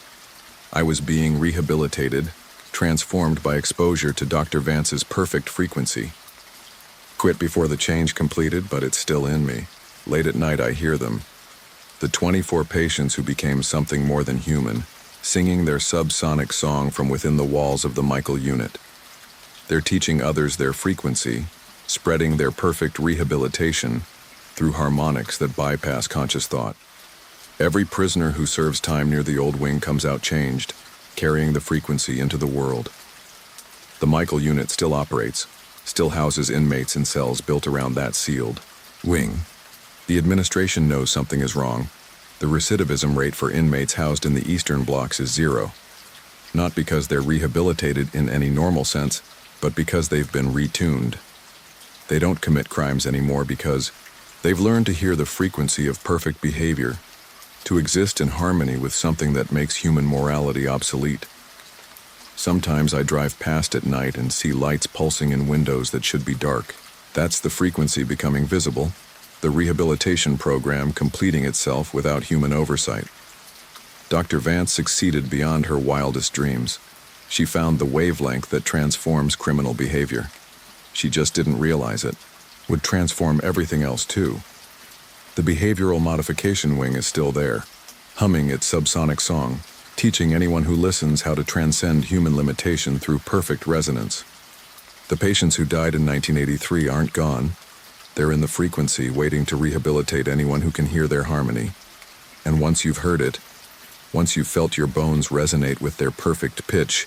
I was being rehabilitated, transformed by exposure to Dr. Vance's perfect frequency. Quit before the change completed, but it's still in me. Late at night I hear them. The 24 patients who became something more than human, singing their subsonic song from within the walls of the Michael unit. They're teaching others their frequency, spreading their perfect rehabilitation through harmonics that bypass conscious thought. Every prisoner who serves time near the old wing comes out changed, carrying the frequency into the world. The Michael unit still operates, still houses inmates in cells built around that sealed wing. The administration knows something is wrong. The recidivism rate for inmates housed in the eastern blocks is 0. Not because they're rehabilitated in any normal sense, but because they've been retuned. They don't commit crimes anymore because they've learned to hear the frequency of perfect behavior, to exist in harmony with something that makes human morality obsolete. Sometimes I drive past at night and see lights pulsing in windows that should be dark. That's the frequency becoming visible, the rehabilitation program completing itself without human oversight. Dr. Vance succeeded beyond her wildest dreams. She found the wavelength that transforms criminal behavior. She just didn't realize it. Would transform everything else too. The behavioral modification wing is still there, humming its subsonic song, teaching anyone who listens how to transcend human limitation through perfect resonance. The patients who died in 1983 aren't gone. They're in the frequency, waiting to rehabilitate anyone who can hear their harmony. And once you've heard it, once you've felt your bones resonate with their perfect pitch,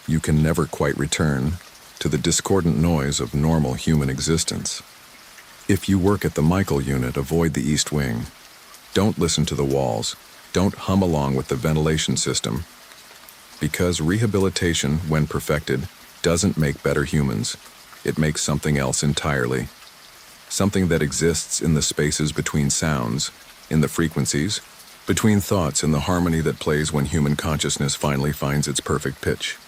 you can never quite return to the discordant noise of normal human existence. If you work at the Michael unit, avoid the East Wing. Don't listen to the walls. Don't hum along with the ventilation system. Because rehabilitation, when perfected, doesn't make better humans. It makes something else entirely. Something that exists in the spaces between sounds, in the frequencies, between thoughts, in the harmony that plays when human consciousness finally finds its perfect pitch.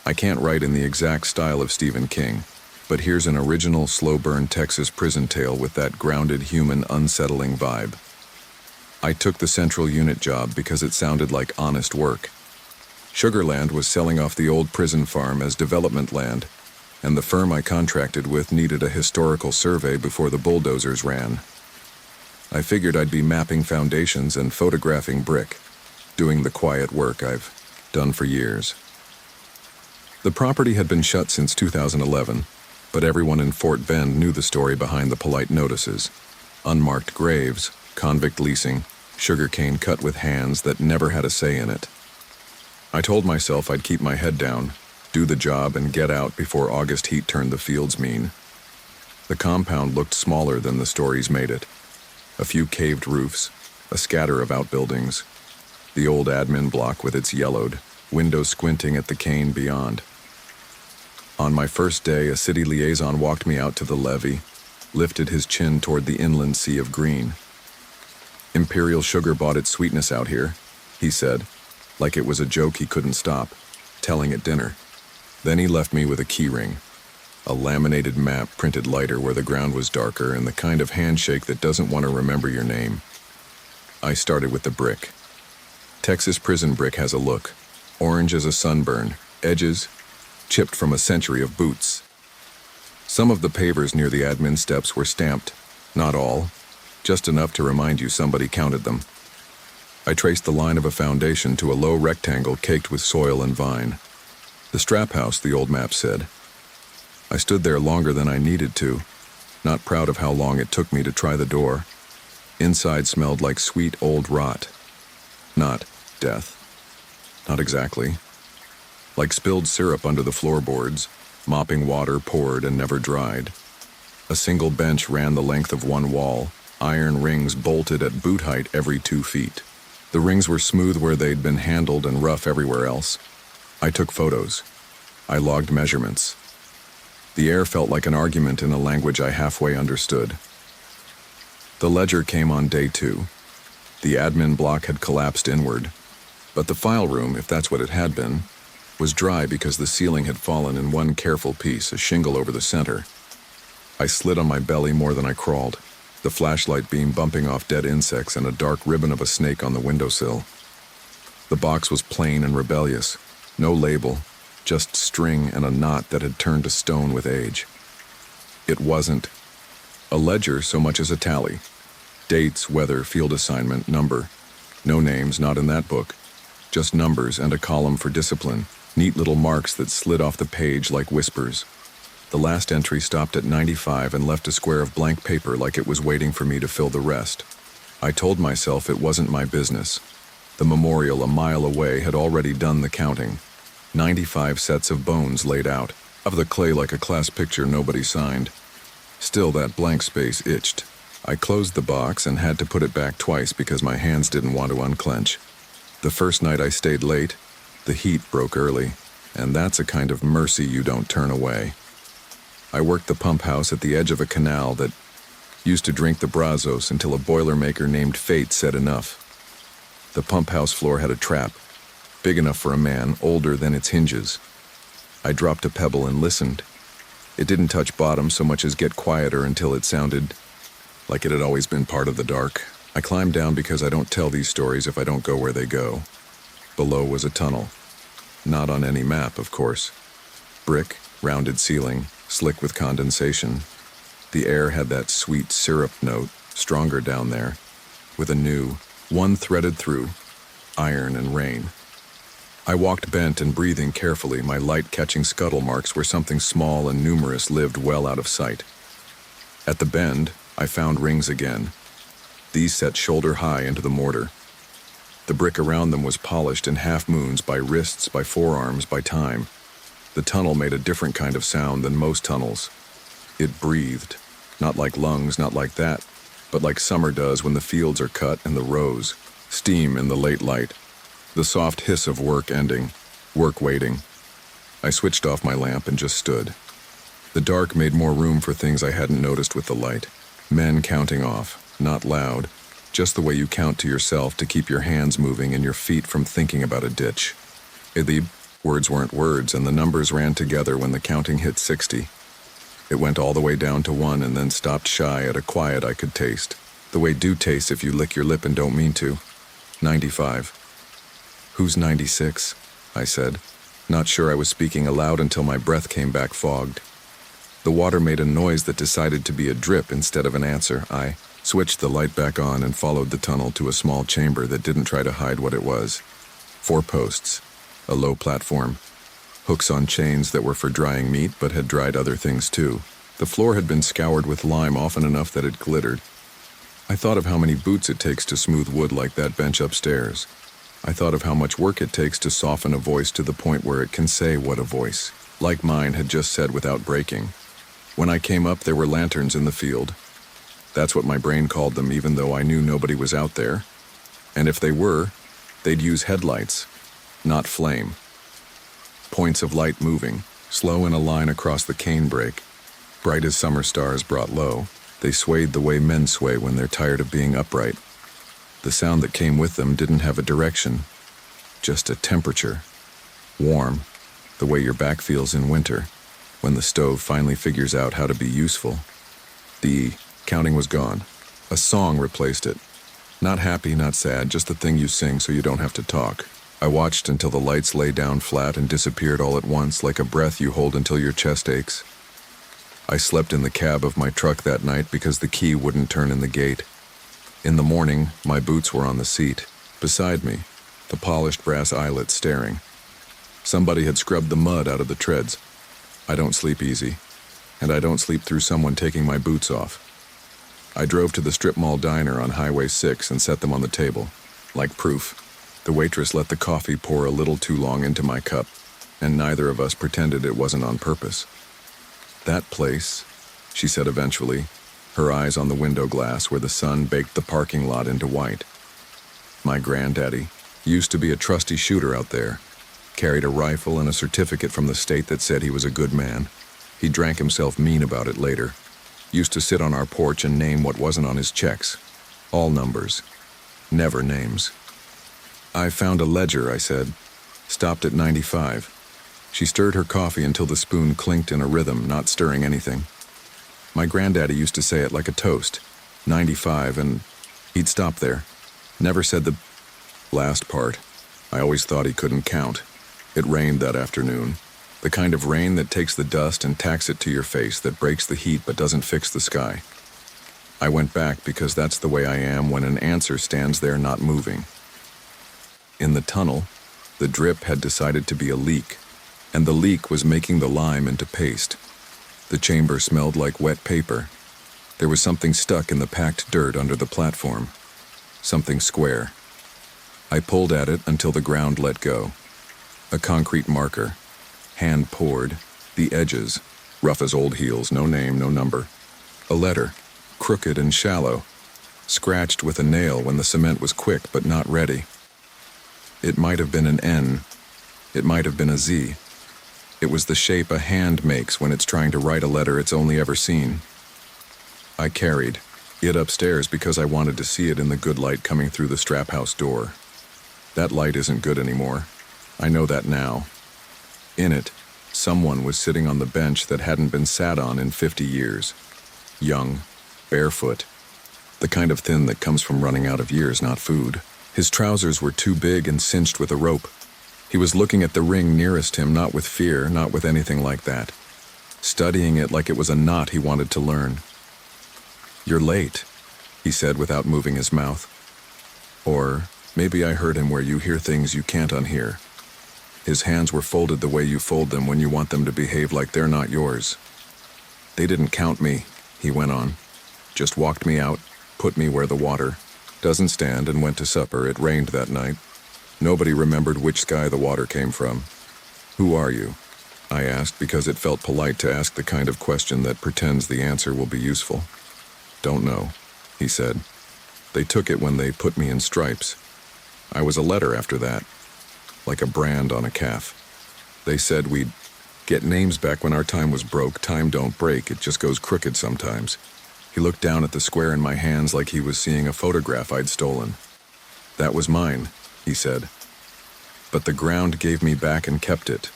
I can't write in the exact style of Stephen King, but here's an original slow-burn Texas prison tale with that grounded human unsettling vibe. I took the Central Unit job because it sounded like honest work. Sugarland was selling off the old prison farm as development land, and the firm I contracted with needed a historical survey before the bulldozers ran. I figured I'd be mapping foundations and photographing brick, doing the quiet work I've done for years. The property had been shut since 2011, but everyone in Fort Bend knew the story behind the polite notices. Unmarked graves, convict leasing, sugarcane cut with hands that never had a say in it. I told myself I'd keep my head down, do the job, and get out before August heat turned the fields mean. The compound looked smaller than the stories made it. A few caved roofs, a scatter of outbuildings. The old admin block with its yellowed, windows squinting at the cane beyond. On my first day, a city liaison walked me out to the levee, lifted his chin toward the inland sea of green. Imperial sugar bought its sweetness out here, he said, like it was a joke he couldn't stop, telling at dinner. Then he left me with a key ring, a laminated map printed lighter where the ground was darker, and the kind of handshake that doesn't want to remember your name. I started with the brick. Texas prison brick has a look, orange as a sunburn, edges chipped from a century of boots. Some of the pavers near the admin steps were stamped, not all, just enough to remind you somebody counted them. I traced the line of a foundation to a low rectangle caked with soil and vine. The strap house, the old map said. I stood there longer than I needed to, not proud of how long it took me to try the door. Inside smelled like sweet old rot. Not death. Not exactly. Like spilled syrup under the floorboards, mopping water poured and never dried. A single bench ran the length of one wall, iron rings bolted at boot height every 2 feet. The rings were smooth where they'd been handled and rough everywhere else. I took photos. I logged measurements. The air felt like an argument in a language I halfway understood. The ledger came on day 2. The admin block had collapsed inward, but the file room, if that's what it had been, was dry because the ceiling had fallen in one careful piece, a shingle over the center. I slid on my belly more than I crawled, the flashlight beam bumping off dead insects and a dark ribbon of a snake on the windowsill. The box was plain and rebellious, no label, just string and a knot that had turned to stone with age. It wasn't a ledger so much as a tally. Dates, weather, field assignment, number. No names, not in that book. Just numbers and a column for discipline, neat little marks that slid off the page like whispers. The last entry stopped at 95 and left a square of blank paper like it was waiting for me to fill the rest. I told myself it wasn't my business. The memorial a mile away had already done the counting. 95 sets of bones laid out, of the clay like a class picture nobody signed. Still, that blank space itched. I closed the box and had to put it back twice because my hands didn't want to unclench. The first night I stayed late, the heat broke early, and that's a kind of mercy you don't turn away. I worked the pump house at the edge of a canal that used to drink the Brazos until a boilermaker named Fate said enough. The pump house floor had a trap, big enough for a man, older than its hinges. I dropped a pebble and listened. It didn't touch bottom so much as get quieter until it sounded like it had always been part of the dark. I climbed down because I don't tell these stories if I don't go where they go. Below was a tunnel. Not on any map, of course. Brick, rounded ceiling, slick with condensation. The air had that sweet syrup note, stronger down there, with a new, one threaded through, iron and rain. I walked bent and breathing carefully, my light-catching scuttle marks where something small and numerous lived well out of sight. At the bend, I found rings again. These set shoulder high into the mortar. The brick around them was polished in half-moons by wrists, by forearms, by time. The tunnel made a different kind of sound than most tunnels. It breathed, not like lungs, not like that, but like summer does when the fields are cut and the rows, steam in the late light. The soft hiss of work ending, work waiting. I switched off my lamp and just stood. The dark made more room for things I hadn't noticed with the light. Men counting off, not loud, just the way you count to yourself to keep your hands moving and your feet from thinking about a ditch. The words weren't words, and the numbers ran together when the counting hit 60. It went all the way down to 1 and then stopped shy at a quiet I could taste. The way dew tastes if you lick your lip and don't mean to. 95. "Who's 96?" I said, not sure I was speaking aloud until my breath came back fogged. The water made a noise that decided to be a drip instead of an answer. I switched the light back on and followed the tunnel to a small chamber that didn't try to hide what it was. 4 posts, a low platform, hooks on chains that were for drying meat but had dried other things too. The floor had been scoured with lime often enough that it glittered. I thought of how many boots it takes to smooth wood like that bench upstairs. I thought of how much work it takes to soften a voice to the point where it can say what a voice, like mine, had just said without breaking. When I came up, there were lanterns in the field. That's what my brain called them, even though I knew nobody was out there. And if they were, they'd use headlights, not flame. Points of light moving, slow in a line across the canebrake. Bright as summer stars brought low, they swayed the way men sway when they're tired of being upright. The sound that came with them didn't have a direction, just a temperature. Warm, the way your back feels in winter, when the stove finally figures out how to be useful. The counting was gone. A song replaced it. Not happy, not sad, just the thing you sing so you don't have to talk. I watched until the lights lay down flat and disappeared all at once, like a breath you hold until your chest aches. I slept in the cab of my truck that night because the key wouldn't turn in the gate. In the morning, my boots were on the seat. Beside me, the polished brass eyelets staring. Somebody had scrubbed the mud out of the treads. I don't sleep easy, and I don't sleep through someone taking my boots off. I drove to the strip mall diner on Highway 6 and set them on the table. Like proof, the waitress let the coffee pour a little too long into my cup, and neither of us pretended it wasn't on purpose. That place, she said eventually, her eyes on the window glass where the sun baked the parking lot into white. My granddaddy used to be a trusty shooter out there, carried a rifle and a certificate from the state that said he was a good man. He drank himself mean about it later. Used to sit on our porch and name what wasn't on his checks. All numbers. Never names. I found a ledger, I said. Stopped at 95. She stirred her coffee until the spoon clinked in a rhythm, not stirring anything. My granddaddy used to say it like a toast. 95, and he'd stop there. Never said the last part. I always thought he couldn't count. It rained that afternoon. The kind of rain that takes the dust and tacks it to your face, that breaks the heat but doesn't fix the sky. I went back because that's the way I am when an answer stands there not moving. In the tunnel, the drip had decided to be a leak, and the leak was making the lime into paste. The chamber smelled like wet paper. There was something stuck in the packed dirt under the platform. Something square. I pulled at it until the ground let go. A concrete marker. Hand poured. The edges. Rough as old heels, no name, no number. A letter. Crooked and shallow. Scratched with a nail when the cement was quick but not ready. It might have been an N. It might have been a Z. It was the shape a hand makes when it's trying to write a letter it's only ever seen. I carried it upstairs because I wanted to see it in the good light coming through the strap house door. That light isn't good anymore. I know that now. In it, someone was sitting on the bench that hadn't been sat on in 50 years. Young, barefoot. The kind of thin that comes from running out of years, not food. His trousers were too big and cinched with a rope. He was looking at the ring nearest him, not with fear, not with anything like that. Studying it like it was a knot he wanted to learn. "You're late," he said without moving his mouth. Or maybe I heard him where you hear things you can't unhear. His hands were folded the way you fold them when you want them to behave like they're not yours. "They didn't count me," he went on. "Just walked me out, put me where the water doesn't stand, and went to supper. It rained that night. Nobody remembered which sky the water came from." "Who are you?" I asked because it felt polite to ask the kind of question that pretends the answer will be useful. "Don't know," he said. "They took it when they put me in stripes. I was a letter after that, like a brand on a calf. They said we'd get names back when our time was broke. Time don't break, it just goes crooked sometimes." He looked down at the square in my hands like he was seeing a photograph I'd stolen. "That was mine," he said. "But the ground gave me back and kept it.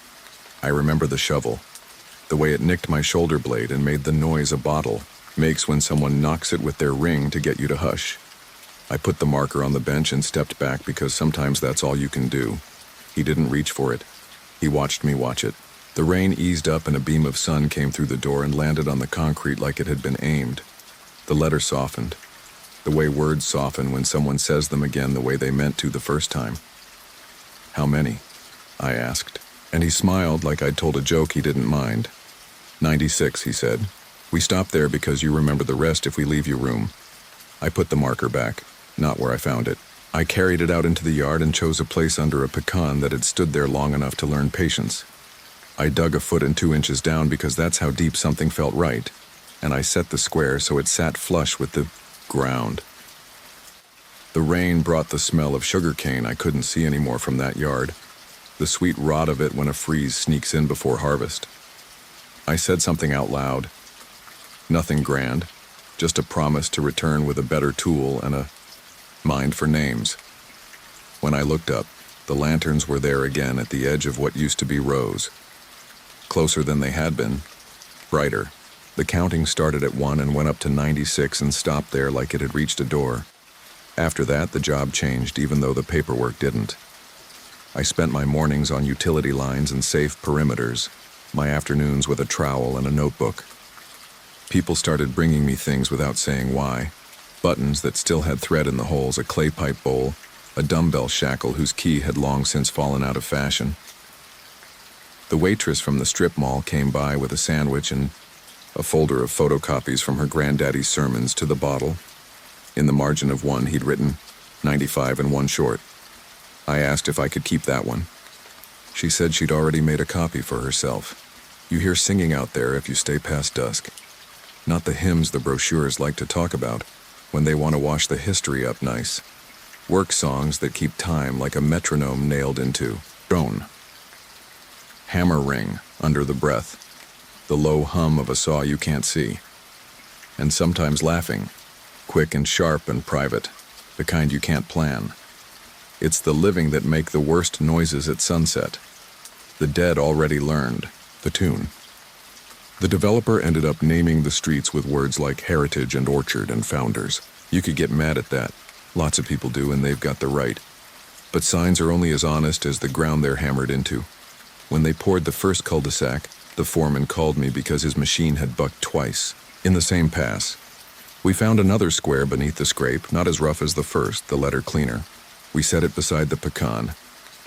I remember the shovel, the way it nicked my shoulder blade and made the noise a bottle makes when someone knocks it with their ring to get you to hush. I put the marker on the bench and stepped back because sometimes that's all you can do." He didn't reach for it. He watched me watch it. The rain eased up and a beam of sun came through the door and landed on the concrete like it had been aimed. The letter softened, the way words soften when someone says them again the way they meant to the first time. "How many?" I asked, and he smiled like I'd told a joke he didn't mind. 96, he said. "We stop there because you remember the rest if we leave your room." I put the marker back, not where I found it. I carried it out into the yard and chose a place under a pecan that had stood there long enough to learn patience. I dug a foot and 2 inches down because that's how deep something felt right, and I set the square so it sat flush with the ground. The rain brought the smell of sugarcane I couldn't see anymore from that yard, the sweet rot of it when a freeze sneaks in before harvest. I said something out loud. Nothing grand, just a promise to return with a better tool and a mined for names. When I looked up, the lanterns were there again at the edge of what used to be rows. Closer than they had been, brighter. The counting started at 1 and went up to 96 and stopped there like it had reached a door. After that, the job changed, even though the paperwork didn't. I spent my mornings on utility lines and safe perimeters, my afternoons with a trowel and a notebook. People started bringing me things without saying why. Buttons that still had thread in the holes, a clay pipe bowl, a dumbbell shackle whose key had long since fallen out of fashion. The waitress from the strip mall came by with a sandwich and a folder of photocopies from her granddaddy's sermons to the bottle. In the margin of one, he'd written 95 and 1 short. I asked if I could keep that one. She said she'd already made a copy for herself. You hear singing out there if you stay past dusk. Not the hymns the brochures like to talk about when they want to wash the history up nice. Work songs that keep time like a metronome nailed into stone. Hammer ring under the breath, the low hum of a saw you can't see. And sometimes laughing, quick and sharp and private, the kind you can't plan. It's the living that make the worst noises at sunset. The dead already learned the tune. The developer ended up naming the streets with words like heritage and orchard and founders. You could get mad at that. Lots of people do, and they've got the right. But signs are only as honest as the ground they're hammered into. When they poured the first cul-de-sac, the foreman called me because his machine had bucked twice, in the same pass. We found another square beneath the scrape, not as rough as the first, the letter cleaner. We set it beside the pecan,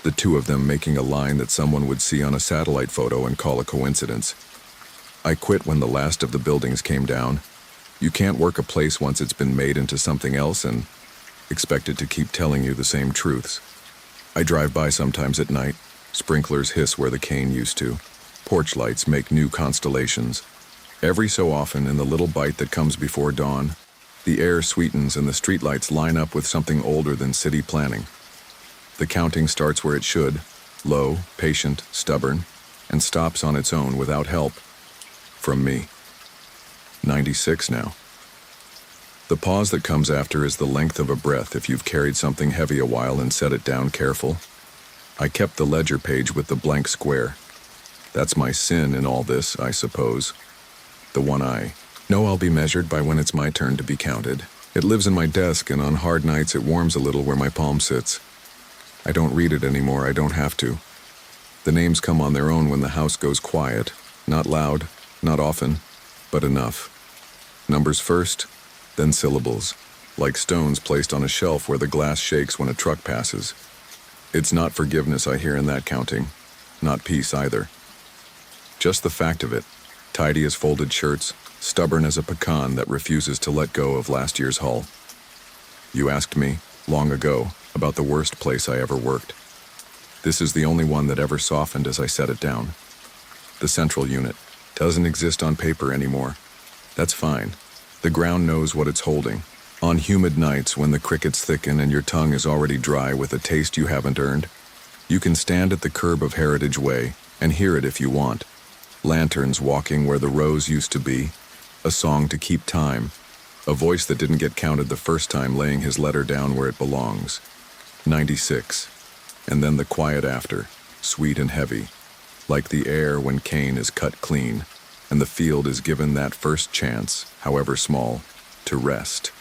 the two of them making a line that someone would see on a satellite photo and call a coincidence. I quit when the last of the buildings came down. You can't work a place once it's been made into something else and expect it to keep telling you the same truths. I drive by sometimes at night. Sprinklers hiss where the cane used to. Porch lights make new constellations. Every so often, in the little bite that comes before dawn, the air sweetens and the streetlights line up with something older than city planning. The counting starts where it should, low, patient, stubborn, and stops on its own without help. From me. 96 now. The pause that comes after is the length of a breath if you've carried something heavy a while and set it down careful. I kept the ledger page with the blank square. That's my sin in all this, I suppose. The one I know I'll be measured by when it's my turn to be counted. It lives in my desk, and on hard nights it warms a little where my palm sits. I don't read it anymore, I don't have to. The names come on their own when the house goes quiet. Not loud, not often, but enough. Numbers first, then syllables, like stones placed on a shelf where the glass shakes when a truck passes. It's not forgiveness I hear in that counting, not peace either. Just the fact of it, tidy as folded shirts, stubborn as a pecan that refuses to let go of last year's hull. You asked me, long ago, about the worst place I ever worked. This is the only one that ever softened as I set it down. The central unit doesn't exist on paper anymore. That's fine. The ground knows what it's holding. On humid nights when the crickets thicken and your tongue is already dry with a taste you haven't earned, you can stand at the curb of Heritage Way and hear it if you want. Lanterns walking where the rows used to be, a song to keep time, a voice that didn't get counted the first time laying his letter down where it belongs. 96. And then the quiet after, sweet and heavy, like the air when cane is cut clean, and the field is given that first chance, however small, to rest.